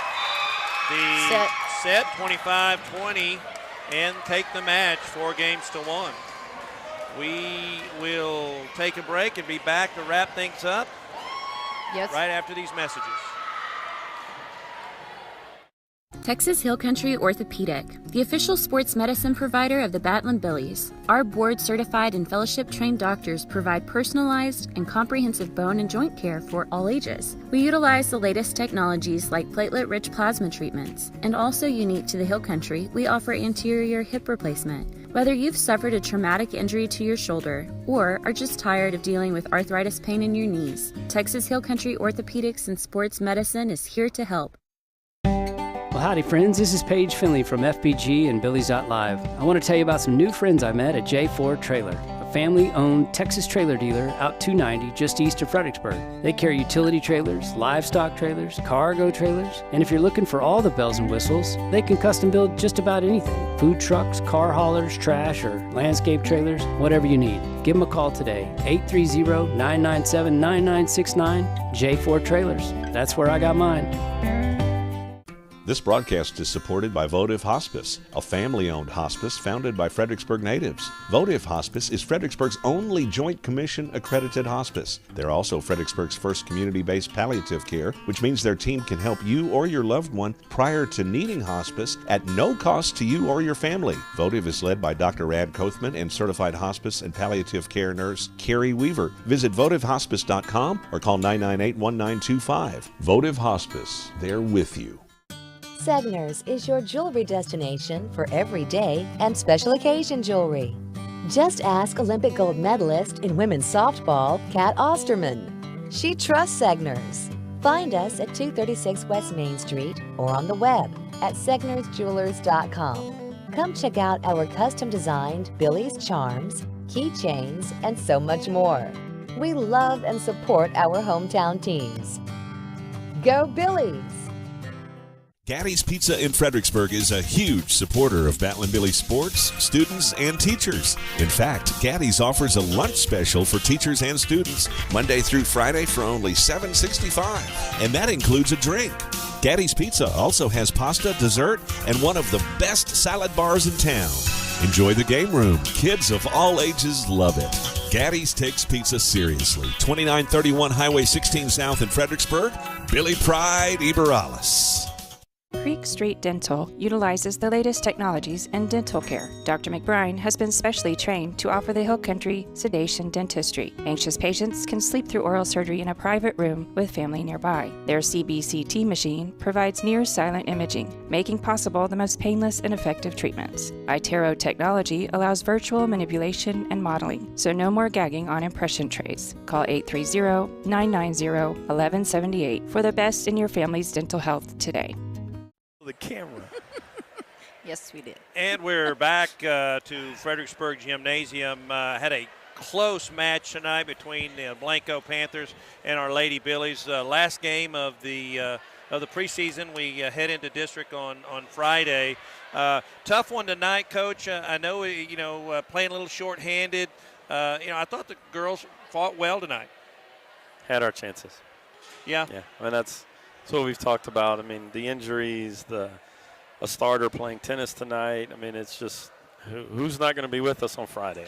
the set 25-20 and take the match 4-1. We will take a break and be back to wrap things up right after these messages. Texas Hill Country Orthopedic, the official sports medicine provider of the Battling Billies. Our board-certified and fellowship-trained doctors provide personalized and comprehensive bone and joint care for all ages. We utilize the latest technologies like platelet-rich plasma treatments, and also unique to the Hill Country, we offer anterior hip replacement. Whether you've suffered a traumatic injury to your shoulder or are just tired of dealing with arthritis pain in your knees, Texas Hill Country Orthopedics and Sports Medicine is here to help. Well, howdy, friends. This is Paige Finley from FBG and Billies.Live. I want to tell you about some new friends I met at J4 Trailer, a family-owned Texas trailer dealer out 290 just east of Fredericksburg. They carry utility trailers, livestock trailers, cargo trailers, and if you're looking for all the bells and whistles, they can custom build just about anything. Food trucks, car haulers, trash, or landscape trailers, whatever you need. Give them a call today, 830-997-9969, J4 Trailers. That's where I got mine. This broadcast is supported by Votive Hospice, a family-owned hospice founded by Fredericksburg natives. Votive Hospice is Fredericksburg's only Joint Commission accredited hospice. They're also Fredericksburg's first community-based palliative care, which means their team can help you or your loved one prior to needing hospice at no cost to you or your family. Votive is led by Dr. Rad Kothman and certified hospice and palliative care nurse Carrie Weaver. Visit votivehospice.com or call 998-1925. Votive Hospice, they're with you. Segner's is your jewelry destination for everyday and special occasion jewelry. Just ask Olympic gold medalist in women's softball, Kat Osterman. She trusts Segner's. Find us at 236 West Main Street or on the web at segnersjewelers.com. Come check out our custom-designed Billies charms, keychains, and so much more. We love and support our hometown teams. Go Billies! Gaddy's Pizza in Fredericksburg is a huge supporter of Battling Billy sports, students, and teachers. In fact, Gaddy's offers a lunch special for teachers and students Monday through Friday for only $7.65, and that includes a drink. Gaddy's Pizza also has pasta, dessert, and one of the best salad bars in town. Enjoy the game room. Kids of all ages love it. Gaddy's takes pizza seriously. 2931 Highway 16 South in Fredericksburg. Billy Pride, Iberalis. Creek Street Dental utilizes the latest technologies in dental care. Dr. McBride has been specially trained to offer the Hill Country sedation dentistry. Anxious patients can sleep through oral surgery in a private room with family nearby. Their CBCT machine provides near-silent imaging, making possible the most painless and effective treatments. iTero technology allows virtual manipulation and modeling, so no more gagging on impression trays. Call 830-990-1178 for the best in your family's dental health today. The camera. Yes, we did. And we're back to Fredericksburg Gymnasium. Had a close match tonight between the Blanco Panthers and our Lady Billies. Last game of the preseason. We head into district on Friday. Tough one tonight, Coach. I know playing a little short-handed. I thought the girls fought well tonight. Had our chances. Yeah. Yeah. I mean, that's what we've talked about. I mean, the injuries, a starter playing tennis tonight. I mean, it's just who's not going to be with us on Friday.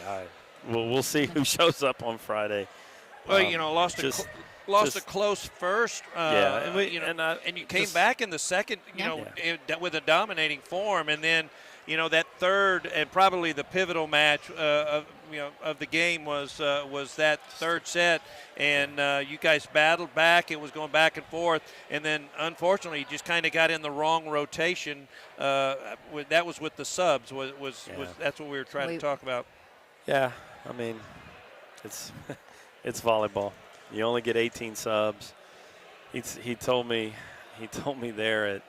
We'll see who shows up on Friday. Well, lost a close first. Yeah, and you came back in the second. With a dominating form, and then that third and probably the pivotal match of the game was that third set, and you guys battled back. It was going back and forth, and then unfortunately, you just kind of got in the wrong rotation. That was with the subs. That's what we were trying to talk about. Yeah, I mean, it's volleyball. You only get 18 subs. He told me there at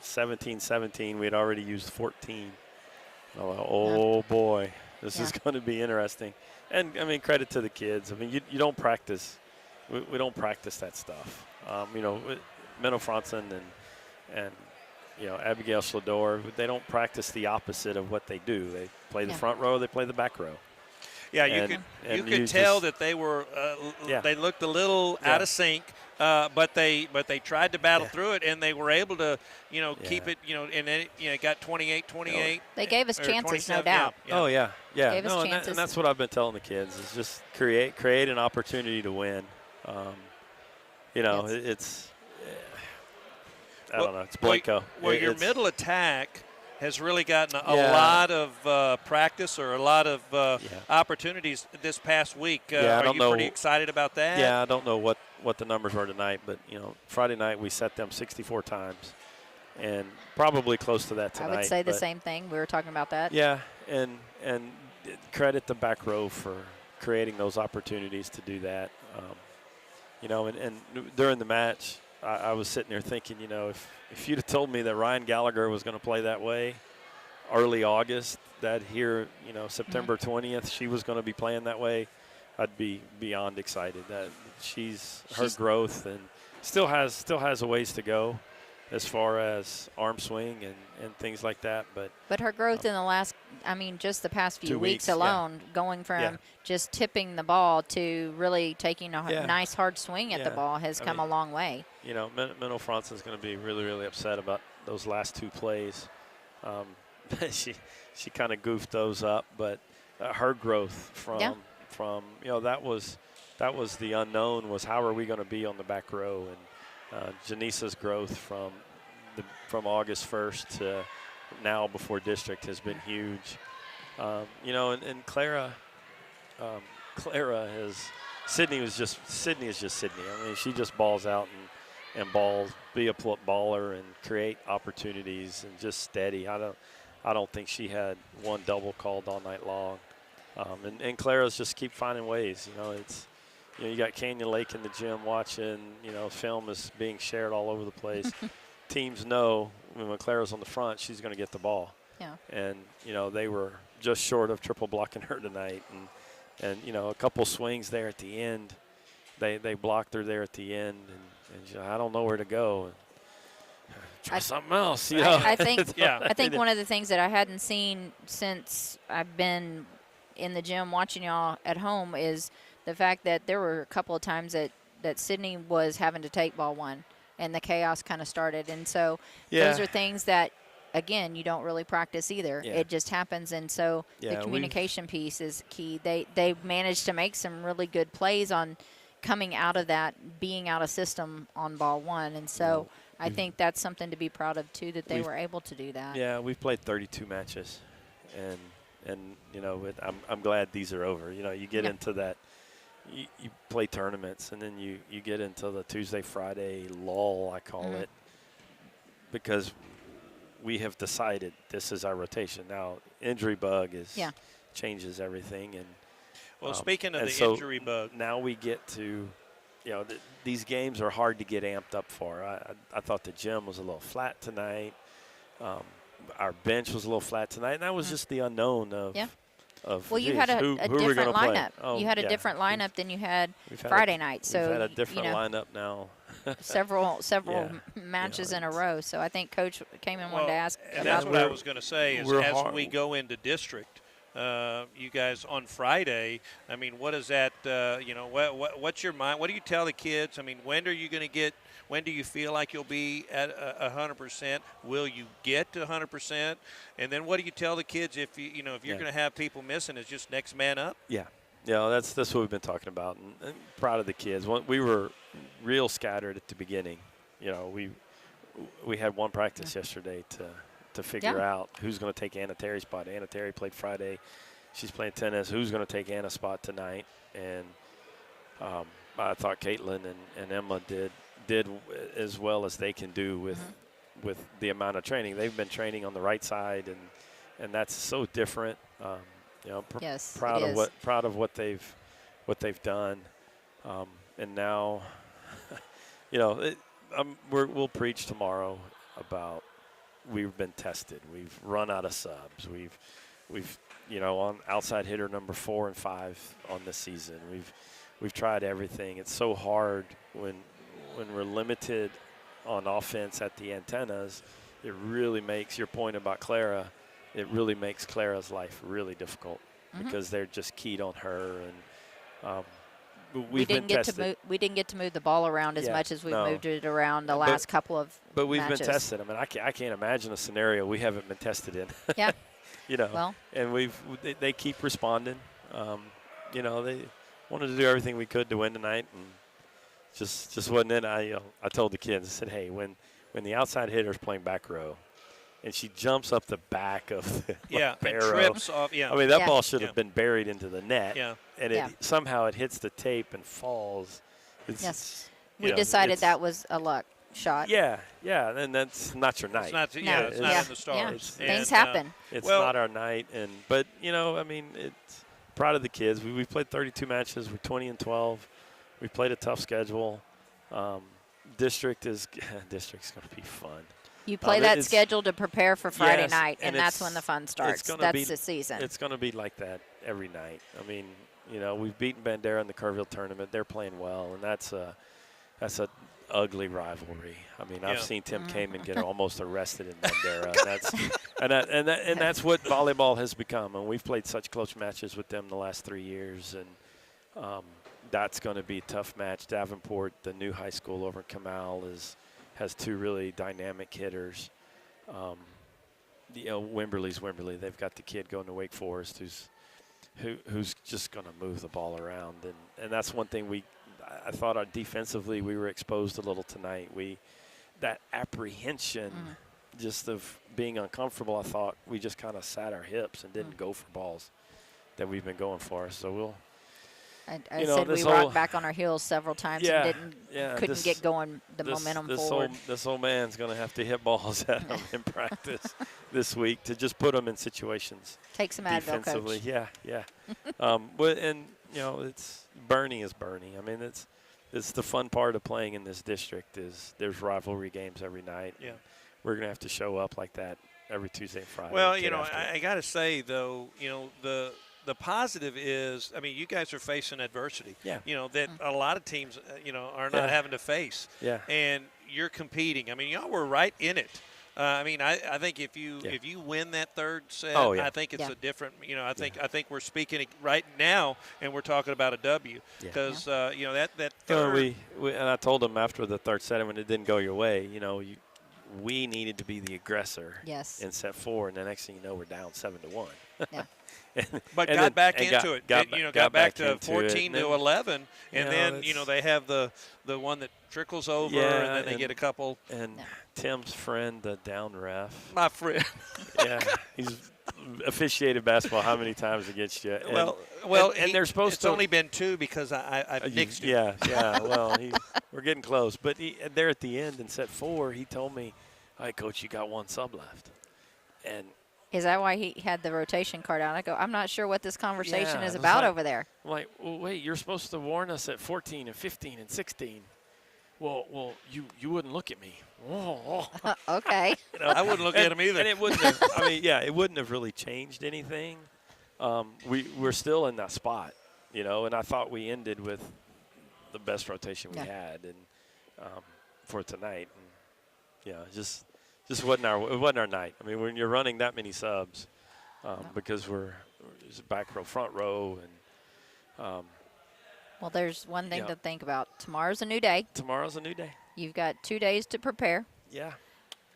17-17 we had already used 14. Oh boy, this is going to be interesting. And I mean, credit to the kids. I mean, you don't practice. We don't practice that stuff. Minnow Franson and Abigail Schlador, they don't practice the opposite of what they do. They play the front row. They play the back row. Yeah, you could tell that they were they looked a little out of sync, but they tried to battle through it, and they were able to keep it and then it got 28-28. They gave us chances, no doubt. Yeah. Oh yeah. Gave us chances. And that's what I've been telling the kids is just create an opportunity to win. It's I don't know. It's Blanco. Well, your middle attack has really gotten a lot of practice or a lot of opportunities this past week. Are you pretty excited about that? Yeah, I don't know what the numbers were tonight, but Friday night we set them 64 times, and probably close to that tonight. I would say the same thing. We were talking about that. Yeah, and credit the back row for creating those opportunities to do that. And during the match, I was sitting there thinking, if you'd have told me that Ryan Gallagher was going to play that way early August, that here, September 20th, she was going to be playing that way, I'd be beyond excited. That she's her growth and still has a ways to go as far as arm swing and things like that. But her growth in the last, just the past few weeks alone, going from just tipping the ball to really taking a nice hard swing at the ball has come a long way. Minnow Franson's going to be really, really upset about those last 2 plays. She kind of goofed those up, but her growth from that was the unknown, was how are we going to be on the back row, and Janice's growth from August 1st to now before district has been huge. And Clara Sydney is just Sydney. I mean, she just balls out and balls, be a baller and create opportunities and just steady. I don't think she had one double called all night long. And Clara's just keep finding ways. You got Canyon Lake in the gym watching. Film is being shared all over the place. Teams know when Clara's on the front, she's going to get the ball. Yeah. And they were just short of triple blocking her tonight, and a couple swings there at the end. They blocked her there at the end, and I don't know where to go. Try something else. I think I think one of the things that I hadn't seen since I've been in the gym watching y'all at home is the fact that there were a couple of times that Sydney was having to take ball one, and the chaos kind of started. And so those are things that, again, you don't really practice either. Yeah. It just happens. And so the communication piece is key. They managed to make some really good plays on coming out of that, being out of system on ball one. And so I think that's something to be proud of, too, that they were able to do that. Yeah, we've played 32 matches. And I'm glad these are over. You get into that. You play tournaments, and then you get into the Tuesday, Friday lull, I call it, because we have decided this is our rotation. Now, injury bug changes everything. And well, speaking of the injury bug, now we get to, these games are hard to get amped up for. I thought the gym was a little flat tonight. Our bench was a little flat tonight, and that was just the unknown of. Well, you had a different lineup. Oh, you had a different lineup than you had Friday night. So we've had a different lineup now. several matches in a row. So I think Coach came in wanted to ask. And that's what I was going to say is as we go into district, you guys on Friday. I mean, what is that? What's your mind? What do you tell the kids? I mean, when are you going to get? When do you feel like you'll be at 100%? Will you get to 100%? And then what do you tell the kids if you're going to have people missing? Is just next man up? Yeah, that's what we've been talking about, and proud of the kids. We were real scattered at the beginning. We had one practice yesterday to figure out who's going to take Anna Terry's spot. Anna Terry played Friday. She's playing tennis. Who's going to take Anna's spot tonight? And I thought Caitlin and Emma did as well as they can do with the amount of training. They've been training on the right side, and that's so different. Proud of what they've done, and now we'll preach tomorrow about we've been tested. We've run out of subs. We've on outside hitter number 4 and 5 on this season. We've tried everything. It's so hard when we're limited on offense at the antennas. It really makes your point about Clara. It really makes Clara's life really difficult because they're just keyed on her. And we didn't get to move the ball around as much as we've moved it around the last couple of. But we've matches. been tested. I mean, I can't imagine a scenario we haven't been tested in. Yeah. Well, and they keep responding. They wanted to do everything we could to win tonight, and just wasn't it. I told the kids, I said, hey, when the outside hitter's playing back row, and she jumps up the back of the and barrel, trips off. Yeah. I mean, that ball should have been buried into the net. Yeah. And somehow it hits the tape and falls. We decided that was a luck shot. Yeah, and that's not your night. It's not in the stars. Things happen. It's not our night, but I mean, it's proud of the kids. We've played 32 matches. We're 20-12. We've played a tough schedule. District's going to be fun. You play that schedule to prepare for Friday night, and that's when the fun starts. That's the season. It's going to be like that every night. I mean, we've beaten Bandera in the Kerrville tournament. They're playing well, and that's a ugly rivalry. I mean, I've seen Tim Kamen get almost arrested in Bandera. and that's what volleyball has become. And we've played such close matches with them the last 3 years, and that's going to be a tough match. Davenport, the new high school over in Kamal, has 2 really dynamic hitters. Wimberley's Wimberley. They've got the kid going to Wake Forest who's just going to move the ball around. And that's one thing I thought defensively we were exposed a little tonight. That apprehension just of being uncomfortable, I thought we just kind of sat our hips and didn't go for balls that we've been going for. So we'll – I said we rocked back on our heels several times and couldn't get going momentum forward. This old man's going to have to hit balls at them in practice this week to just put them in situations. Take some Advil, defensively. Coach. Yeah. It's Bernie is Bernie. I mean, it's the fun part of playing in this district is there's rivalry games every night. Yeah. We're going to have to show up like that every Tuesday and Friday. Well, I got to say, though, the positive is, I mean, you guys are facing adversity. Yeah. That a lot of teams, are not having to face. Yeah. And you're competing. I mean, y'all were right in it. I think if you win that third set, I think it's a different. I think we're speaking right now, and we're talking about a W because that third. And I told them after the third set when it didn't go your way, we needed to be the aggressor. Yes. In set 4, and the next thing you know, we're down 7-1. Yeah. But got back into it. Got back to 14 to 11, and then they have the one that trickles over, and then they get a couple. And Tim's friend, the down ref. My friend. Yeah, he's officiated basketball how many times against you? And they're supposed to. It's only been 2 because I nixed him. Yeah. Well, we're getting close, but there at the end in set 4, he told me, "All right, Coach, you got one sub left," and. Is that why he had the rotation card out? I go, I'm not sure what this conversation is about over there. I'm like, well, wait, you're supposed to warn us at 14 and 15 and 16. Well, you wouldn't look at me. Okay. I wouldn't look at him either. And it wouldn't have, it wouldn't have really changed anything. We're still in that spot, and I thought we ended with the best rotation we had and for tonight. And, Just wasn't our night. I mean, when you're running that many subs, because we're back row, front row, and well, there's one thing to think about. Tomorrow's a new day. Tomorrow's a new day. You've got 2 days to prepare. Yeah.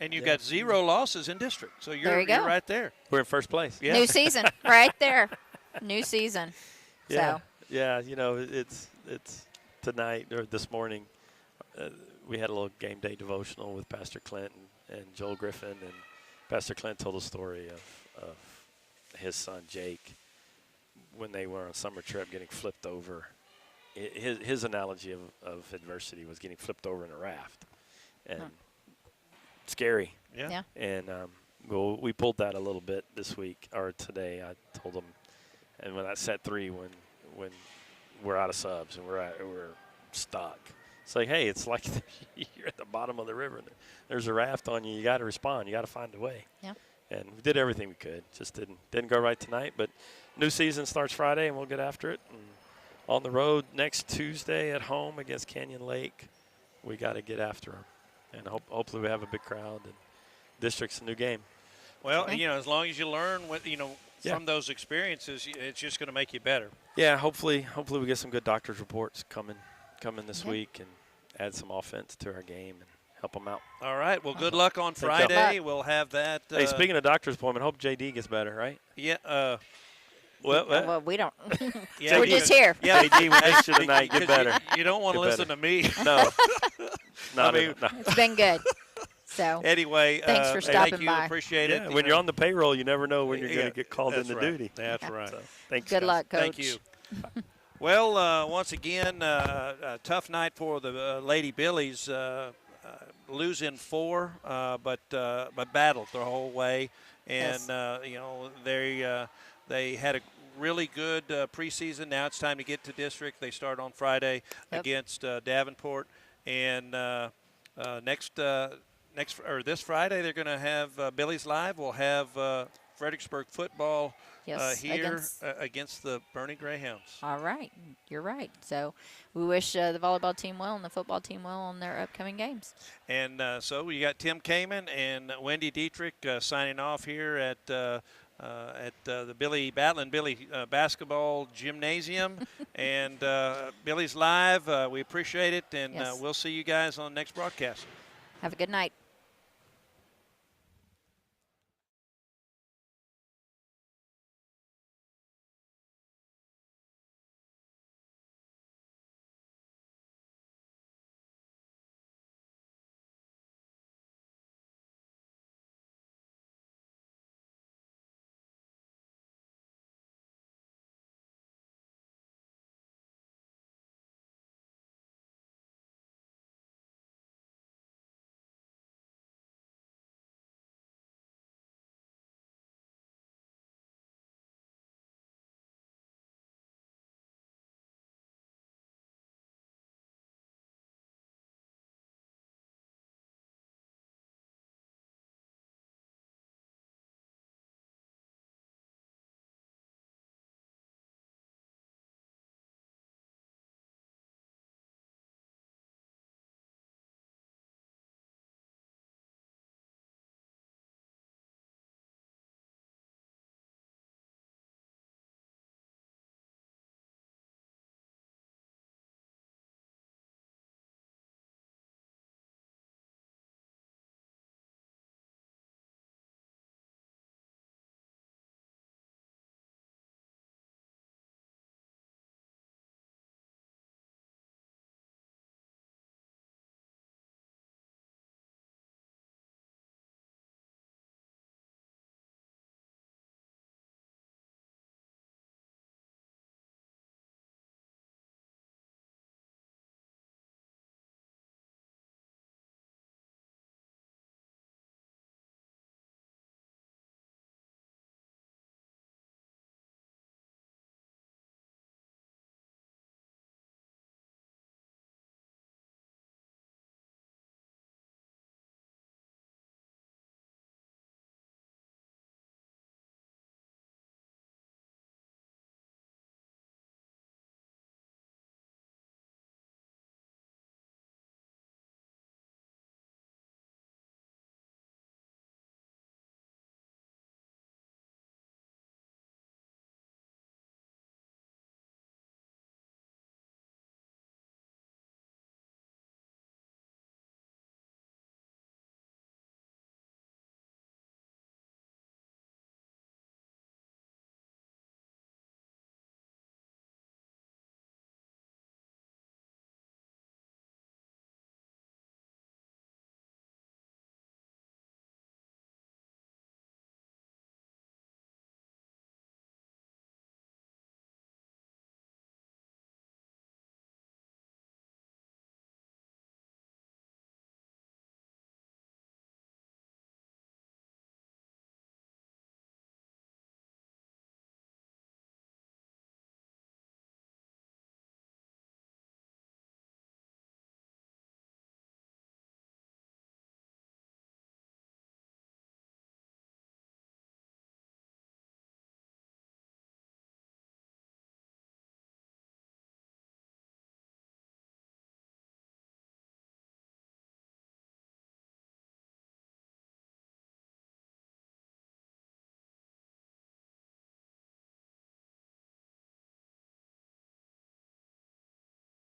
And you've got 0 losses in district, so you're right there. We're in first place. Yeah. New season, right there. New season. Yeah. So. Yeah. It's tonight or this morning. We had a little game day devotional with Pastor Clint and Joel Griffin, and Pastor Clint told a story of his son Jake when they were on a summer trip getting flipped over. His analogy of adversity was getting flipped over in a raft, and scary. Yeah. And we pulled that a little bit this week or today. I told them, and when that set 3, when we're out of subs and we're stuck. It's like, hey, it's like you're at the bottom of the river. There's a raft on you. You got to respond. You got to find a way. Yeah. And we did everything we could. Just didn't go right tonight. But new season starts Friday, and we'll get after it. And on the road next Tuesday at home against Canyon Lake, we got to get after them. And hopefully we have a big crowd. And district's a new game. Well, as long as you learn from those experiences, it's just going to make you better. Yeah. Hopefully we get some good doctor's reports coming this week and add some offense to our game and help them out. All right. Well, good luck on Friday. We'll have that. Hey, speaking of doctor's appointment, hope JD gets better, right? Yeah. Well, we don't. Yeah, we're just here. Yeah, JD, we miss you tonight. Get better. You don't want to listen to me. No. No. It's been good. So anyway, thanks for stopping thank you. by. Appreciate it. When you're on the payroll, you never know when you're going to get called into duty. That's right. So, thanks. Good luck, Coach. Thank you. Well, once again, a tough night for the Lady Billies. Losing 4, but battled the whole way, and they had a really good preseason. Now it's time to get to district. They start on Friday against Davenport, and this Friday they're going to have Billies.Live. We'll have Fredericksburg football here against the Bernie Greyhounds. All right. You're right. So we wish the volleyball team well and the football team well on their upcoming games. And so we got Tim Kamen and Wendy Dietrich signing off here at the Billy basketball gymnasium and Billies.Live. We appreciate it, and we'll see you guys on the next broadcast. Have a good night.